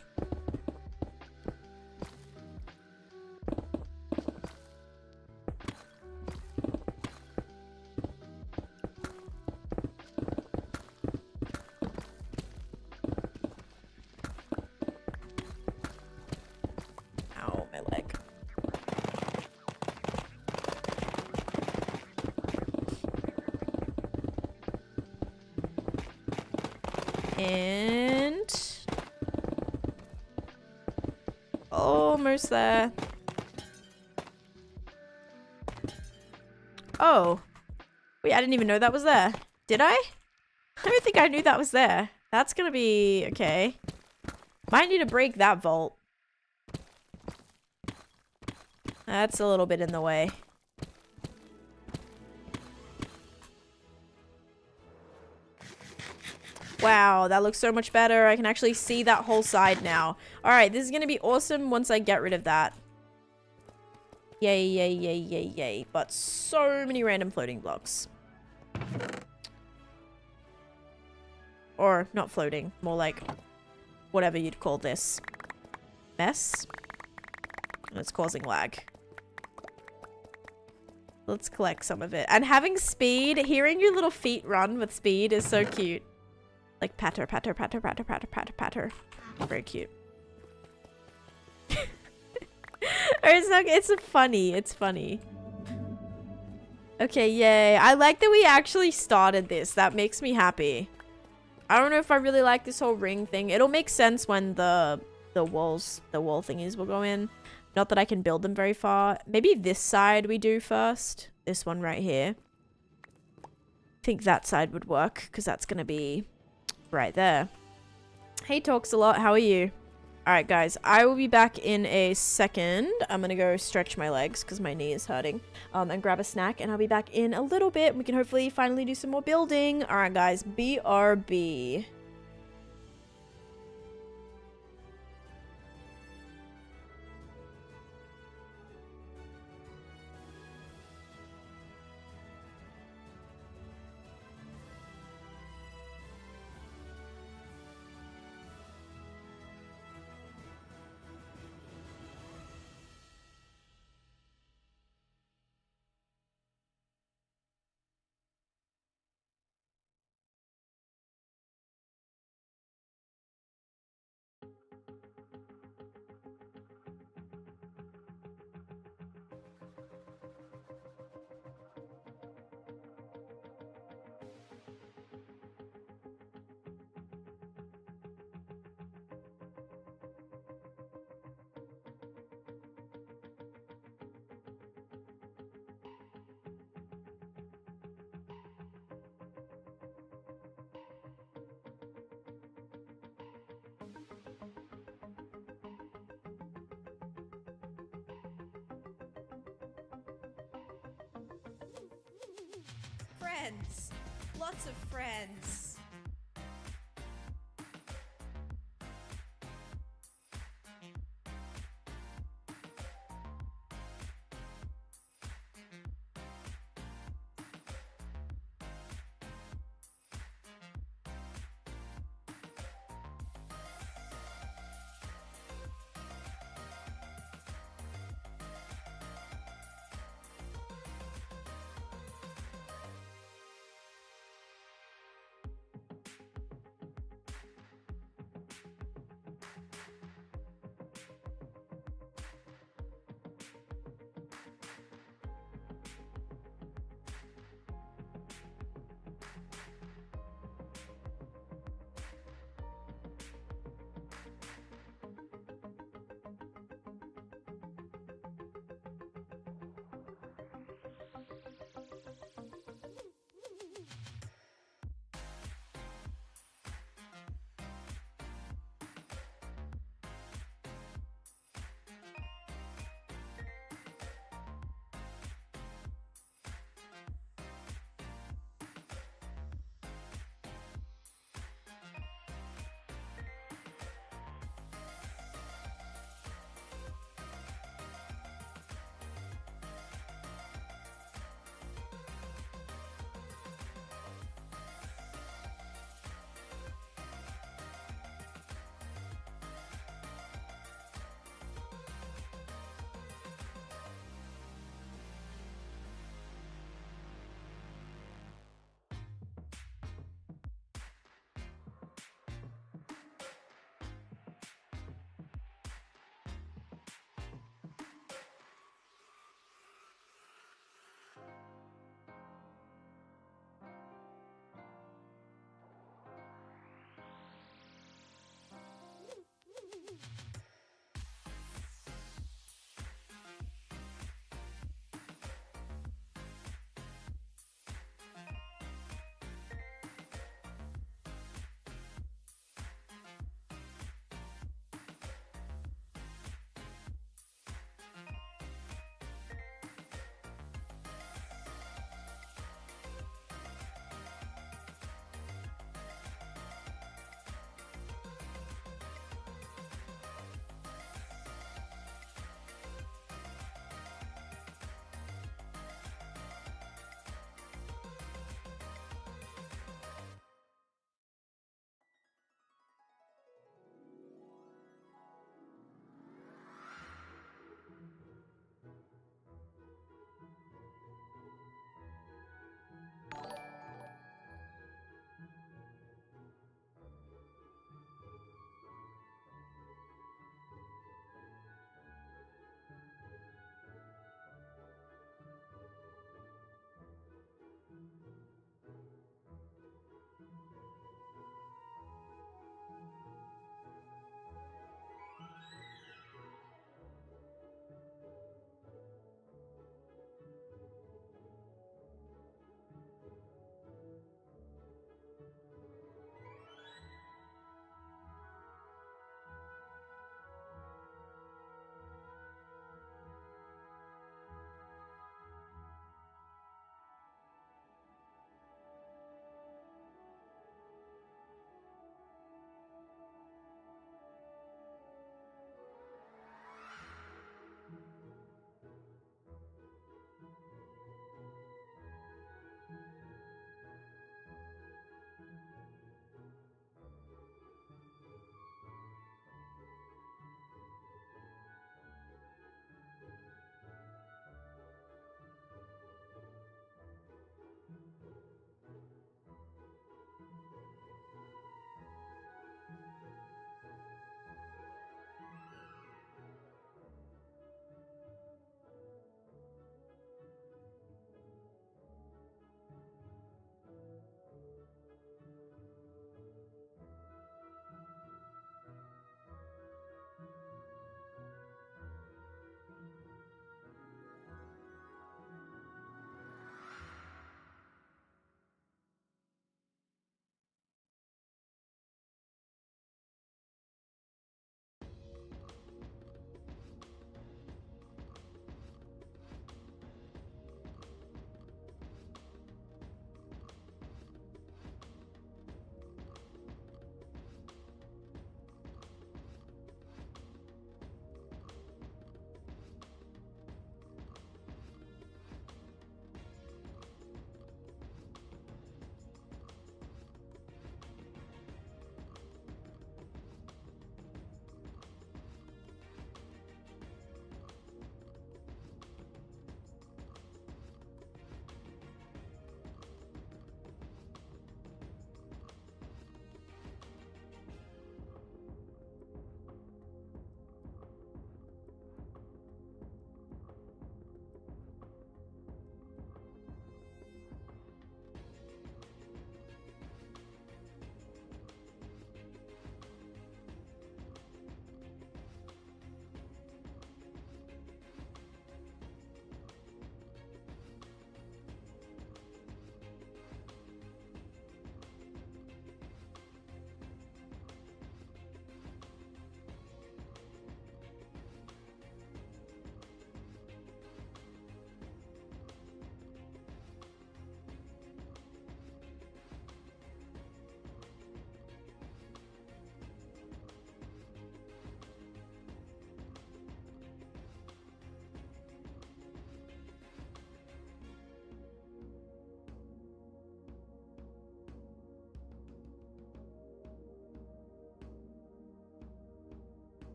Ow, my leg. And almost there. Oh. Wait, I didn't even know that was there. Did I? I don't think I knew that was there. That's gonna be okay. Might need to break that vault. That's a little bit in the way. Wow, that looks so much better. I can actually see that whole side now. Alright, this is gonna be awesome once I get rid of that. Yay, yay, yay, yay, yay. But so many random floating blocks. Or, not floating. More like, whatever you'd call this. Mess? And it's causing lag. Let's collect some of it. And having speed, hearing your little feet run with speed is so cute. Like patter, patter, patter, patter, patter, patter, patter. Very cute. It's funny. It's funny. Okay, yay. I like that we actually started this. That makes me happy. I don't know if I really like this whole ring thing. It'll make sense when the wall thingies will go in. Not that I can build them very far. Maybe this side we do first. This one right here. I think that side would work because that's going to be right there. Hey, Talks a Lot. How are you? Alright, guys. I will be back in a second. I'm going to go stretch my legs because my knee is hurting. And grab a snack. And I'll be back in a little bit. We can hopefully finally do some more building. Alright, guys. BRB. Friends. Lots of friends.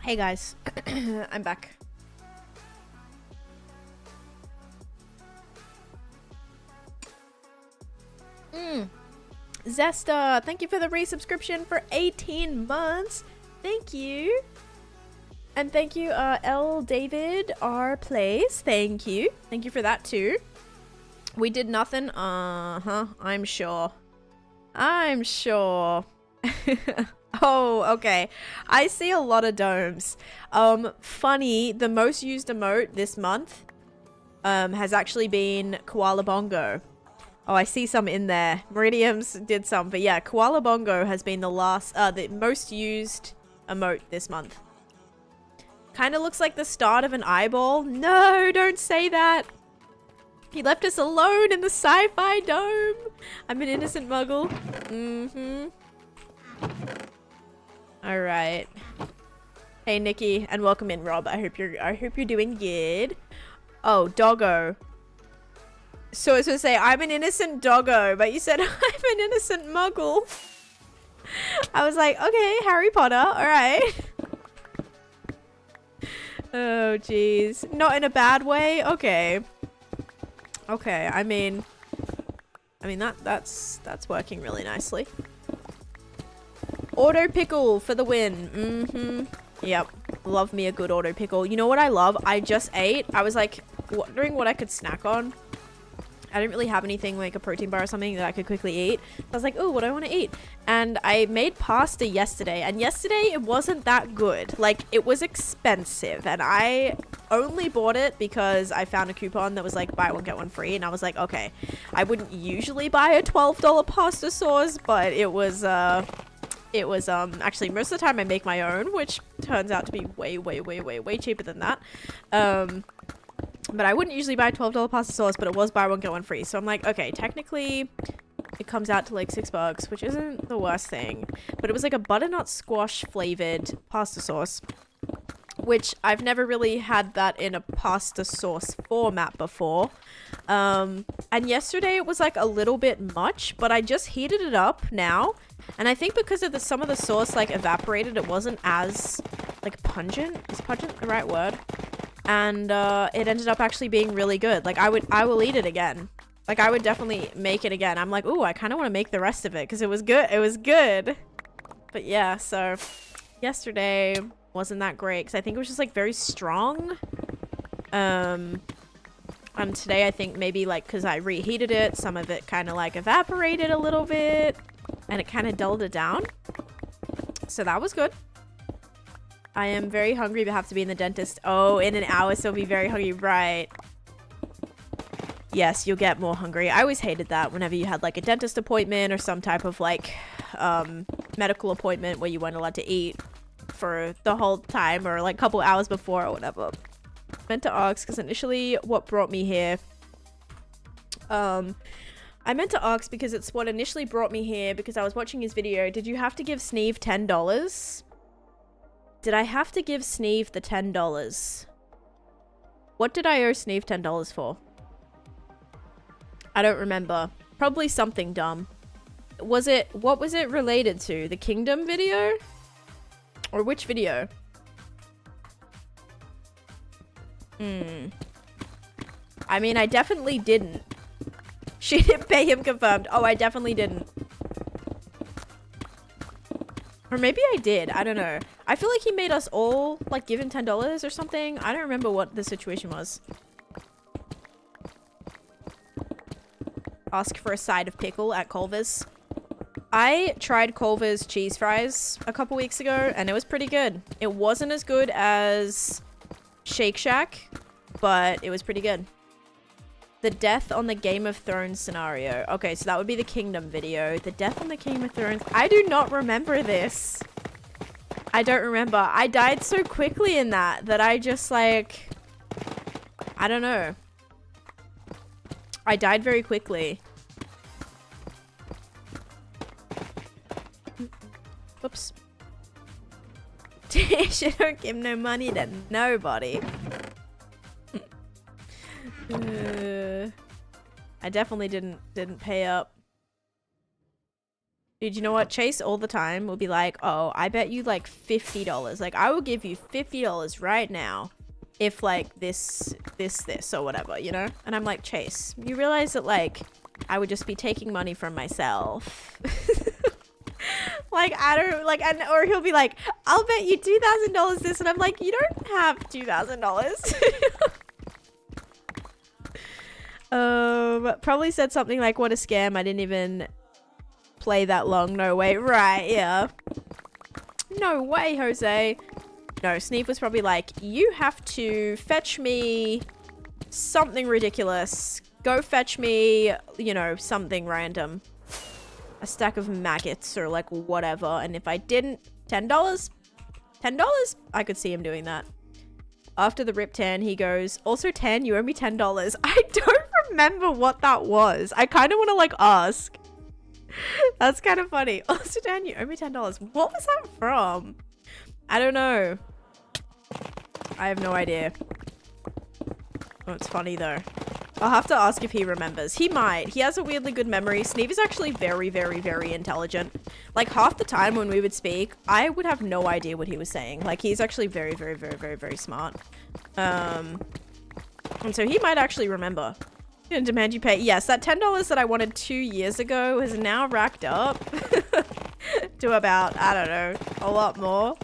Hey guys, I'm back. Zesta, thank you for the resubscription for 18 months. Thank you. And thank you, L. David R. Plays. Thank you. Thank you for that too. We did nothing. I'm sure. I'm sure. Oh, okay. I see a lot of domes. Funny, the most used emote this month has actually been Koala Bongo. Oh, I see some in there. Meridium's did some, but yeah, Koala Bongo has been the most used emote this month. Kind of looks like the start of an eyeball. No, don't say that. He left us alone in the sci-fi dome. I'm an innocent muggle. All right. Hey, Nikki, and welcome in, Rob. I hope you're doing good. Oh, doggo. So I was gonna say, I'm an innocent doggo, but you said I'm an innocent muggle. I was like, okay, Harry Potter, alright. Oh, jeez. Not in a bad way? Okay. Okay, I mean that's working really nicely. Auto pickle for the win. Mm-hmm. Yep. Love me a good auto pickle. You know what I love? I just ate. I was like wondering what I could snack on. I didn't really have anything like a protein bar or something that I could quickly eat. I was like, oh, what do I want to eat? And I made pasta yesterday. And yesterday it wasn't that good. Like, it was expensive. And I only bought it because I found a coupon that was like buy one, get one free. And I was like, okay, I wouldn't usually buy a $12 pasta sauce, but it was actually most of the time I make my own, which turns out to be way cheaper than that. But I wouldn't usually buy a $12 pasta sauce, but it was buy one, get one free. So I'm like, okay, technically it comes out to like $6, which isn't the worst thing. But it was like a butternut squash flavored pasta sauce, which I've never really had that in a pasta sauce format before. And yesterday it was like a little bit much, but I just heated it up now. And I think because of some of the sauce like evaporated, it wasn't as like pungent. Is pungent the right word? And it ended up actually being really good. Like I will eat it again. Like I would definitely make it again. I'm like, ooh, I kind of want to make the rest of it because it was good. It was good. But yeah, so yesterday wasn't that great because I think it was just like very strong. And today I think maybe like because I reheated it, some of it kind of like evaporated a little bit and it kind of dulled it down. So that was good. I am very hungry but have to be in the dentist. Oh, in an hour, so I'll be very hungry. Right. Yes, you'll get more hungry. I always hated that whenever you had like a dentist appointment or some type of like medical appointment where you weren't allowed to eat for the whole time or like a couple hours before or whatever. I meant to ask because initially what brought me here. I meant to ask because it's what initially brought me here because I was watching his video. Did you have to give Sneeve $10? Did I have to give Sneeve the $10? What did I owe Sneeve $10 for? I don't remember. Probably something dumb. What was it related to? The Kingdom video? Or which video? I mean, I definitely didn't. She didn't pay him confirmed. Oh, I definitely didn't. Or maybe I did. I don't know. I feel like he made us all, like, give him $10 or something. I don't remember what the situation was. Ask for a side of pickle at Culver's. I tried Culver's cheese fries a couple weeks ago, and it was pretty good. It wasn't as good as Shake Shack, but it was pretty good. The death on the Game of Thrones scenario. Okay, so that would be the Kingdom video. The death on the Game of Thrones. I do not remember this. I don't remember. I died so quickly in that I just like... I don't know. I died very quickly. Whoops. She don't give no money to nobody. I definitely didn't pay up. Dude, you know what? Chase all the time will be like, oh, I bet you like $50. Like, I will give you $50 right now if like this or whatever, you know? And I'm like, Chase, you realize that like I would just be taking money from myself. Like, I don't like, and or he'll be like, I'll bet you $2,000 this, and I'm like, you don't have $2,000. Probably said something like, what a scam, I didn't even play that long. No way. Right, yeah. No way, Jose. No, Sneeve was probably like, you have to fetch me something ridiculous. Go fetch me, you know, something random. A stack of maggots or like whatever. And if I didn't, $10? I could see him doing that. After the rip 10, he goes, also 10, you owe me $10. I don't remember what that was. I kind of want to like ask. That's kind of funny. Also 10, you owe me $10. What was that from? I don't know. I have no idea. Oh, it's funny though. I'll have to ask if he remembers. He might. He has a weirdly good memory. Sneeve is actually very, very, very intelligent. Like, half the time when we would speak, I would have no idea what he was saying. Like, he's actually very, very, very, very, very smart. And so he might actually remember. Gonna demand you pay. Yes, that $10 that I wanted 2 years ago has now racked up to about, I don't know, a lot more.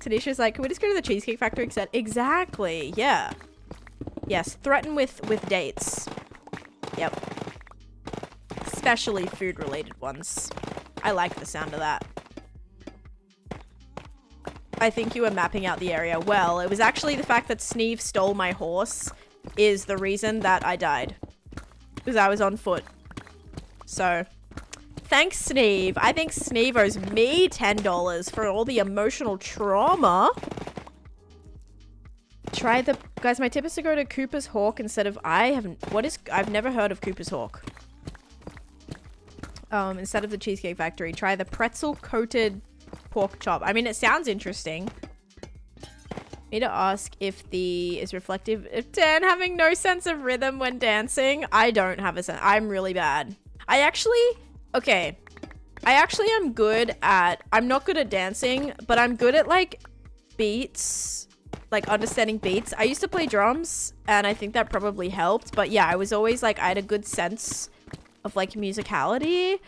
Taneesha's like, can we just go to the Cheesecake Factory? Exactly, yeah. Yes, threaten with dates. Yep. Especially food-related ones. I like the sound of that. I think you were mapping out the area. Well, it was actually the fact that Sneeve stole my horse is the reason that I died. Because I was on foot. So, thanks, Sneeve. I think Sneeve owes me $10 for all the emotional trauma. Try the... Guys, my tip is to go to Cooper's Hawk instead of... I've never heard of Cooper's Hawk. Instead of the Cheesecake Factory. Try the pretzel-coated pork chop. I mean, it sounds interesting. Need to ask if the... is reflective... If Dan having no sense of rhythm when dancing. I don't have a sense... I'm really bad. I actually... Okay. I actually am good at... I'm not good at dancing, but I'm good at, like, beats... like understanding beats. I used to play drums and I think that probably helped, but yeah, I was always like, I had a good sense of like musicality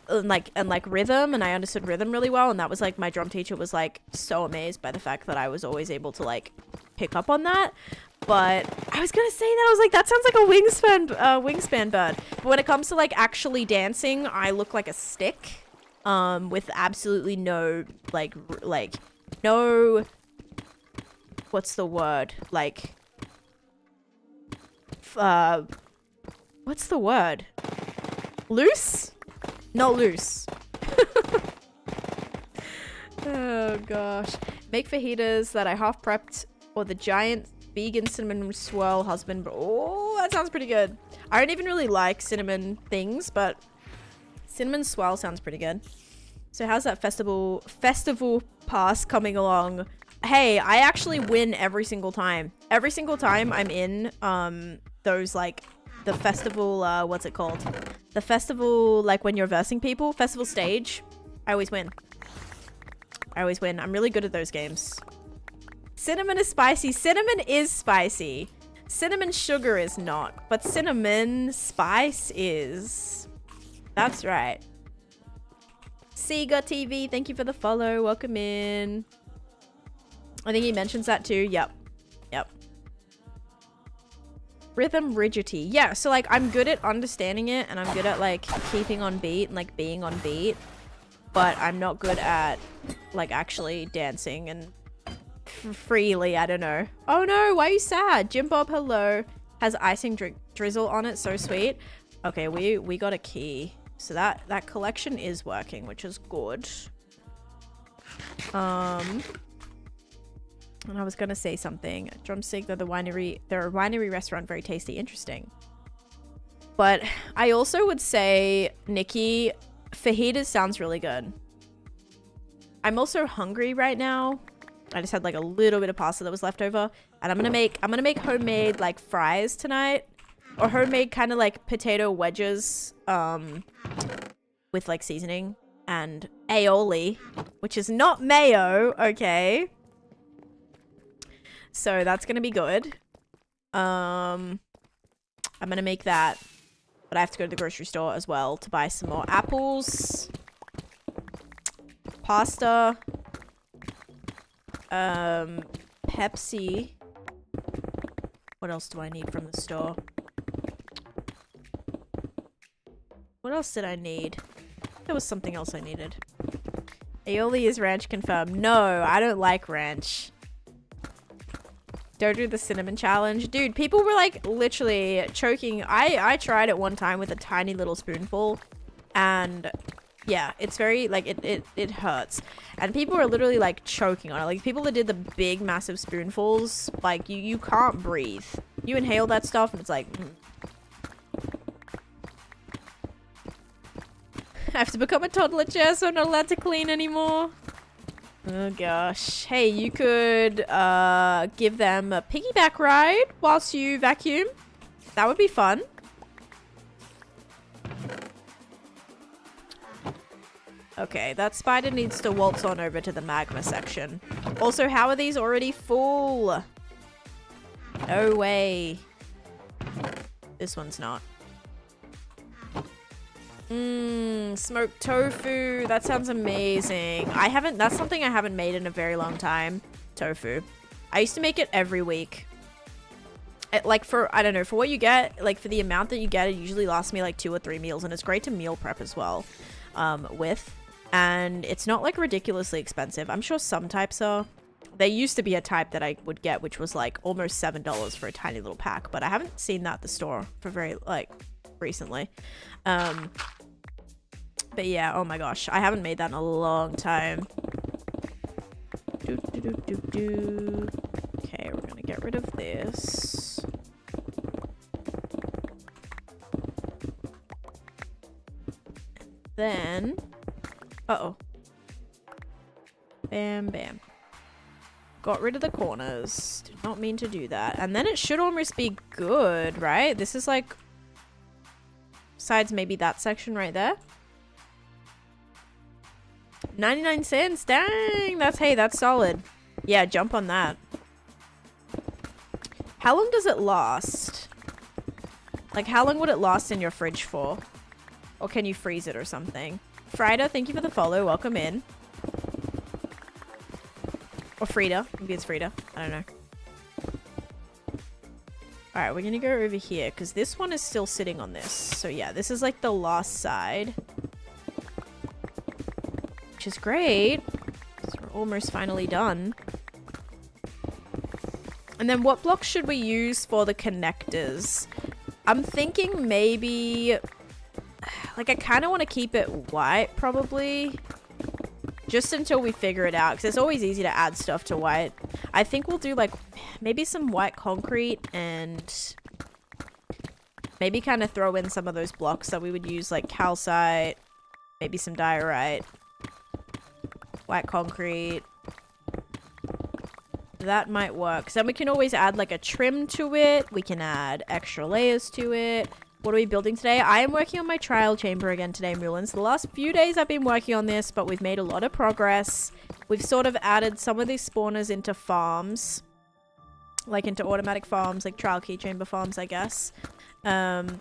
and like rhythm, and I understood rhythm really well, and that was like, my drum teacher was like so amazed by the fact that I was always able to like pick up on that. But I was gonna say that, I was like, that sounds like a wingspan bird. But when it comes to like actually dancing, I look like a stick with absolutely no like no, what's the word? Like, what's the word? Loose? Not loose. Oh gosh. Make fajitas that I half prepped, or the giant vegan cinnamon swirl husband. Oh, that sounds pretty good. I don't even really like cinnamon things, but cinnamon swirl sounds pretty good. So how's that festival pass coming along? Hey, I actually win every single time. Every single time I'm in those like the festival, what's it called? The festival, like when you're versing people, festival stage, I always win. I always win. I'm really good at those games. Cinnamon is spicy. Cinnamon is spicy. Cinnamon sugar is not, but cinnamon spice is. That's right. Sega TV, thank you for the follow. Welcome in. I think he mentions that too. Yep. Yep. Rhythm rigidity. Yeah, so like I'm good at understanding it, and I'm good at like keeping on beat and like being on beat, but I'm not good at like actually dancing and freely. I don't know. Oh no, why are you sad? Jim Bob, hello. Has icing drizzle on it. So sweet. Okay, we got a key. So that collection is working, which is good. And I was gonna say something. Drumstick, they're a winery restaurant, very tasty. Interesting. But I also would say, Nikki, fajitas sounds really good. I'm also hungry right now. I just had like a little bit of pasta that was left over, and I'm gonna make homemade like fries tonight, or homemade kind of like potato wedges, with like seasoning and aioli, which is not mayo, okay? So that's gonna be good. I'm gonna make that, but I have to go to the grocery store as well to buy some more apples, pasta, Pepsi. What else do I need from the store? What else did I need? There was something else I needed. Aioli is ranch confirmed. No, I don't like ranch. Don't do the cinnamon challenge. Dude, people were like literally choking. I tried it one time with a tiny little spoonful, and yeah, it's very like it hurts. And people were literally like choking on it. Like people that did the big massive spoonfuls, like you can't breathe. You inhale that stuff and it's like I have to become a toddler, Jess, so I'm not allowed to clean anymore. Oh gosh. Hey, you could give them a piggyback ride whilst you vacuum. That would be fun. Okay, that spider needs to waltz on over to the magma section. Also, how are these already full? No way. This one's not. Smoked tofu. That sounds amazing. That's something I haven't made in a very long time. Tofu. I used to make it every week. Like I don't know, for what you get, like for the amount that you get, it usually lasts me like 2 or 3 meals, and it's great to meal prep as well, and it's not like ridiculously expensive. I'm sure some types are. There used to be a type that I would get, which was like almost $7 for a tiny little pack, but I haven't seen that at the store for very, like, recently. But yeah, oh my gosh, I haven't made that in a long time. Okay, we're gonna get rid of this. Then, uh-oh. Bam, bam. Got rid of the corners. Did not mean to do that. And then it should almost be good, right? This is like, besides maybe that section right there. 99 cents, dang! Hey, that's solid. Yeah, jump on that. How long does it last? Like, how long would it last in your fridge for? Or can you freeze it or something? Frida, thank you for the follow. Welcome in. Or Frida. Maybe it's Frida. I don't know. Alright, we're gonna go over here, because this one is still sitting on this. So yeah, this is like the last side. Which is great. So we're almost finally done. And then what blocks should we use for the connectors? I'm thinking maybe... Like, I kind of want to keep it white, probably. Just until we figure it out, because it's always easy to add stuff to white. I think we'll do, like, maybe some white concrete and maybe kind of throw in some of those blocks that we would use, like calcite, maybe some diorite, white concrete. That might work. So then we can always add, like, a trim to it. We can add extra layers to it. What are we building today? I am working on my trial chamber again today, Mulans. The last few days I've been working on this, but we've made a lot of progress. We've sort of added some of these spawners into farms. Like into automatic farms, like trial key chamber farms, I guess. And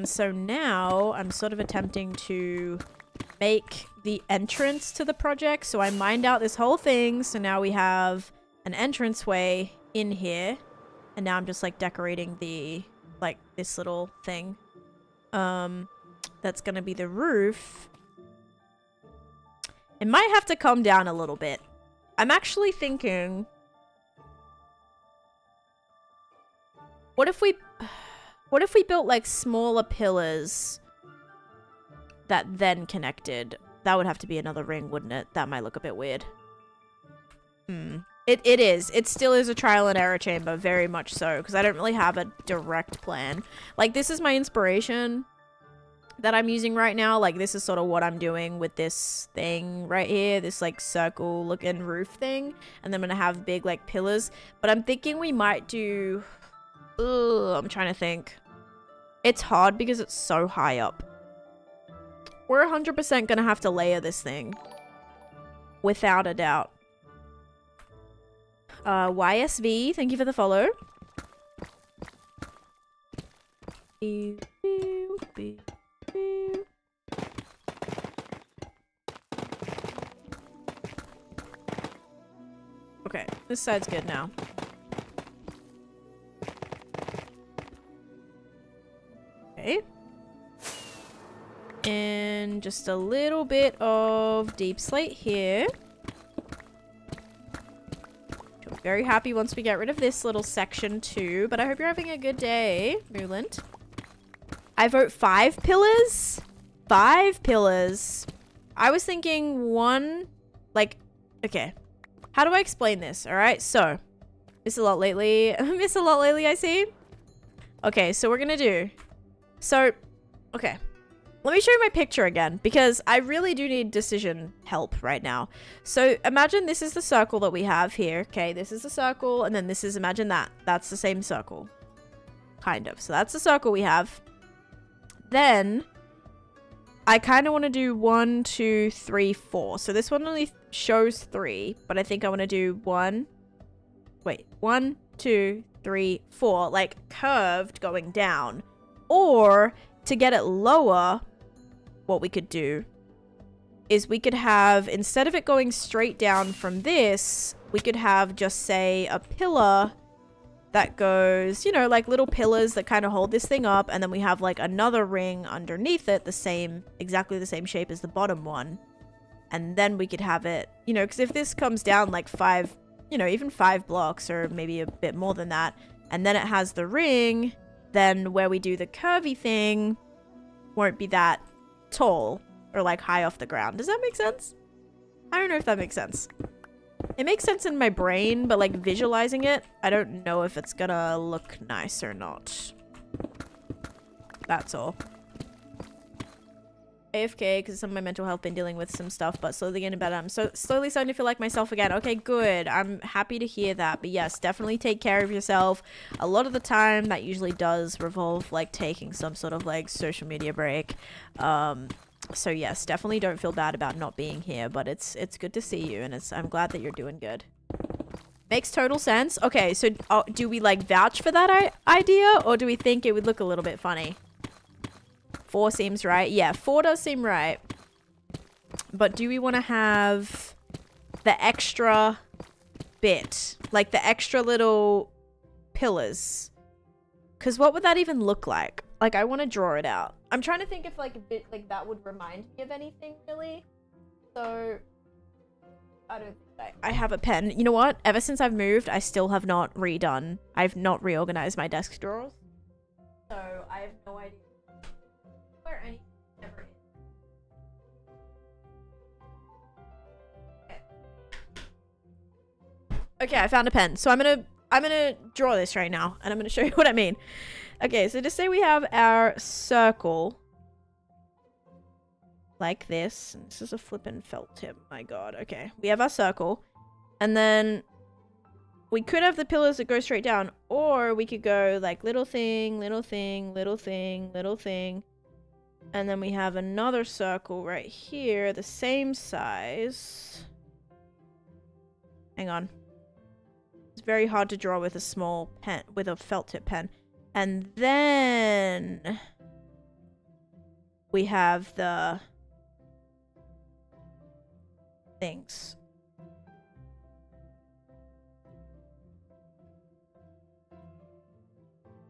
so now I'm sort of attempting to make the entrance to the project. So I mined out this whole thing. So now we have an entranceway in here. And now I'm just like decorating the... like this little thing that's gonna be the roof. It might have to come down a little bit. I'm actually thinking, what if we built like smaller pillars that then connected? That would have to be another ring, wouldn't it? That might look a bit weird. It is. It still is a trial and error chamber, very much so, because I don't really have a direct plan. Like, this is my inspiration that I'm using right now. Like, this is sort of what I'm doing with this thing right here, this, like, circle-looking roof thing. And then I'm going to have big, like, pillars. But I'm thinking we might do... Ugh, I'm trying to think. It's hard because it's so high up. We're 100% going to have to layer this thing. Without a doubt. YSV, thank you for the follow. Okay, this side's good now. Okay. And just a little bit of deep slate here. Very happy once we get rid of this little section too, but I hope you're having a good day, Mooland. I vote 5 pillars? 5 pillars. I was thinking 1, like, okay. How do I explain this? All right, so miss a lot lately. Miss a lot lately, I see. Okay, so we're gonna do. So, okay. let me show you my picture again, because I really do need decision help right now. So imagine this is the circle that we have here. Okay, this is the circle, and then this is, imagine that. That's the same circle. Kind of. So that's the circle we have. Then I kind of want to do 1, 2, 3, 4. So this one only shows 3, but I think I want to do 1, 2, 3, 4, like curved going down. Or to get it lower, what we could do is we could have, instead of it going straight down from this, we could have just say a pillar that goes, you know, like little pillars that kind of hold this thing up, and then we have like another ring underneath it, the same, exactly the same shape as the bottom one. And then we could have it, you know, because if this comes down like 5, you know, even 5 blocks or maybe a bit more than that, and then it has the ring, then where we do the curvy thing won't be that tall or like high off the ground. Does that make sense? I don't know if that makes sense. It makes sense in my brain, but like visualizing it, I don't know if it's gonna look nice or not. That's all. AFK because some of my mental health been dealing with some stuff, but slowly getting better. I'm so slowly starting to feel like myself again. Okay, good. I'm happy to hear that. But yes, definitely take care of yourself. A lot of the time that usually does revolve like taking some sort of like social media break. So yes, definitely don't feel bad about not being here, but it's good to see you, and I'm glad that you're doing good. Makes total sense. Okay, so do we like vouch for that idea, or do we think it would look a little bit funny? 4 seems right. Yeah, 4 does seem right. But do we want to have the extra bit? Like the extra little pillars? Because what would that even look like? Like, I want to draw it out. I'm trying to think if like a bit like that would remind me of anything, really. So, I don't think I have a pen. You know what? Ever since I've moved, I still have not redone. I've not reorganized my desk drawers. So, I have no idea. Okay, I found a pen. So I'm gonna draw this right now, and I'm gonna show you what I mean. Okay, so just say we have our circle like this. This is a flippin' felt tip. My God. Okay, we have our circle, and then we could have the pillars that go straight down, or we could go like little thing, little thing, little thing, little thing. And then we have another circle right here, the same size. Hang on. It's very hard to draw with a small pen, with a felt tip pen. And then we have the things.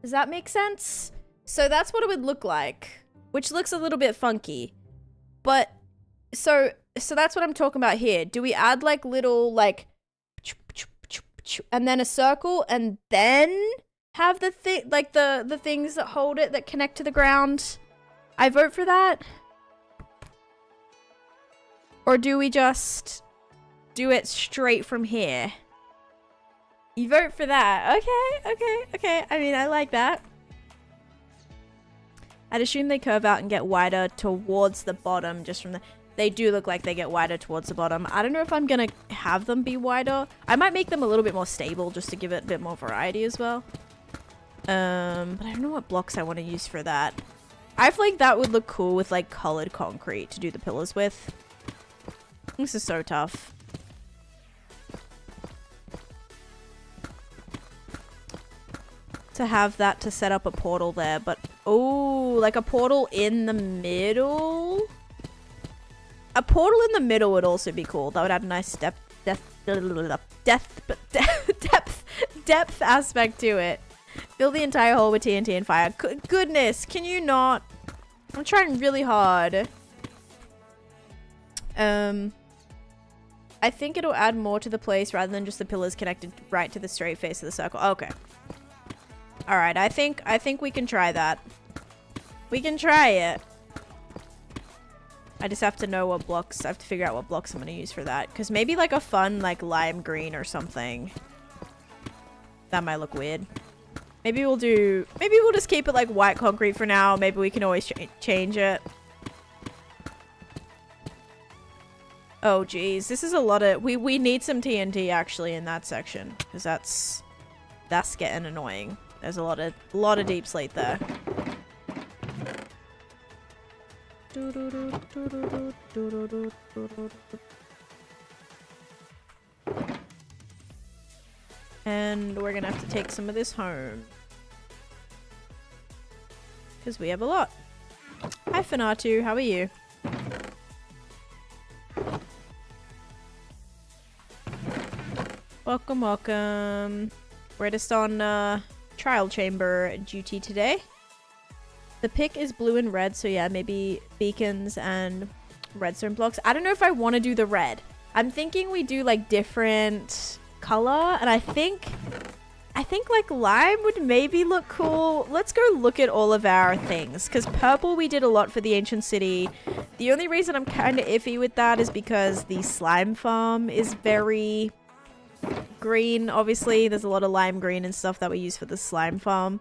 Does that make sense? So that's what it would look like. Which looks a little bit funky. But, so that's what I'm talking about here. Do we add like little like, and then a circle, and then have the thing, like the things that hold it, that connect to the ground? I vote for that. Or do we just do it straight from here? You vote for that. Okay. I mean, I like that. I'd assume they curve out and get wider towards the bottom just from the... They do look like they get wider towards the bottom. I don't know if I'm going to have them be wider. I might make them a little bit more stable just to give it a bit more variety as well. But I don't know what blocks I want to use for that. I feel like that would look cool with like colored concrete to do the pillars with. This is so tough. To have that to set up a portal there, but oh, like a portal in the middle. A portal in the middle would also be cool. That would add a nice depth aspect to it. Fill the entire hole with TNT and fire. Goodness, can you not? I'm trying really hard. I think it'll add more to the place rather than just the pillars connected right to the straight face of the circle. Okay. All right, I think we can try that. We can try it. I just have to know what blocks. I have to figure out what blocks I'm going to use for that. Because maybe like a fun like lime green or something. That might look weird. Maybe we'll just keep it like white concrete for now. Maybe we can always change it. Oh geez, this is a lot of we need some TNT actually in that section, because that's getting annoying. There's a lot of deep slate there. And we're gonna have to take some of this home, because we have a lot. Hi Fanatu, how are you? Welcome, welcome. We're just on trial chamber duty today. The pick is blue and red, so yeah, maybe beacons and redstone blocks. I don't know if I want to do the red. I'm thinking we do like different color, and I think like lime would maybe look cool. Let's go look at all of our things, because purple we did a lot for the ancient city. The only reason I'm kind of iffy with that is because the slime farm is very green. Obviously there's a lot of lime green and stuff that we use for the slime farm,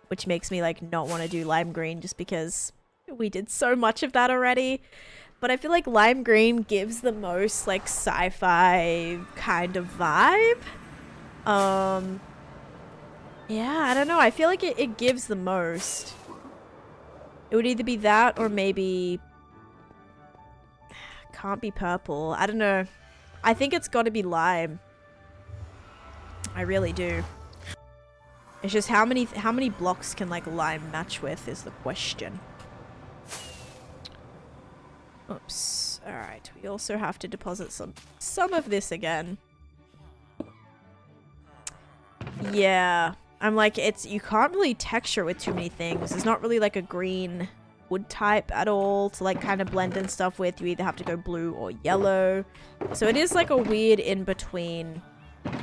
which makes me like not want to do lime green just because we did so much of that already. But I feel like lime green gives the most like sci-fi kind of vibe. Yeah, I don't know, I feel like it gives the most. It would either be that or maybe can't be purple. I don't know, I think it's got to be lime. I really do. It's just how many blocks can like lime match with is the question. Oops. All right. We also have to deposit some of this again. Yeah. I'm like, you can't really texture with too many things. There's not really like a green wood type at all to like kind of blend in stuff with. You either have to go blue or yellow. So it is like a weird in-between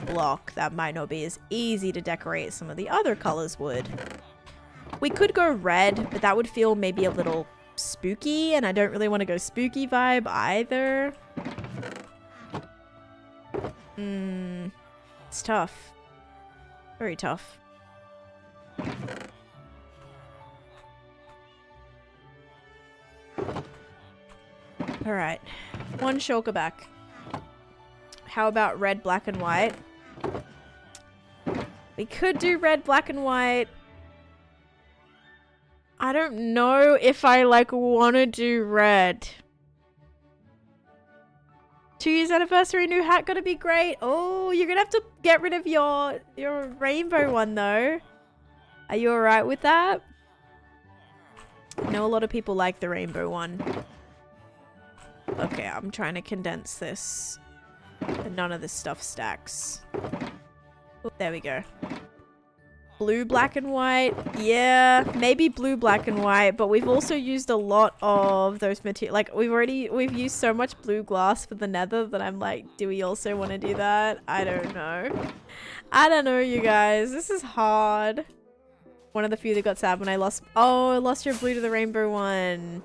block that might not be as easy to decorate as some of the other colors would. We could go red, but that would feel maybe a little spooky, and I don't really want to go spooky vibe either. It's tough. Very tough. Alright. One shulker back. How about red, black, and white? We could do red, black, and white. I don't know if I like want to do red. 2 years anniversary, new hat, gonna be great. Oh, you're gonna have to get rid of your rainbow one though. Are you alright with that? I know a lot of people like the rainbow one. Okay, I'm trying to condense this. And none of this stuff stacks. Oh, there we go. Blue, black, and white. Yeah, maybe blue, black, and white. But we've also used a lot of those materials. Like, we've used so much blue glass for the nether that I'm like, do we also want to do that? I don't know. I don't know, you guys. This is hard. One of the few that got sad when I lost... Oh, I lost your blue to the rainbow one.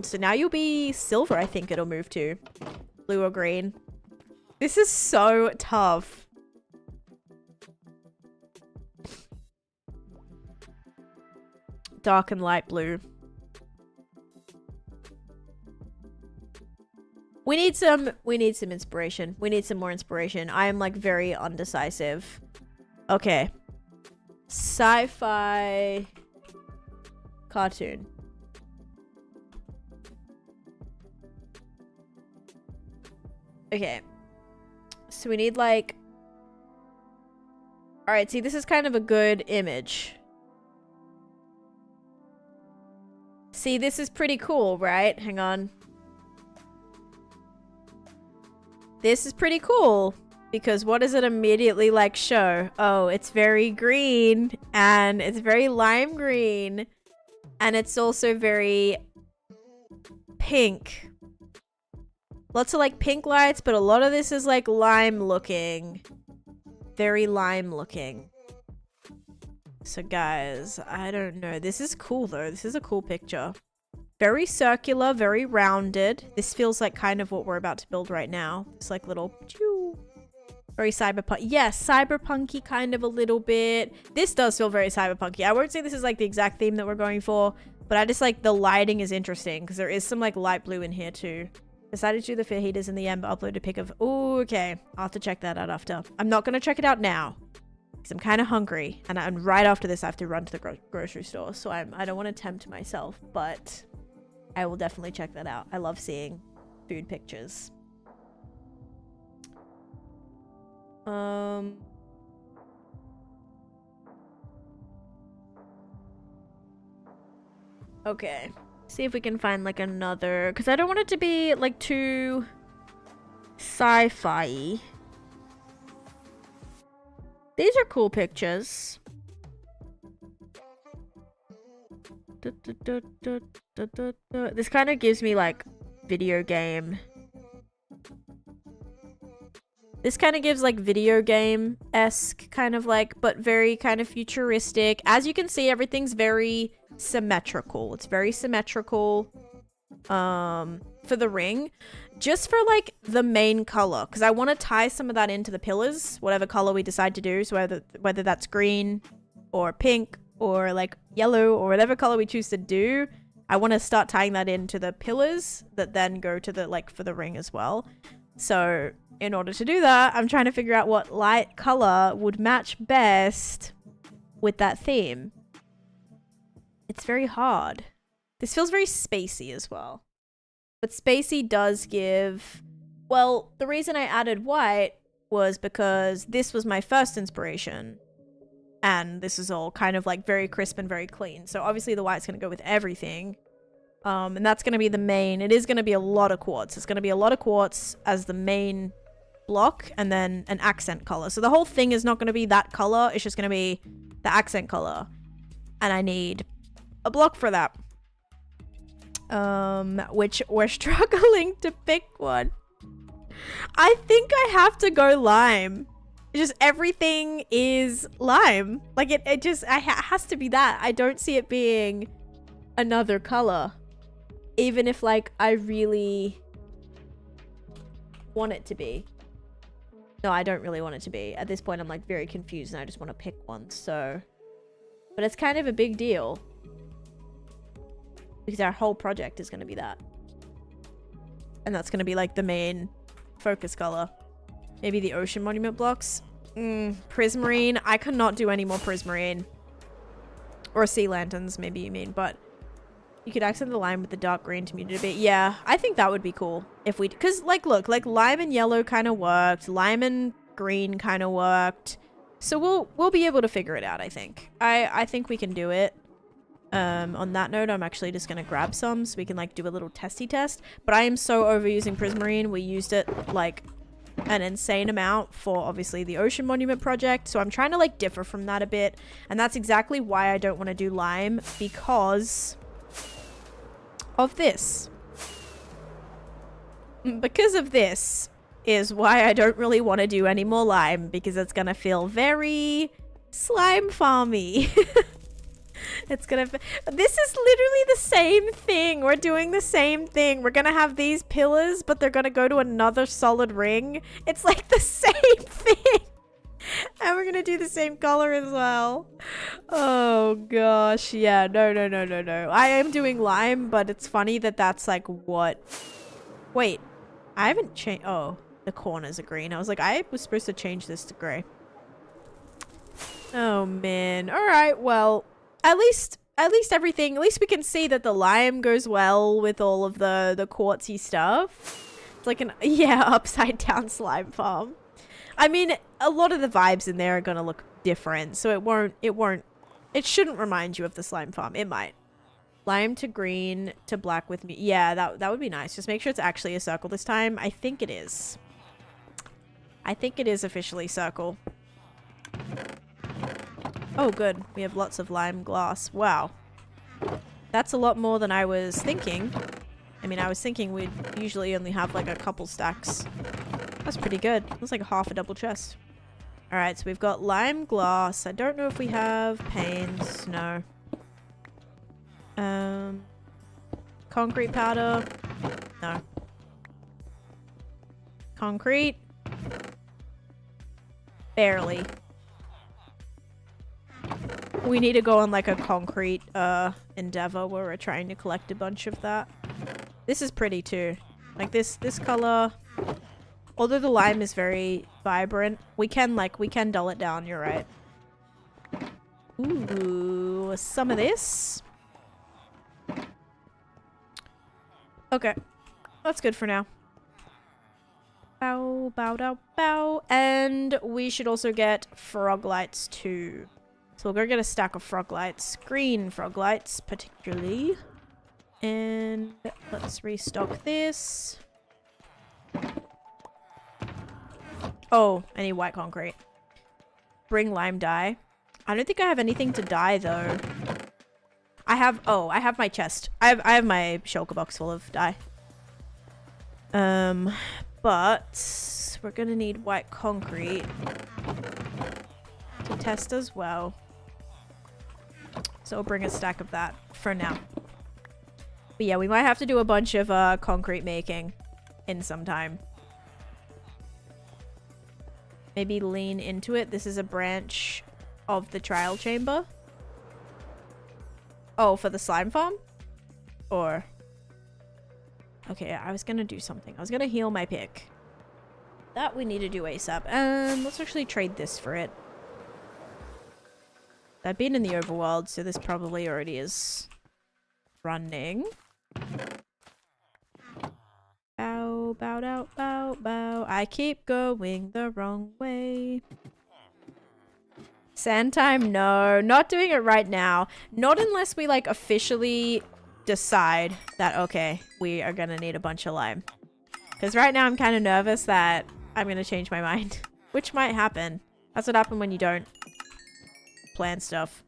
So now you'll be silver, I think it'll move to. Blue or green. This is so tough. Dark and light blue. We need some inspiration. We need some more inspiration. I am like very undecisive. Okay. Sci-fi cartoon. Okay. So we need like... Alright, see, this is kind of a good image. See, this is pretty cool, right? Hang on. This is pretty cool. Because what does it immediately like show? Oh, it's very green. And it's very lime green. And it's also very pink. Lots of like pink lights, but a lot of this is like lime looking. Very lime looking. So guys, I don't know. This is cool though. This is a cool picture. Very circular, very rounded. This feels like kind of what we're about to build right now. It's like little... Very cyberpunk. Yes, cyberpunky kind of a little bit. This does feel very cyberpunky. I won't say this is like the exact theme that we're going for, but I just like the lighting is interesting because there is some like light blue in here too. Decided to do the fajitas in the end, but upload a pic of... Ooh, okay. I'll have to check that out after. I'm not going to check it out now. Because I'm kind of hungry. And right after this, I have to run to the grocery store. So I don't want to tempt myself. But I will definitely check that out. I love seeing food pictures. Okay. See if we can find like another, because I don't want it to be like too sci-fi. These are cool pictures. This kind of gives me like video game. This kind of gives like video game-esque kind of like, but very kind of futuristic. As you can see, everything's very symmetrical. It's very symmetrical for the ring. Just for like the main color, because I want to tie some of that into the pillars, whatever color we decide to do. So whether that's green or pink or like yellow or whatever color we choose to do, I want to start tying that into the pillars that then go to the like for the ring as well. So in order to do that, I'm trying to figure out what light color would match best with that theme. It's very hard. This feels very spacey as well. But spacey does give... Well, the reason I added white was because this was my first inspiration. And this is all kind of like very crisp and very clean. So obviously the white's going to go with everything. And that's going to be the main... It is going to be a lot of quartz. It's going to be a lot of quartz as the main block. And then an accent color. So the whole thing is not going to be that color. It's just going to be the accent color. And I need a block for that. Which we're struggling to pick one. I think I have to go lime. Just everything is lime. Like it has to be that. I don't see it being another color. Even if like I really want it to be. No, I don't really want it to be. At this point I'm like very confused and I just want to pick one. So, but it's kind of a big deal. Because our whole project is going to be that. And that's going to be like the main focus color. Maybe the ocean monument blocks. Prismarine. I could not do any more prismarine. Or sea lanterns, maybe you mean. But you could accent the lime with the dark green to mute it a bit. Yeah, I think that would be cool. If we... Because like, look, like lime and yellow kind of worked. Lime and green kind of worked. So we'll be able to figure it out, I think. I think we can do it. On that note, I'm actually just gonna grab some so we can like do a little testy test. But I am so overusing prismarine. We used it like an insane amount for obviously the ocean monument project. So I'm trying to like differ from that a bit. And that's exactly why I don't want to do lime, because of this. Because of this is why I don't really want to do any more lime, because it's gonna feel very slime farmy. It's gonna... This is literally the same thing. We're doing the same thing. We're gonna have these pillars, but they're gonna go to another solid ring. It's like the same thing. And we're gonna do the same color as well. Oh gosh. Yeah, no. I am doing lime, but it's funny that that's like what... Wait. I haven't changed... Oh, the corners are green. I was like, I was supposed to change this to gray. Oh man. Alright, well... At least everything, at least we can see that the lime goes well with all of the quartzy stuff. It's like an, yeah, upside down slime farm. I mean, a lot of the vibes in there are gonna look different, so it shouldn't remind you of the slime farm. It might. Lime to green to black with me. Yeah, that would be nice. Just make sure it's actually a circle this time. I think it is. I think it is officially circle. Oh, good. We have lots of lime glass. Wow. That's a lot more than I was thinking. I mean, I was thinking we'd usually only have like a couple stacks. That's pretty good. That's like half a double chest. Alright, so we've got lime glass. I don't know if we have panes. No. Concrete powder. No. Concrete. Barely. We need to go on like a concrete endeavor where we're trying to collect a bunch of that. This is pretty too. Like this color. Although the lime is very vibrant, we can dull it down, you're right. Ooh, some of this. Okay. That's good for now. Bow, bow, bow, bow. And we should also get frog lights too. So we'll go get a stack of frog lights. Green frog lights, particularly. And let's restock this. Oh, I need white concrete. Bring lime dye. I don't think I have anything to dye though. I have my chest. I have my shulker box full of dye. But we're gonna need white concrete to test as well. So we'll bring a stack of that for now. But yeah, we might have to do a bunch of concrete making in some time. Maybe lean into it. This is a branch of the trial chamber. Oh, for the slime farm? Or... Okay, I was gonna do something. I was gonna heal my pick. That we need to do ASAP. Let's actually trade this for it. I've been in the overworld, so this probably already is running. Bow, bow, bow, bow, bow. I keep going the wrong way. Sand time? No, not doing it right now. Not unless we like officially decide that, okay, we are gonna need a bunch of lime. Because right now I'm kind of nervous that I'm gonna change my mind. Which might happen. That's what happens when you don't plan stuff.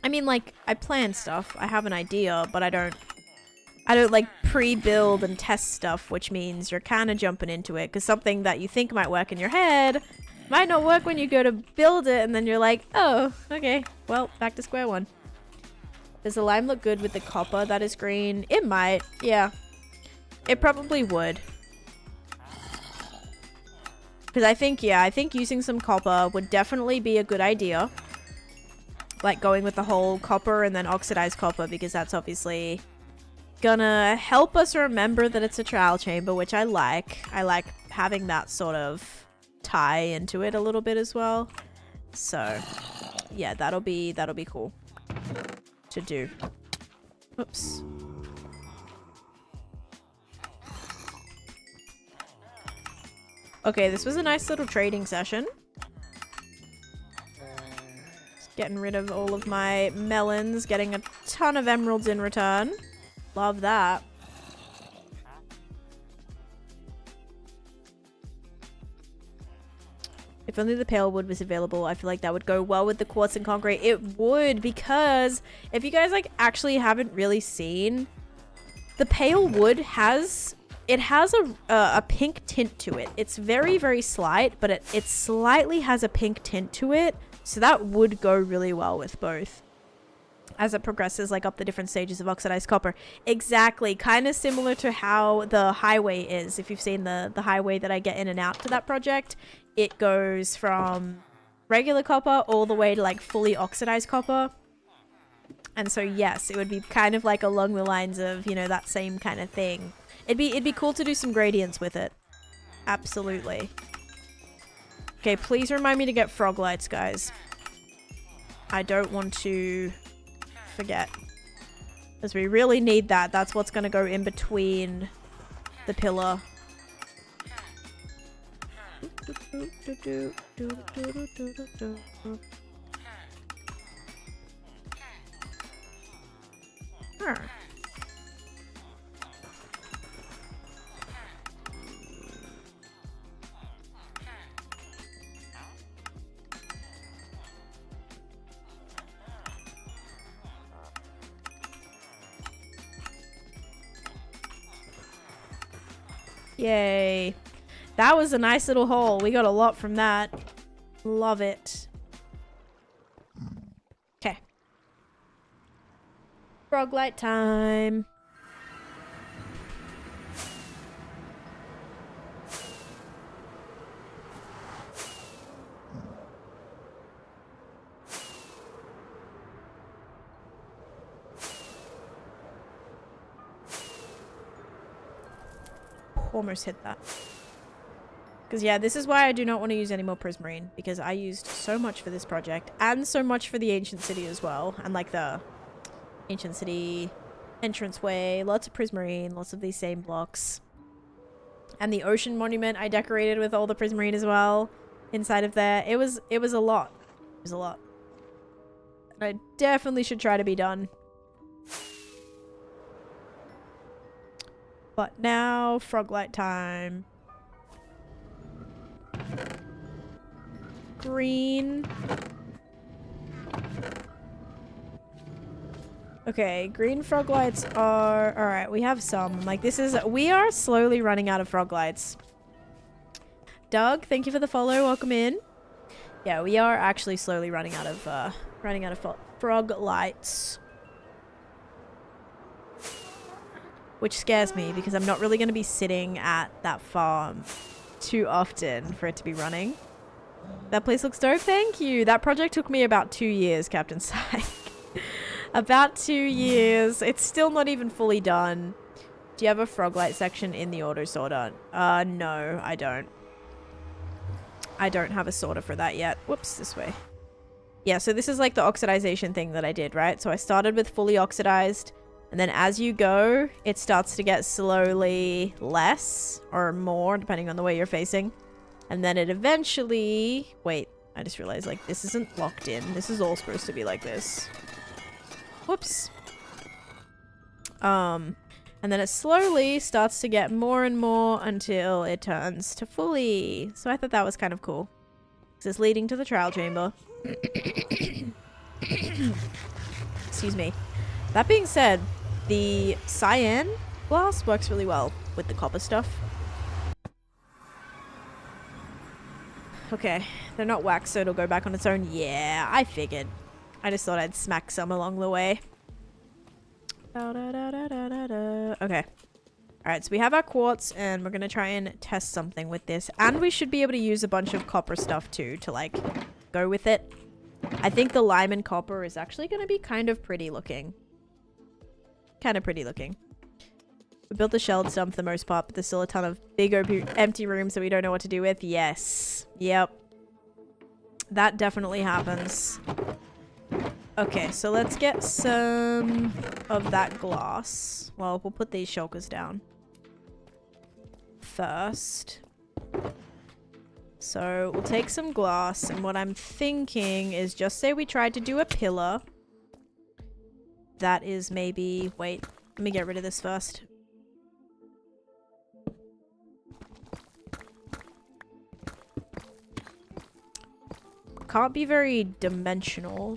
I mean, like, I plan stuff. I have an idea, but I don't like pre-build and test stuff, which means you're kind of jumping into it because something that you think might work in your head might not work when you go to build it, and then you're like, oh, okay, well, back to square one. Does the lime look good with the copper that is green? It might, yeah. It probably would. Because I think using some copper would definitely be a good idea. Like going with the whole copper and then oxidized copper, because that's obviously gonna help us remember that it's a trial chamber, which I like. I like having that sort of tie into it a little bit as well. So, yeah, that'll be cool to do. Oops. Okay, this was a nice little trading session. Just getting rid of all of my melons, getting a ton of emeralds in return. Love that. If only the pale wood was available, I feel like that would go well with the quartz and concrete. It would, because if you guys like actually haven't really seen, the pale wood has a pink tint to it. It's very, very slight, but it slightly has a pink tint to it. So that would go really well with both as it progresses like up the different stages of oxidized copper. Exactly. Kind of similar to how the highway is. If you've seen the highway that I get in and out to that project, it goes from regular copper all the way to like fully oxidized copper. And so yes, it would be kind of like along the lines of, you know, that same kind of thing. It'd be cool to do some gradients with it. Absolutely. Okay, please remind me to get frog lights, guys. I don't want to forget. Because we really need that. That's what's going to go in between the pillar. Yay. That was a nice little haul. We got a lot from that. Love it. Okay. Frog light time. almost hit that. Because yeah, this is why I do not want to use any more prismarine, because I used so much for this project and so much for the ancient city as well, and like the ancient city entranceway, lots of prismarine, lots of these same blocks, and the ocean monument I decorated with all the prismarine as well inside of there. It was a lot. It was a lot. And I definitely should try to be done. But now, froglight time. Green. Okay, green frog lights are... Alright, we have some. Like, this is... We are slowly running out of frog lights. Doug, thank you for the follow. Welcome in. Yeah, we are actually slowly running out of frog lights. Which scares me, because I'm not really going to be sitting at that farm too often for it to be running. That place looks dope. Thank you. That project took me about 2 years, Captain Psych. About 2 years. It's still not even fully done. Do you have a frog light section in the auto sorter? No, I don't. I don't have a sorter for that yet. Whoops, this way. Yeah, so this is like the oxidization thing that I did, right? So I started with fully oxidized, and then as you go, it starts to get slowly less or more, depending on the way you're facing. And then it eventually... Wait, I just realized, like, this isn't locked in. This is all supposed to be like this. Whoops. And then it slowly starts to get more and more until it turns to fully. So I thought that was kind of cool. This is leading to the trial chamber. Excuse me. That being said, the cyan glass works really well with the copper stuff. Okay, they're not waxed, so it'll go back on its own. Yeah, I figured. I just thought I'd smack some along the way. Okay. Alright, so we have our quartz, and we're going to try and test something with this. And we should be able to use a bunch of copper stuff, too, to, like, go with it. I think the lime and copper is actually going to be kind of pretty looking. Kind of pretty looking. We built the shelled stump for the most part, but there's still a ton of big empty rooms that we don't know what to do with. Yes. Yep. That definitely happens. Okay, so let's get some of that glass. Well, we'll put these shulkers down first. So we'll take some glass, and what I'm thinking is just say we tried to do a pillar. That is maybe... Wait, let me get rid of this first. Can't be very dimensional.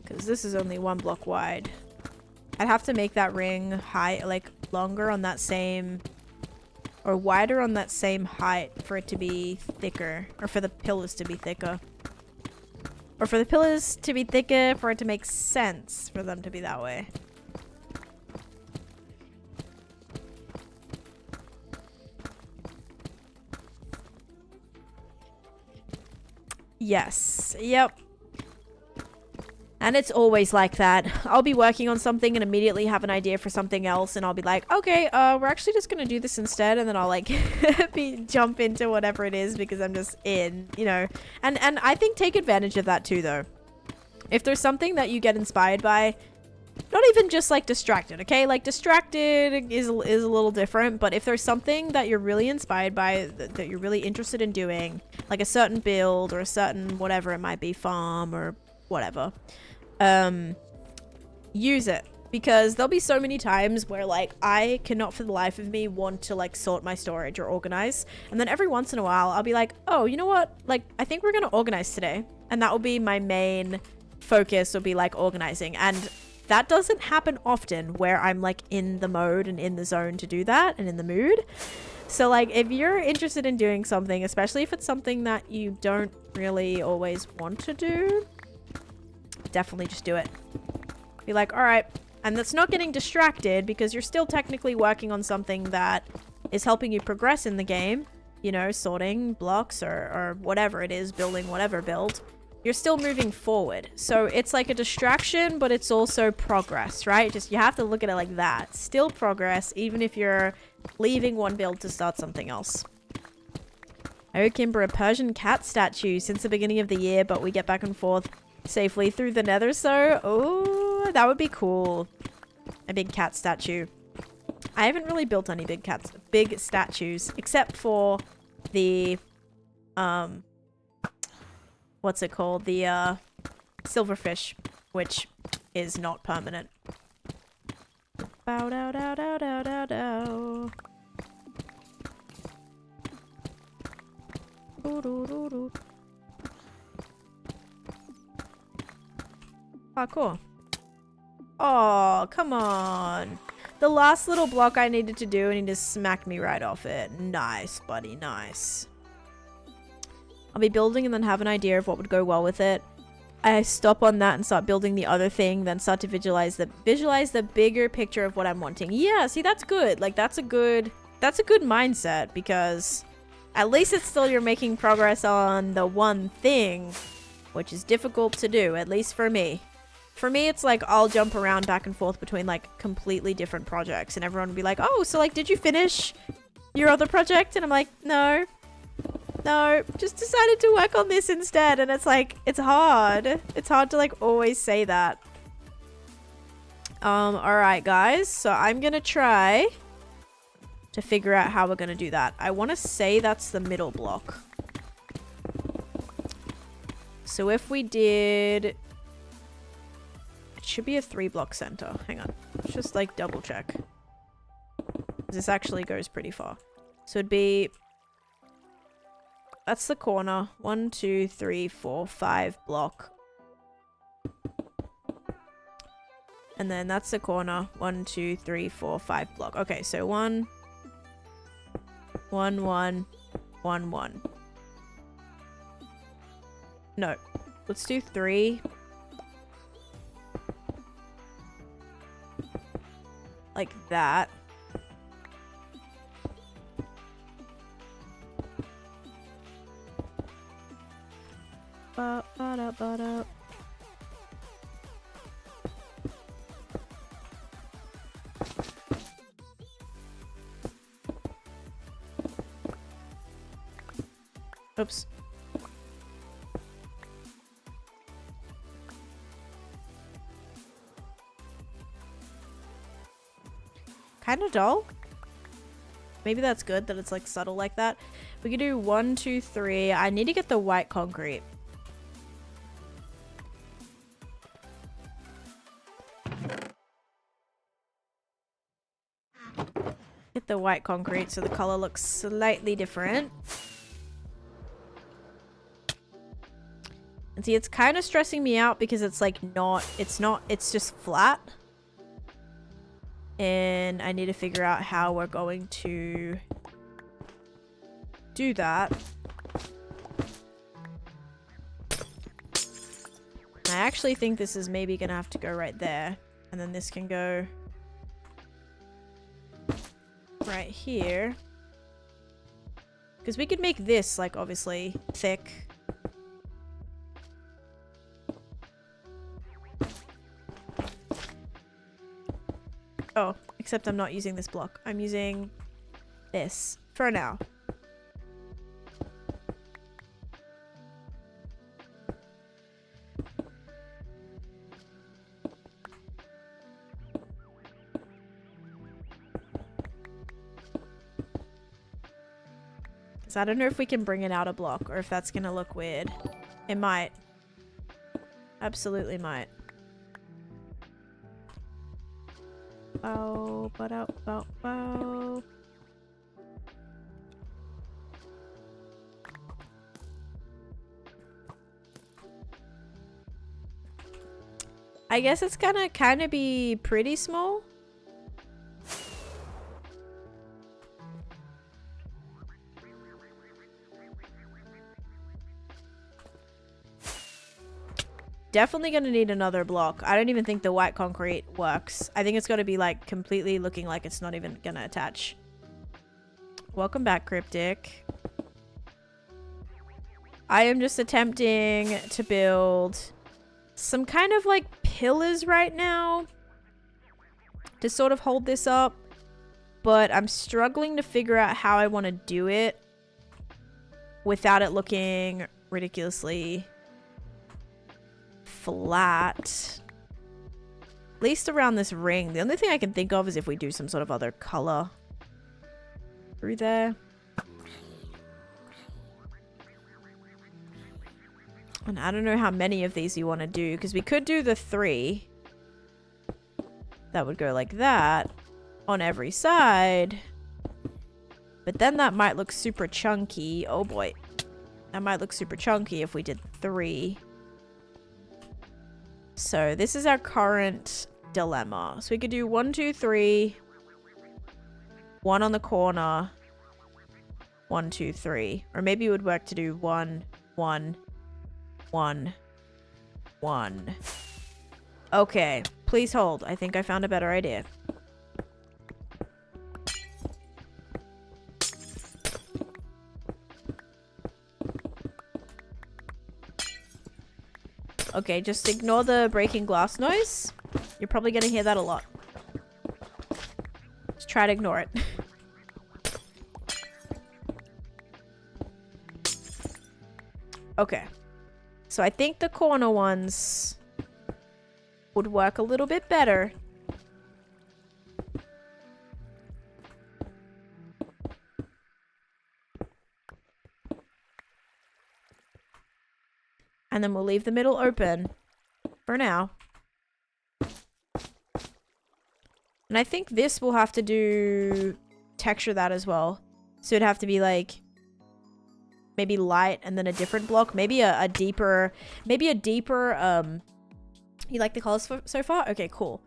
Because this is only 1 block wide. I'd have to make that ring high, like longer on that same, or wider on that same height for it to be thicker, or for the pillars to be thicker. Or for the pillars to be thicker for it to make sense for them to be that way. Yes. Yep. And it's always like that. I'll be working on something and immediately have an idea for something else, and I'll be like, okay, we're actually just gonna do this instead, and then I'll like jump into whatever it is because I'm just in, you know. And I think take advantage of that too, though. If there's something that you get inspired by, not even just like distracted, okay? Like distracted is a little different, but if there's something that you're really inspired by, that you're really interested in doing, like a certain build or a certain whatever it might be, farm or whatever, use it, because there'll be so many times where like I cannot for the life of me want to like sort my storage or organize, and then every once in a while I'll be like, oh, you know what, like I think we're gonna organize today, and that will be my main focus, will be like organizing. And that doesn't happen often where I'm like in the mode and in the zone to do that and in the mood. So like if you're interested in doing something, especially if it's something that you don't really always want to do, definitely just do it. Be like, all right, and that's not getting distracted, because you're still technically working on something that is helping you progress in the game, you know, sorting blocks or whatever it is, building whatever build. you're still moving forward. So it's like a distraction, but it's also progress, right? Just you have to look at it like that. Still progress, even if you're leaving one build to start something else. Oh, Kimber, a Persian cat statue since the beginning of the year, but we get back and forth safely through the nether, so... Oh, that would be cool. A big cat statue. I haven't really built any big statues, except for the, what's it called? The, silverfish, which is not permanent. Bow dow dow dow dow dow dow. Doo doo doo doo. Parkour. Oh, come on. The last little block I needed to do and he just smacked me right off it. Nice, buddy, nice. I'll be building and then have an idea of what would go well with it. I stop on that and start building the other thing, then start to visualize the bigger picture of what I'm wanting. Yeah, see, that's good. Like, that's a good mindset, because at least it's still you're making progress on the one thing, which is difficult to do, at least for me. For me, it's like I'll jump around back and forth between like completely different projects, and everyone will be like, oh, so like, did you finish your other project? And I'm like, no, just decided to work on this instead. And it's like, it's hard to like always say that. All right, guys, so I'm gonna try to figure out how we're gonna do that. I want to say that's the middle block. So if we did... It should be a 3-block center. Hang on. Let's just like double check. This actually goes pretty far. So it'd be... That's the corner. 1, 2, 3, 4, 5 block. And then that's the corner. 1, 2, 3, 4, 5 block. Okay, so 1, 1, 1, 1, 1. No. Let's do 3. Like that. Ba-da-ba-da. Oops. Kind of dull. Maybe that's good that it's like subtle like that. We could do 1, 2, 3. I need to get the white concrete. Get the white concrete so the color looks slightly different. And see, it's kind of stressing me out because it's like it's just flat. And I need to figure out how we're going to do that. I actually think this is maybe gonna have to go right there. And then this can go right here. Because we could make this, like, obviously thick. Oh, except I'm not using this block. I'm using this for now. So I don't know if we can bring it out a block or if that's gonna look weird. It might. Absolutely might. Bow, ba-dow, bow, bow. I guess it's gonna kind of be pretty small. Definitely gonna need another block. I don't even think the white concrete works. I think it's gotta be like completely looking like it's not even gonna attach. Welcome back, Cryptic. I am just attempting to build some kind of like pillars right now to sort of hold this up, but I'm struggling to figure out how I want to do it without it looking ridiculously flat. At least around this ring. The only thing I can think of is if we do some sort of other color through there. And I don't know how many of these you want to do, because we could do the 3. That would go like that on every side. But then that might look super chunky. Oh boy. That might look super chunky if we did 3. So this is our current dilemma. So we could do 1, 2, 3. 1 on the corner. 1, 2, 3. Or maybe it would work to do 1, 1, 1, 1. Okay. Please hold. I think I found a better idea. Okay, just ignore the breaking glass noise. You're probably gonna hear that a lot. Just try to ignore it. Okay. So I think the corner ones would work a little bit better. And then we'll leave the middle open for now. And I think this will have to do texture that as well. So it'd have to be like maybe light and then a different block. Maybe a deeper, you like the colors so far? Okay, cool.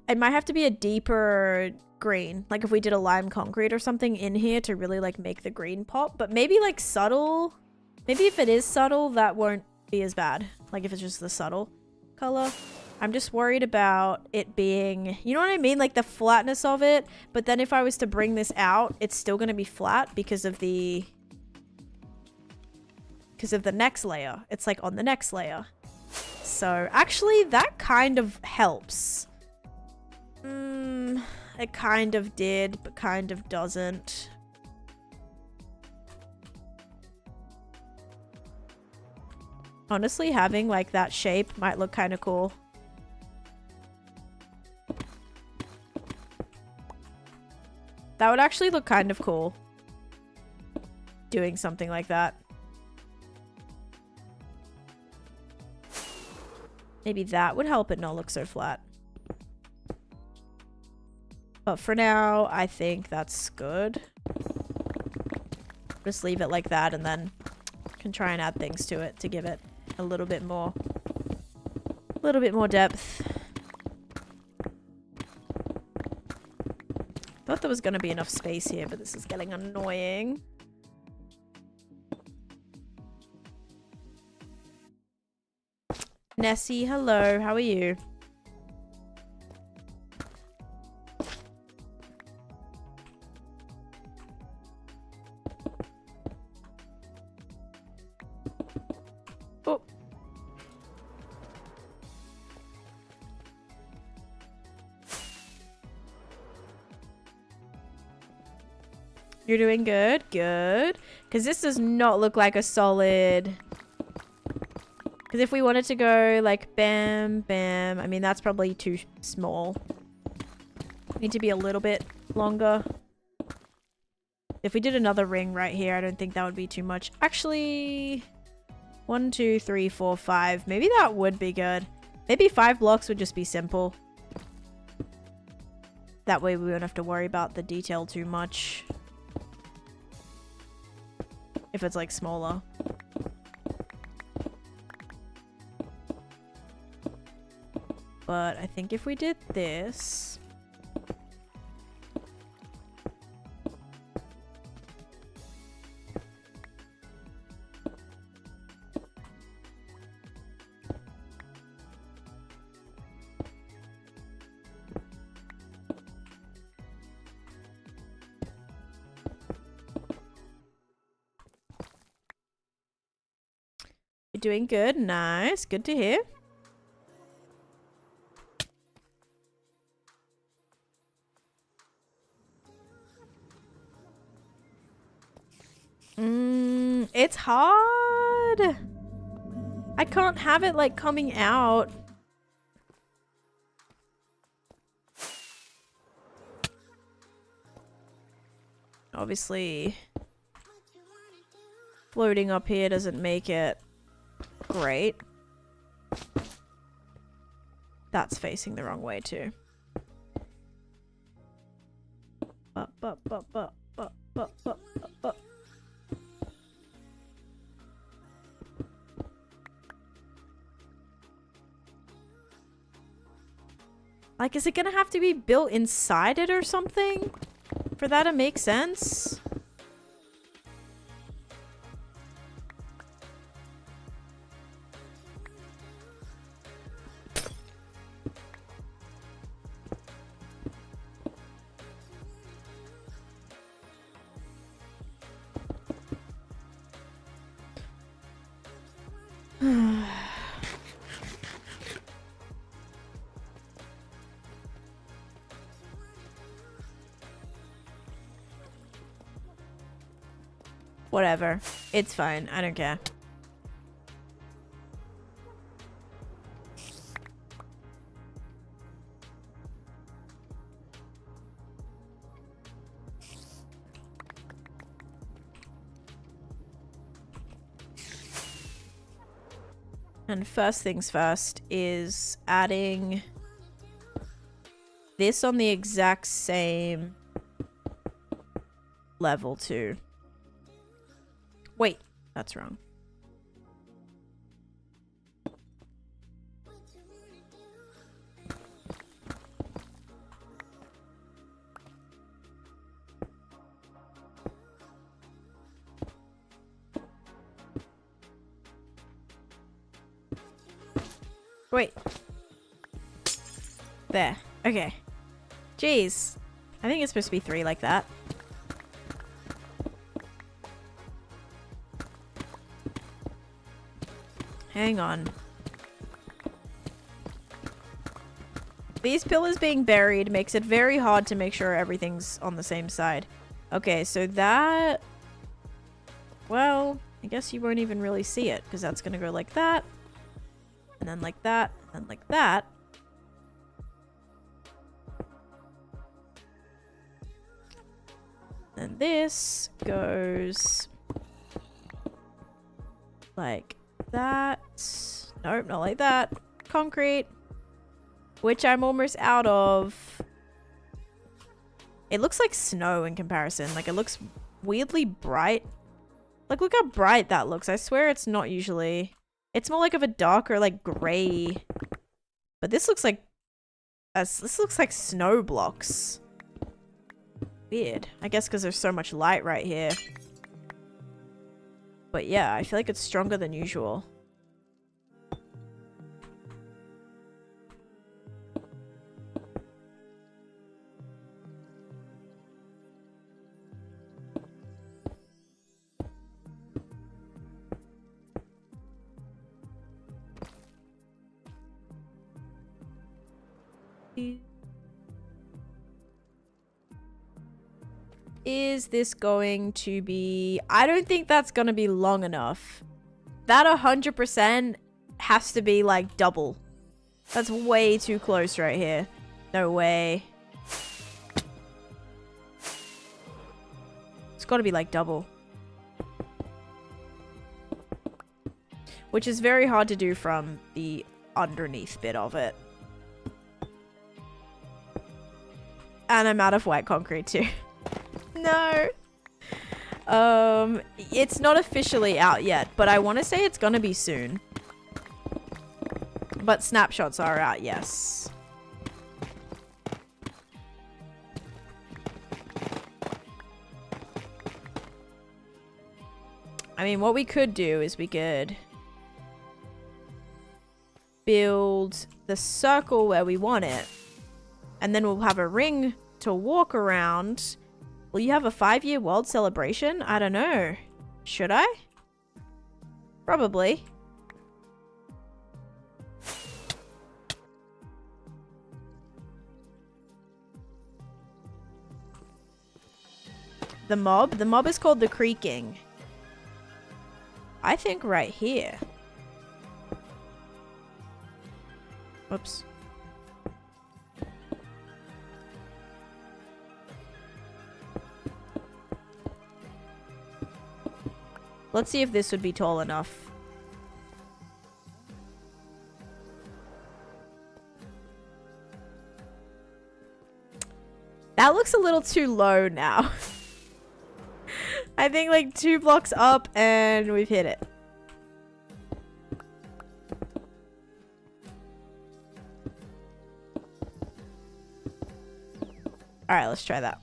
It might have to be a deeper green. Like if we did a lime concrete or something in here to really like make the green pop. But maybe like subtle. Maybe if it is subtle, that won't be as bad. Like if it's just the subtle color. I'm just worried about it being, you know what I mean? Like the flatness of it. But then if I was to bring this out, it's still going to be flat because of the next layer. It's like on the next layer. So actually that kind of helps. It kind of did, but kind of doesn't. Honestly, having like that shape might look kind of cool. That would actually look kind of cool. Doing something like that. Maybe that would help it not look so flat. But for now, I think that's good. Just leave it like that and then can try and add things to it to give it a little bit more depth. Thought there was going to be enough space here, but this is getting annoying. Nessie, hello. How are you? Oh. You're doing good? Good. Because this does not look like a solid... Because if we wanted to go like bam, bam, I mean, that's probably too small. Need to be a little bit longer. If we did another ring right here, I don't think that would be too much. Actually, 1, 2, 3, 4, 5. Maybe that would be good. Maybe 5 blocks would just be simple. That way we won't have to worry about the detail too much. If it's like smaller. But I think if we did this... You're doing good. Nice. Good to hear. It's hard. I can't have it like coming out. Obviously, floating up here doesn't make it great. That's facing the wrong way too. Like, is it gonna have to be built inside it or something for that to make sense? Whatever. It's fine. I don't care. And first things first is adding this on the exact same level too. Wait, that's wrong. Wait. There. Okay. Jeez. I think it's supposed to be 3 like that. Hang on. These pillars being buried makes it very hard to make sure everything's on the same side. Okay, so that... Well, I guess you won't even really see it, because that's going to go like that. And then like that. And then like that. And this goes... like... that. Nope, not like that. Concrete. Which I'm almost out of. It looks like snow in comparison. Like, it looks weirdly bright. Like, look how bright that looks. I swear it's not usually. It's more like of a darker, like, gray. But this looks like... this looks like snow blocks. Weird. I guess because there's so much light right here. But yeah, I feel like it's stronger than usual. Is this going to be... I don't think that's going to be long enough. That 100% has to be like double. That's way too close right here. No way. It's got to be like double. Which is very hard to do from the underneath bit of it. And I'm out of white concrete too. No. It's not officially out yet, but I want to say it's gonna be soon. But snapshots are out, yes. I mean, what we could do is we could build the circle where we want it. And then we'll have a ring to walk around. Will you have a 5-year world celebration? I don't know. Should I? Probably. The mob? The mob is called the creaking. I think right here. Whoops. Let's see if this would be tall enough. That looks a little too low now. I think like 2 blocks up and we've hit it. Alright, let's try that.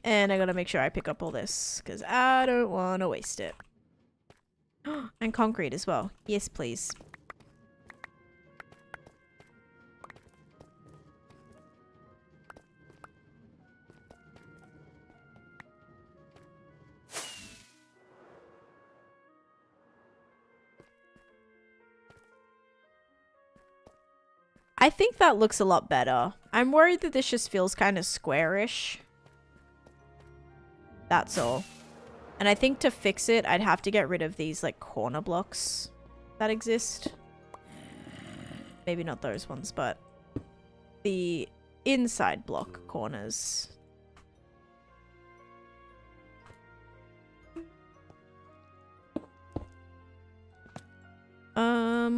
And I gotta make sure I pick up all this, because I don't want to waste it. And concrete as well. Yes, please. I think that looks a lot better. I'm worried that this just feels kind of squarish. That's all. And I think to fix it, I'd have to get rid of these like corner blocks that exist. Maybe not those ones, but the inside block corners.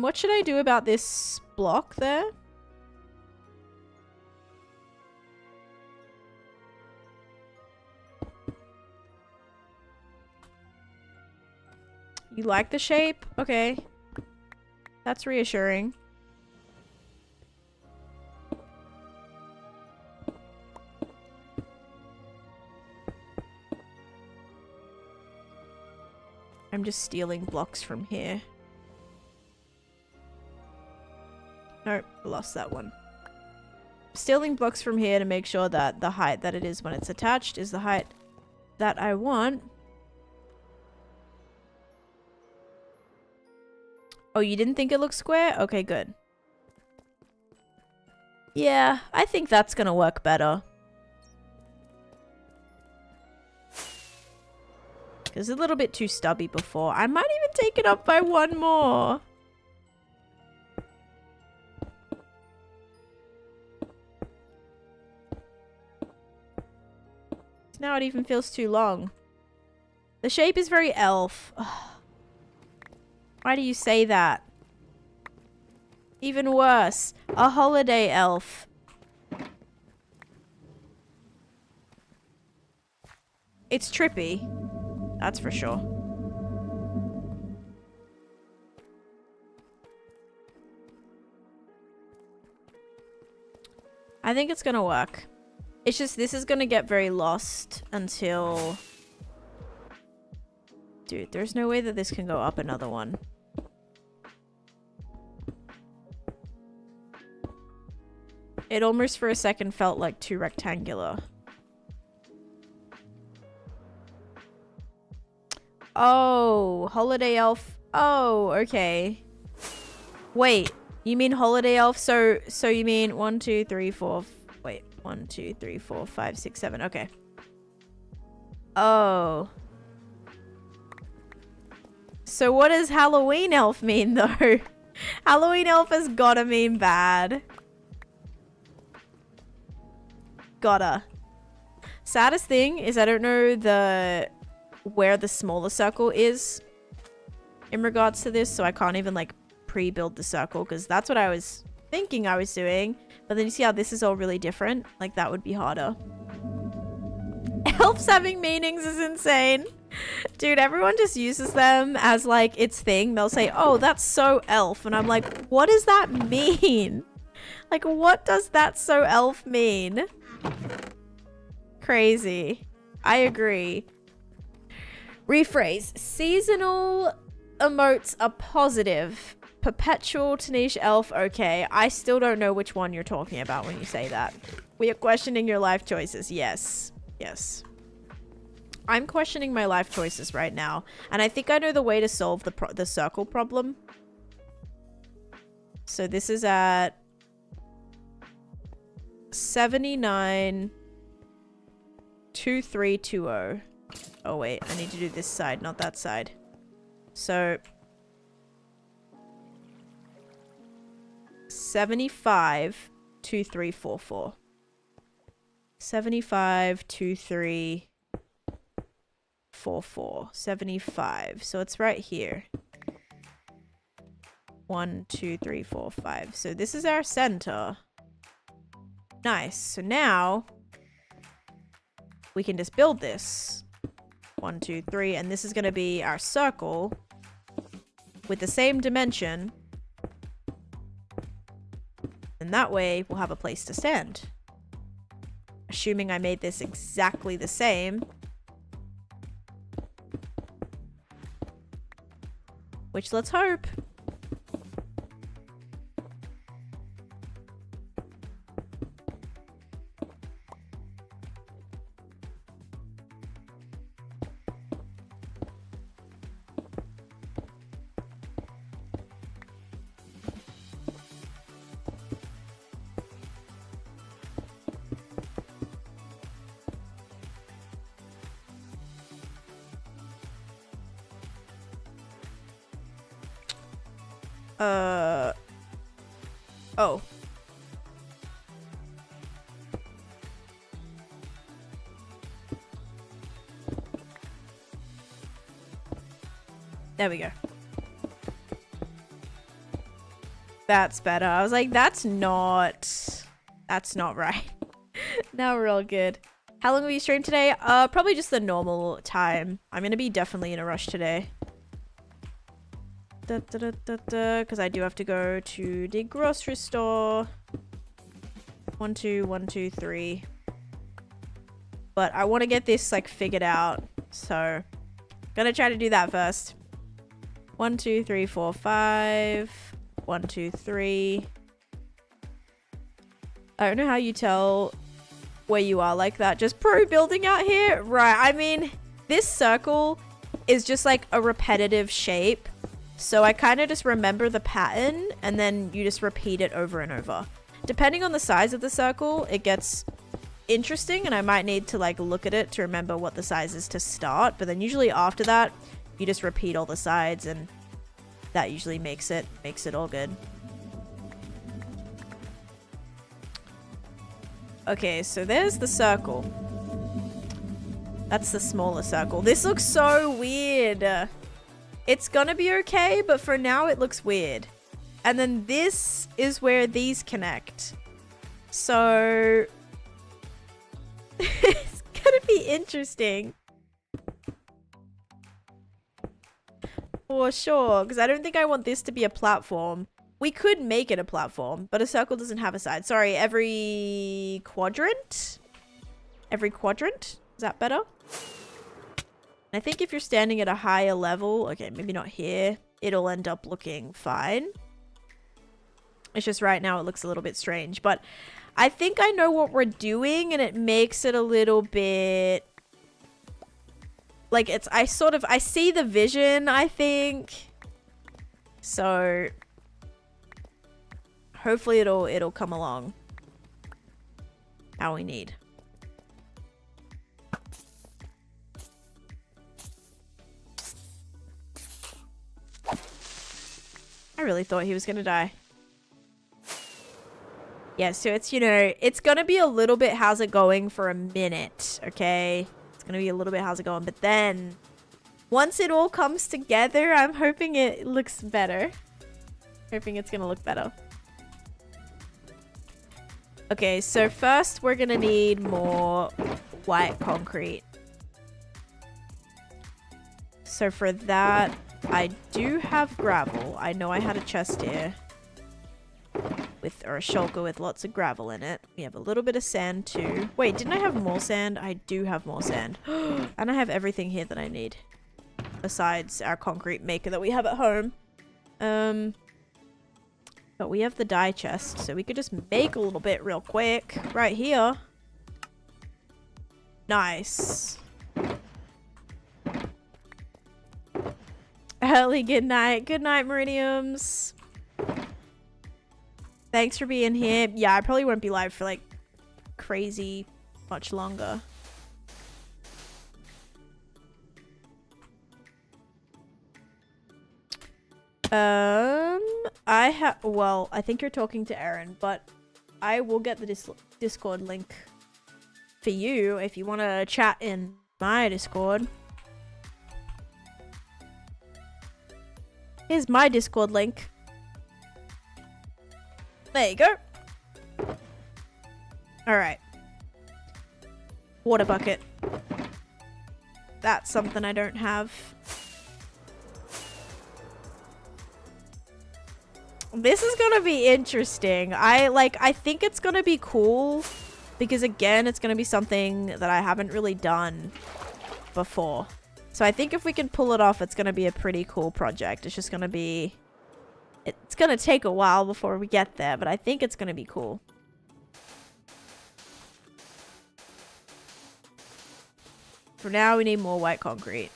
What should I do about this block there? You like the shape? Okay. That's reassuring. I'm just stealing blocks from here. Nope, lost that one. Stealing blocks from here to make sure that the height that it is when it's attached is the height that I want. Oh, you didn't think it looked square? Okay, good. Yeah, I think that's gonna work better. It was a little bit too stubby before. I might even take it up by 1 more. Now it even feels too long. The shape is very elf. Ugh. Why do you say that? Even worse, a holiday elf. It's trippy. That's for sure. I think it's gonna work. It's just this is gonna get very lost until... Dude, there's no way that this can go up another one. It almost for a second felt like too rectangular. Oh, holiday elf. Oh, okay. Wait, you mean holiday elf? So you mean 1, 2, 3, 4. Wait, 1, 2, 3, 4, 5, 6, 7. Okay. Oh. So what does Halloween elf mean though? Halloween elf has gotta mean bad. Gotta. Saddest thing is I don't know where the smaller circle is in regards to this, so I can't even like pre-build the circle because that's what I was thinking I was doing. But then you see how this is all really different? Like that would be harder. Elves having meanings is insane. Dude, everyone just uses them as like its thing. They'll say, oh, that's so elf. And I'm like, what does that mean? Like, what does that so elf mean? Crazy. I agree. Rephrase. Seasonal emotes are positive. Perpetual Taneesha elf, okay. I still don't know which one you're talking about when you say that. We are questioning your life choices. Yes. Yes. I'm questioning my life choices right now. And I think I know the way to solve the circle problem. So this is at 79, 2320. Oh wait, I need to do this side, not that side. So 752344. 752344. 75. So it's right here. 1, 2, 3, 4, 5. So this is our center. Nice. So now we can just build this. 1, 2, 3. And this is going to be our circle with the same dimension. And that way we'll have a place to stand. Assuming I made this exactly the same. Which let's hope. Oh. There we go. That's better. I was like, that's not right. Now we're all good. How long will you stream today? Probably just the normal time. I'm gonna be definitely in a rush today. Because I do have to go to the grocery store. 1, 2, 1, 2, 3. But I want to get this like figured out. So gonna try to do that first. 1, 2, 3, 4, 5. 1, 2, 3. I don't know how you tell where you are like that. Just pro building out here? Right. I mean, this circle is just like a repetitive shape. So I kind of just remember the pattern and then you just repeat it over and over. Depending on the size of the circle, it gets interesting and I might need to like look at it to remember what the size is to start. But then usually after that, you just repeat all the sides and that usually makes it all good. Okay, so there's the circle. That's the smaller circle. This looks so weird. It's gonna be okay, but for now it looks weird. And then this is where these connect. So it's gonna be interesting. For sure, because I don't think I want this to be a platform. We could make it a platform, but a circle doesn't have a side. Sorry, every quadrant? Every quadrant? Is that better? I think if you're standing at a higher level, okay, maybe not here, it'll end up looking fine. It's just right now it looks a little bit strange, but I think I know what we're doing and it makes it a little bit like I see the vision, I think. So hopefully it'll come along how we need. I really thought he was gonna die. Yeah, so it's, you know, it's gonna be a little bit how's it going for a minute, okay? It's gonna be a little bit how's it going, but then once it all comes together, I'm hoping it looks better. Hoping it's gonna look better. Okay, so first we're gonna need more white concrete. So for that, I do have gravel. I know I had a chest here or a shulker with lots of gravel in it. We have a little bit of sand too. Wait, didn't I have more sand? I do have more sand. And I have everything here that I need. Besides our concrete maker that we have at home. But we have the dye chest, so we could just make a little bit real quick. Right here. Nice. Early good night. Good night, Meridiums. Thanks for being here. Yeah, I probably won't be live for like crazy much longer. Well, I think you're talking to Aaron, but I will get the Discord link for you if you want to chat in my Discord. Here's my Discord link. There you go. Alright. Water bucket. That's something I don't have. This is gonna be interesting. I think it's gonna be cool because again, it's gonna be something that I haven't really done before. So I think if we can pull it off, it's gonna be a pretty cool project. It's just gonna be... It's gonna take a while before we get there, but I think it's gonna be cool. For now, we need more white concrete.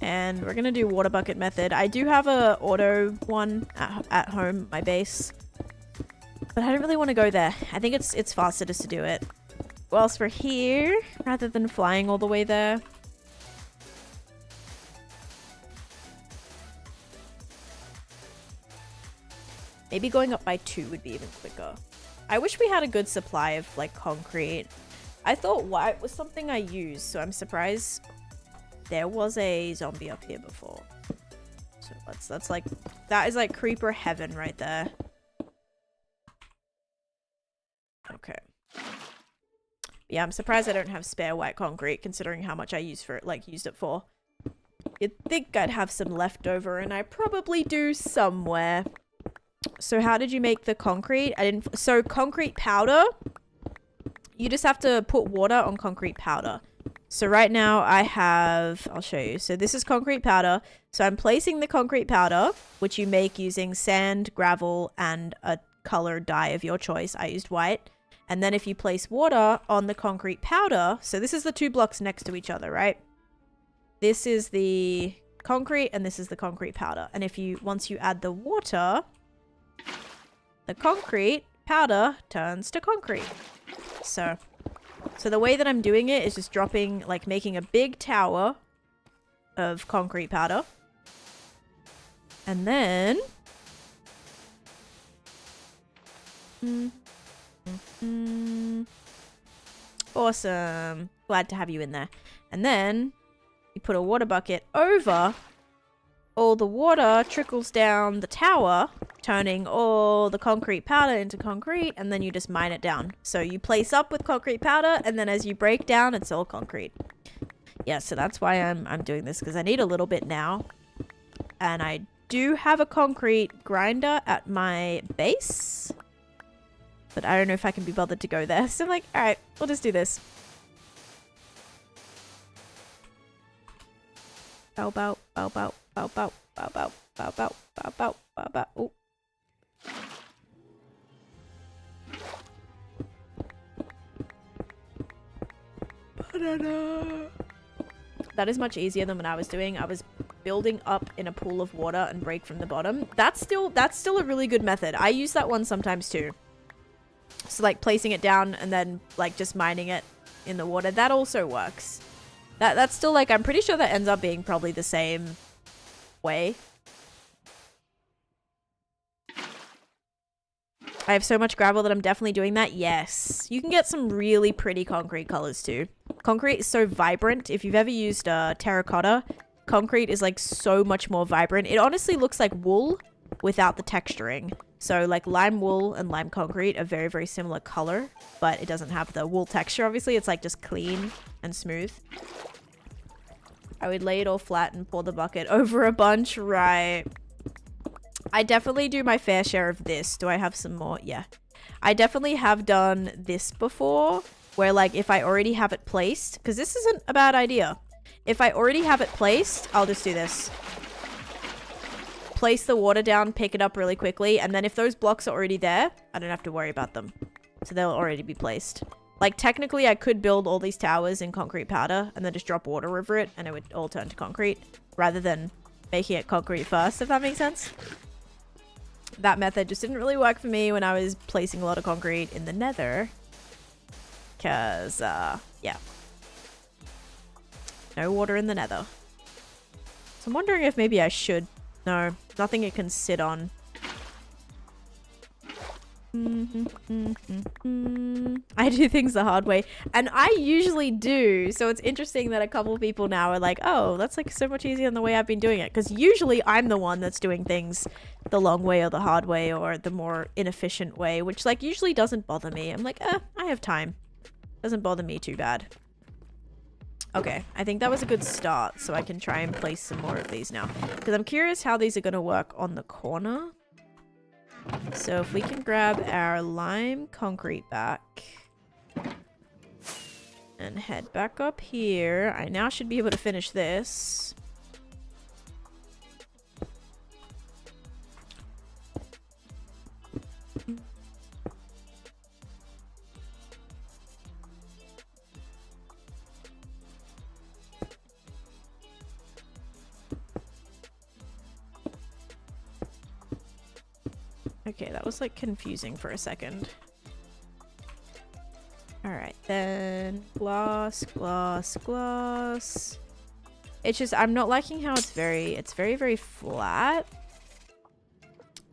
And we're gonna do water bucket method. I do have a auto one at home, my base. But I don't really want to go there. I think it's faster just to do it whilst we're here, rather than flying all the way there. Maybe going up by 2 would be even quicker. I wish we had a good supply of, like, concrete. I thought white was something I used, so I'm surprised there was a zombie up here before. So that's like, that is like creeper heaven right there. Okay. Yeah, I'm surprised I don't have spare white concrete considering how much I used it for. You'd think I'd have some left over, and I probably do somewhere. So how did you make the concrete? So concrete powder, you just have to put water on concrete powder. So right now I'll show you. So this is concrete powder. So I'm placing the concrete powder, which you make using sand, gravel, and a color dye of your choice. I used white. And then if you place water on the concrete powder, so this is the 2 blocks next to each other, right? This is the concrete and this is the concrete powder. And once you add the water, the concrete powder turns to concrete. So the way that I'm doing it is just dropping, like making a big tower of concrete powder. And then... Awesome. Glad to have you in there. And then you put a water bucket over. All the water trickles down the tower, turning all the concrete powder into concrete, and then you just mine it down. So you place up with concrete powder, and then as you break down, it's all concrete. Yeah, so that's why I'm doing this, because I need a little bit now. And I do have a concrete grinder at my base. But I don't know if I can be bothered to go there. So I'm like, alright, we'll just do this. Bow, bow, bow, bow, bow, bow, bow, bow, bow, bow, bow, bow, bow, bow. Oh. Banana. That is much easier than what I was doing. I was building up in a pool of water and break from the bottom. That's still a really good method. I use that one sometimes too. So like placing it down and then like just mining it in the water. That also works. That's still like, I'm pretty sure that ends up being probably the same way. I have so much gravel that I'm definitely doing that. Yes. You can get some really pretty concrete colors too. Concrete is so vibrant. If you've ever used terracotta, concrete is like so much more vibrant. It honestly looks like wool without the texturing. So like lime wool and lime concrete are very, very similar color, but it doesn't have the wool texture. Obviously, it's like just clean and smooth. I would lay it all flat and pour the bucket over a bunch. Right. I definitely do my fair share of this. Do I have some more? Yeah. I definitely have done this before where like if I already have it placed, because this isn't a bad idea. If I already have it placed, I'll just do this. Place the water down, pick it up really quickly, and then if those blocks are already there, I don't have to worry about them. So they'll already be placed. Like technically I could build all these towers in concrete powder and then just drop water over it and it would all turn to concrete rather than making it concrete first, if that makes sense. That method just didn't really work for me when I was placing a lot of concrete in the nether. Because, yeah. No water in the nether. So I'm wondering if maybe I should. No, nothing it can sit on. I do things the hard way, and I usually do, so it's interesting that a couple people now are like, oh, that's like so much easier than the way I've been doing it, because usually I'm the one that's doing things the long way or the hard way or the more inefficient way, which like usually doesn't bother me. I'm like, I have time. Doesn't bother me too bad. Okay, I think that was a good start, so I can try and place some more of these now, because I'm curious how these are going to work on the corner. So if we can grab our lime concrete back and head back up here, I now should be able to finish this. Okay, that was like confusing for a second. Alright, then glass, glass, glass. It's just, I'm not liking how it's very, very flat.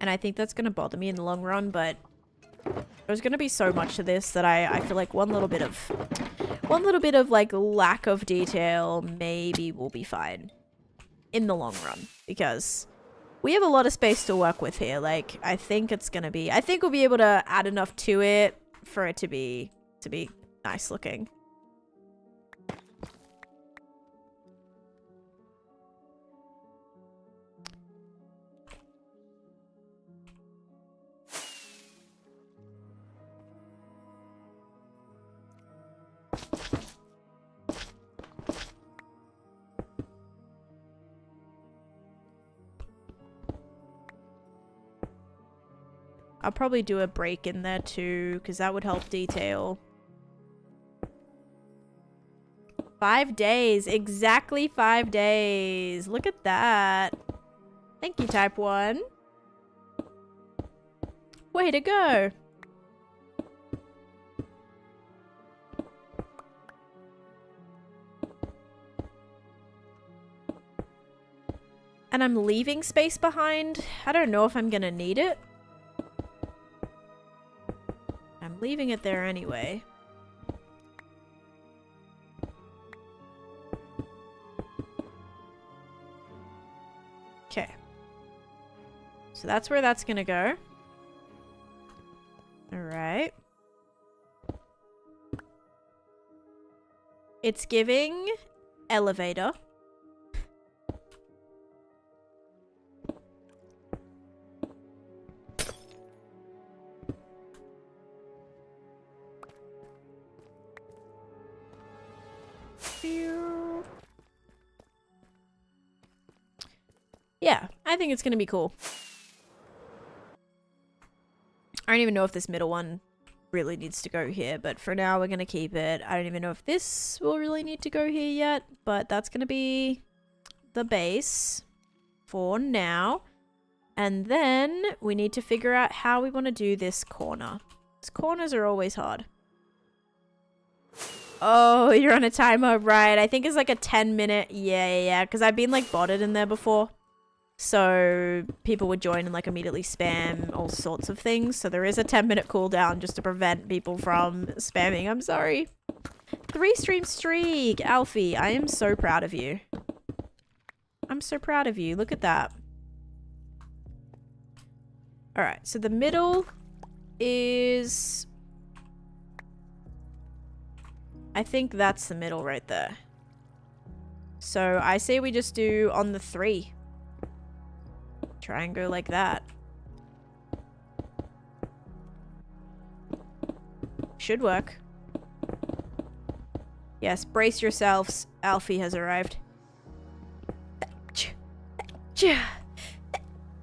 And I think that's gonna bother me in the long run, but there's gonna be so much to this that I feel like one little bit of like lack of detail maybe will be fine in the long run, because we have a lot of space to work with here. Like, I think we'll be able to add enough to it for it to be nice looking. I'll probably do a break in there too, because that would help detail. 5 days. Exactly 5 days. Look at that. Thank you, Type 1. Way to go. And I'm leaving space behind. I don't know if I'm gonna need it. I'm leaving it there anyway. Okay. So that's where that's gonna go. Alright. It's giving elevator. Yeah, I think it's gonna be cool. I don't even know if this middle one really needs to go here, but for now we're gonna keep it. I don't even know if this will really need to go here yet, but that's gonna be the base for now. And then we need to figure out how we want to do this corner. These corners are always hard. Oh, you're on a timer, right? I think it's like a 10-minute. Yeah, because I've been like botted in there before. So people would join and like immediately spam all sorts of things. So there is a 10-minute cooldown just to prevent people from spamming. I'm sorry. 3-stream streak. Alfie, I am so proud of you. I'm so proud of you. Look at that. Alright, so the middle is... I think that's the middle right there. So I say we just do on the 3. Try and go like that. Should work. Yes, brace yourselves. Alfie has arrived.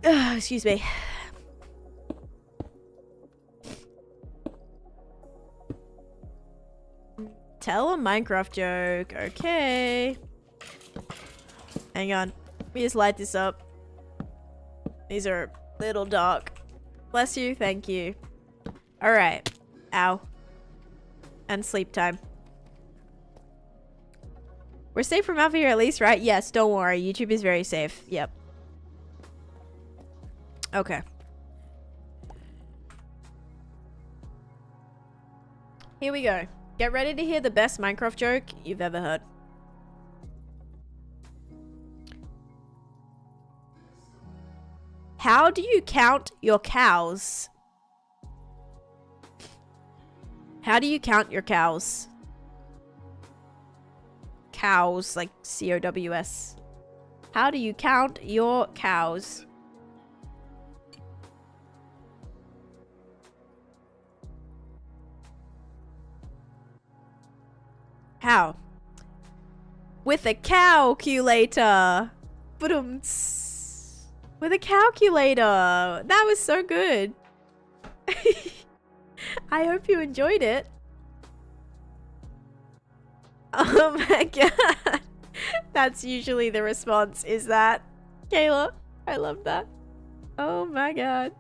Excuse me. Tell a Minecraft joke. Okay. Hang on. Let me just light this up. These are a little dark. Bless you. Thank you. Alright. Ow. And sleep time. We're safe from out here at least, right? Yes, don't worry. YouTube is very safe. Yep. Okay. Here we go. Get ready to hear the best Minecraft joke you've ever heard. How do you count your cows? How do you count your cows? Cows, like C-O-W-S. How do you count your cows? How? With a calculator. Ba-dum-ts. With a calculator. That was so good. I hope you enjoyed it. Oh my god. That's usually the response, is that? Kayla, I love that. Oh my god.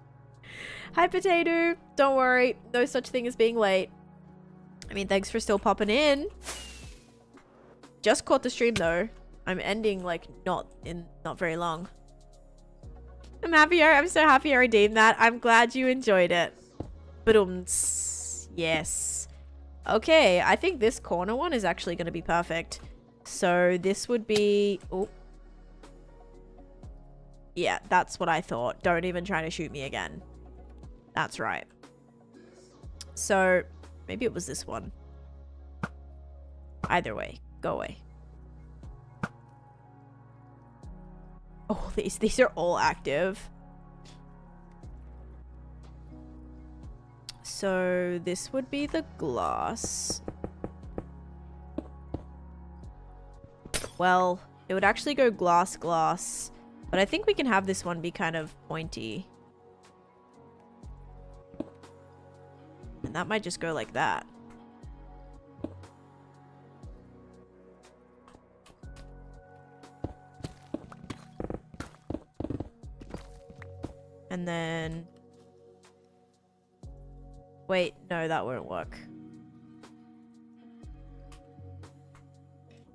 Hi, Potato. Don't worry. No such thing as being late. I mean, thanks for still popping in. Just caught the stream though. I'm ending like not very long. I'm happier. I'm so happy I redeemed that. I'm glad you enjoyed it. Ba-dum-ts. Yes. Okay, I think this corner one is actually going to be perfect. So this would be... Oh. Yeah, that's what I thought. Don't even try to shoot me again. That's right. So maybe it was this one. Either way, go away. Oh, these are all active. So this would be the glass. Well, it would actually go glass, glass. But I think we can have this one be kind of pointy. And that might just go like that. And then... Wait, no, that won't work.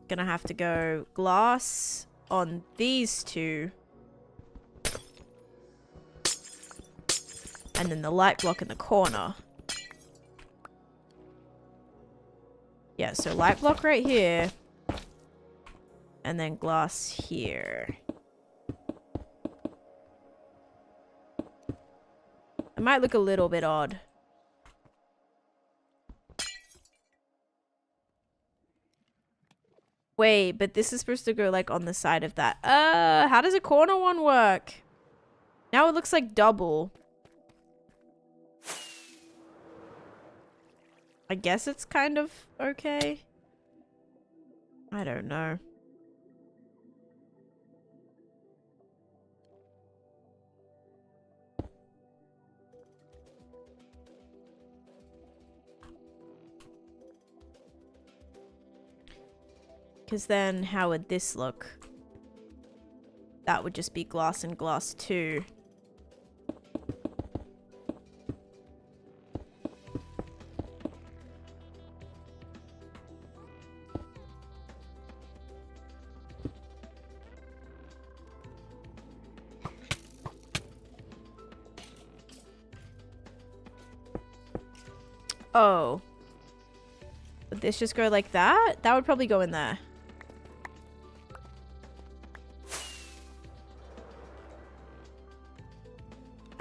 Gonna have to go glass on these two. And then the light block in the corner. Yeah, so light block right here. And then glass here. It might look a little bit odd. Wait, but this is supposed to go like on the side of that. How does a corner one work? Now it looks like double. I guess it's kind of okay. I don't know. Because then how would this look? That would just be glass and glass too. Oh. Would this just go like that? That would probably go in there.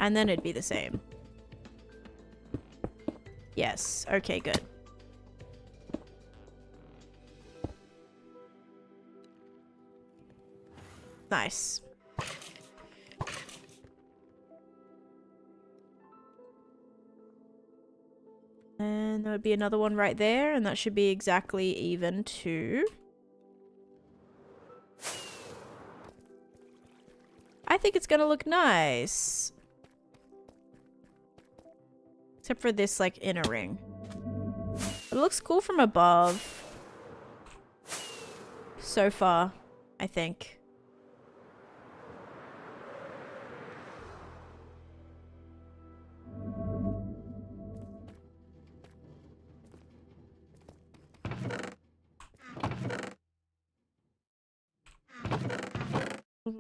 And then it'd be the same. Yes. Okay, good. Nice. And there would be another one right there, and that should be exactly even too. I think it's gonna look nice. Except for this, like, inner ring. It looks cool from above. So far, I think. Okay.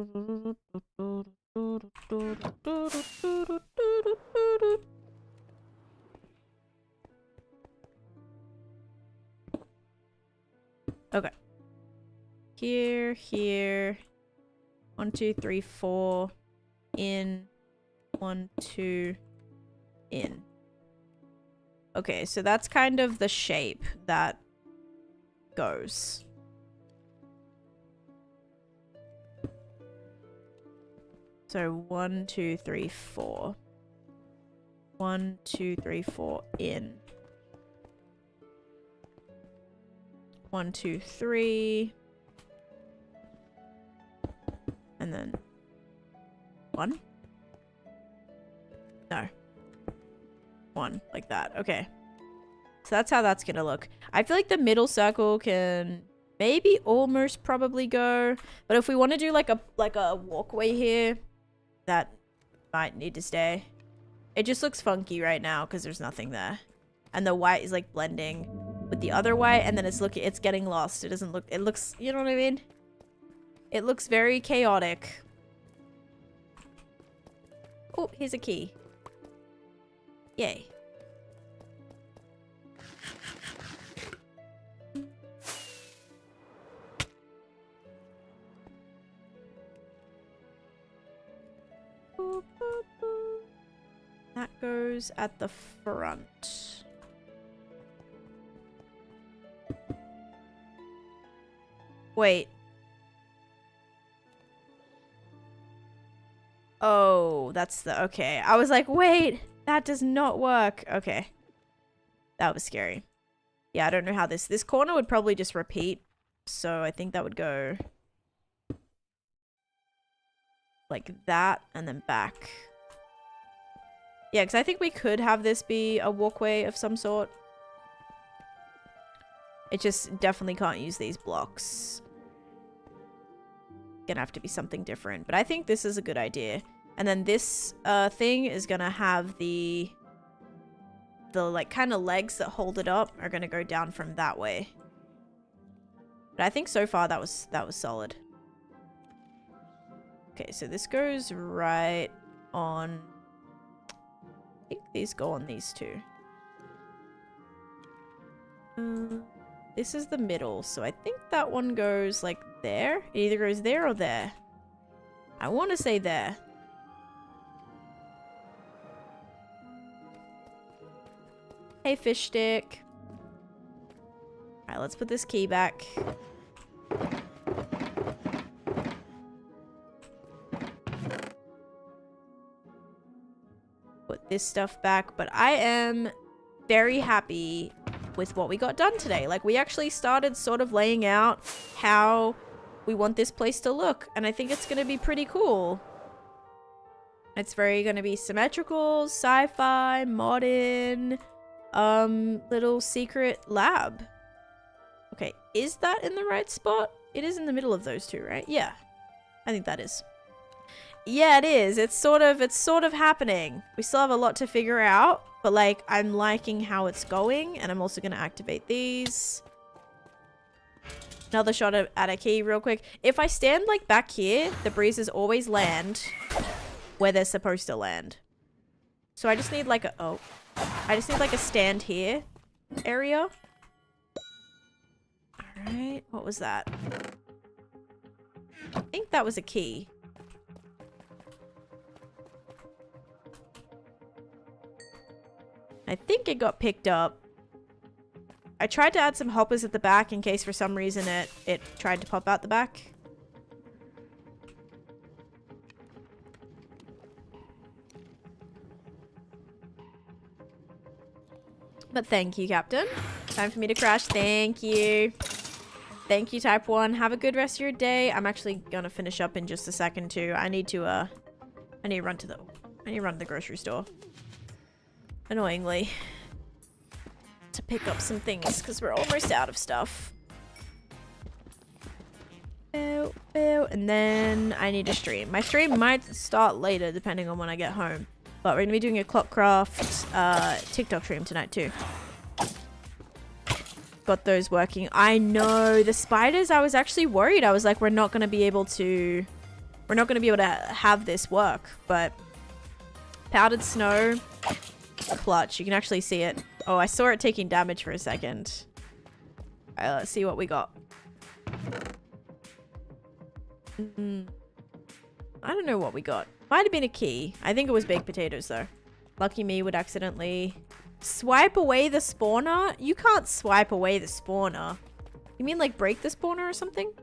Here, here. 1, 2, 3, 4. In. 1, 2. In. Okay, so that's kind of the shape that goes. So 1, 2, 3, 4. 1, 2, 3, 4. In. 1, 2, 3. And then 1? No. 1, like that. Okay. So that's how that's gonna look. I feel like the middle circle can maybe almost probably go. But if we want to do like a walkway here, that might need to stay. It just looks funky right now because there's nothing there. And the white is like blending with the other white, and then it's getting lost. It doesn't look, it looks, you know what I mean? It looks very chaotic. Oh, here's a key. Yay. That goes at the front. Wait. Oh, that's the... Okay. I was like, wait, that does not work. Okay. That was scary. Yeah, I don't know how this corner would probably just repeat. So I think that would go like that and then back. Yeah, because I think we could have this be a walkway of some sort. It just definitely can't use these blocks. Gonna have to be something different. But I think this is a good idea. And then this thing is gonna have the like kind of legs that hold it up are gonna go down from that way. But I think so far that was solid. Okay, so this goes right on... I think these go on these two. This is the middle, so I think that one goes like there. It either goes there or there. I want to say there. Hey, fish stick. Alright, let's put this key back. Put this stuff back, but I am very happy with what we got done today. Like, we actually started sort of laying out how we want this place to look, and I think it's going to be pretty cool. It's very going to be symmetrical, sci-fi, modern, little secret lab. Okay, is that in the right spot? It is in the middle of those two, right? Yeah, I think that is. Yeah, it is. It's sort of happening. We still have a lot to figure out, but like, I'm liking how it's going, and I'm also going to activate these. Another shot at a key real quick. If I stand like back here, the breezes always land where they're supposed to land. So I just need like a, I just need like a stand here area. Alright, what was that? I think that was a key. I think it got picked up. I tried to add some hoppers at the back in case for some reason it tried to pop out the back. But thank you, Captain. Time for me to crash. Thank you. Thank you, Type 1. Have a good rest of your day. I'm actually gonna finish up in just a second too. I need to run to the grocery store. Annoyingly. To pick up some things because we're almost out of stuff. And then I need to stream. My stream might start later depending on when I get home. But we're gonna be doing a Clockcraft TikTok stream tonight too. Got those working. I know, the spiders, I was actually worried. I was like, we're not gonna be able to we're not going to be able to have this work. But powdered snow, clutch. You can actually see it. Oh, I saw it taking damage for a second. Alright, let's see what we got. I don't know what we got. Might have been a key. I think it was baked potatoes though. Lucky me would accidentally swipe away the spawner. You can't swipe away the spawner. You mean like break the spawner or something?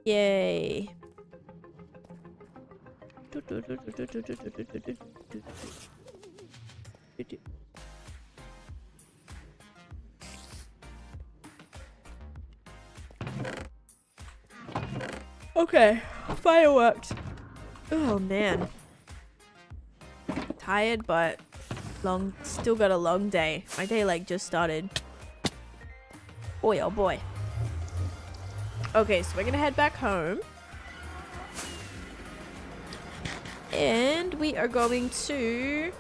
Yay. Okay, fireworks. Oh man. Tired, but still got a long day. My day like just started. Boy, oh boy. Okay, so we're gonna head back home. And we are going to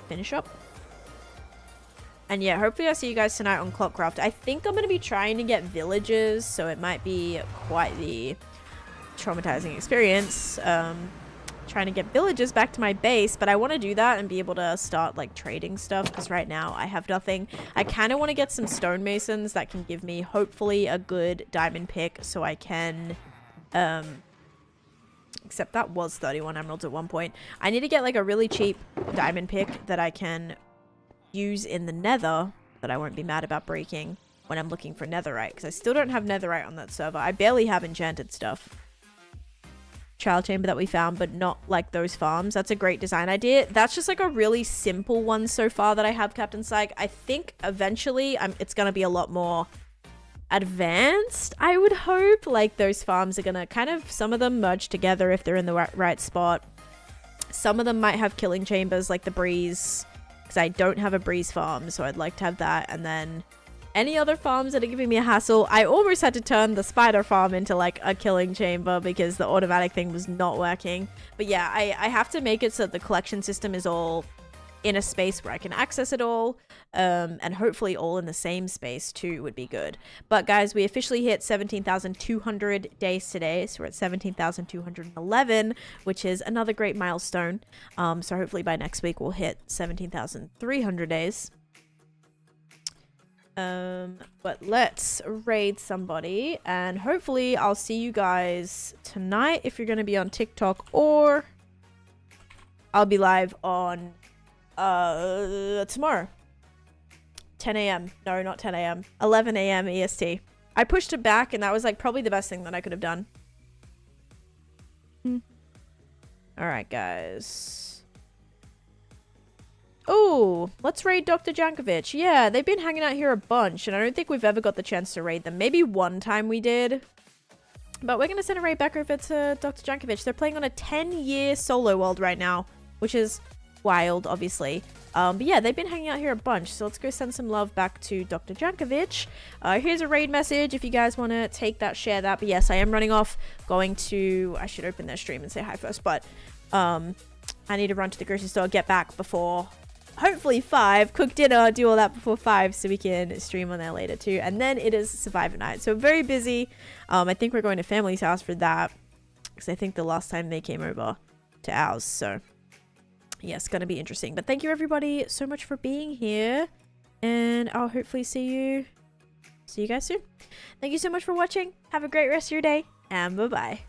finish up. And yeah, hopefully I'll see you guys tonight on Clockcraft. I think I'm going to be trying to get villagers, so it might be quite the traumatizing experience. Trying to get villagers back to my base, but I want to do that and be able to start like trading stuff, because right now I have nothing. I kind of want to get some stonemasons that can give me hopefully a good diamond pick, so I can except that was 31 emeralds at one point. I need to get like a really cheap diamond pick that I can use in the nether that I won't be mad about breaking when I'm looking for netherite, because I still don't have netherite on that server. I barely have enchanted stuff. Trial chamber that we found, but not like those farms. That's a great design idea. That's just like a really simple one so far that I have, Captain Psych. I think eventually it's going to be a lot more advanced, I would hope. Like those farms are going to kind of, some of them merge together if they're in the right spot. Some of them might have killing chambers like the breeze, because I don't have a breeze farm, so I'd like to have that. And then any other farms that are giving me a hassle. I almost had to turn the spider farm into like a killing chamber because the automatic thing was not working. But yeah, I have to make it so that the collection system is all in a space where I can access it all, and hopefully all in the same space too would be good. But guys, we officially hit 17,200 days today, so we're at 17,211, which is another great milestone. So hopefully by next week we'll hit 17,300 days. But let's raid somebody, and hopefully I'll see you guys tonight if you're going to be on TikTok, or I'll be live on tomorrow 10 a.m. no, not 10 a.m. 11 a.m. EST. I pushed it back, and that was like probably the best thing that I could have done. All right, guys. Oh, let's raid Dr. Jankovic. Yeah, they've been hanging out here a bunch, and I don't think we've ever got the chance to raid them. Maybe one time we did. But we're going to send a raid back over to Dr. Jankovic. They're playing on a 10-year solo world right now, which is wild, obviously. But yeah, they've been hanging out here a bunch, so let's go send some love back to Dr. Jankovic. Here's a raid message if you guys want to take that, share that. But yes, I am running off, going to... I should open their stream and say hi first, but I need to run to the grocery store, get back before... hopefully 5, cook dinner, do all that before 5 so we can stream on there later too. And then it is Survivor night, so very busy. I think we're going to family's house for that, because I think the last time they came over to ours. So yeah, it's gonna be interesting. But thank you everybody so much for being here, and I'll hopefully see you guys soon. Thank you so much for watching. Have a great rest of your day, and bye bye.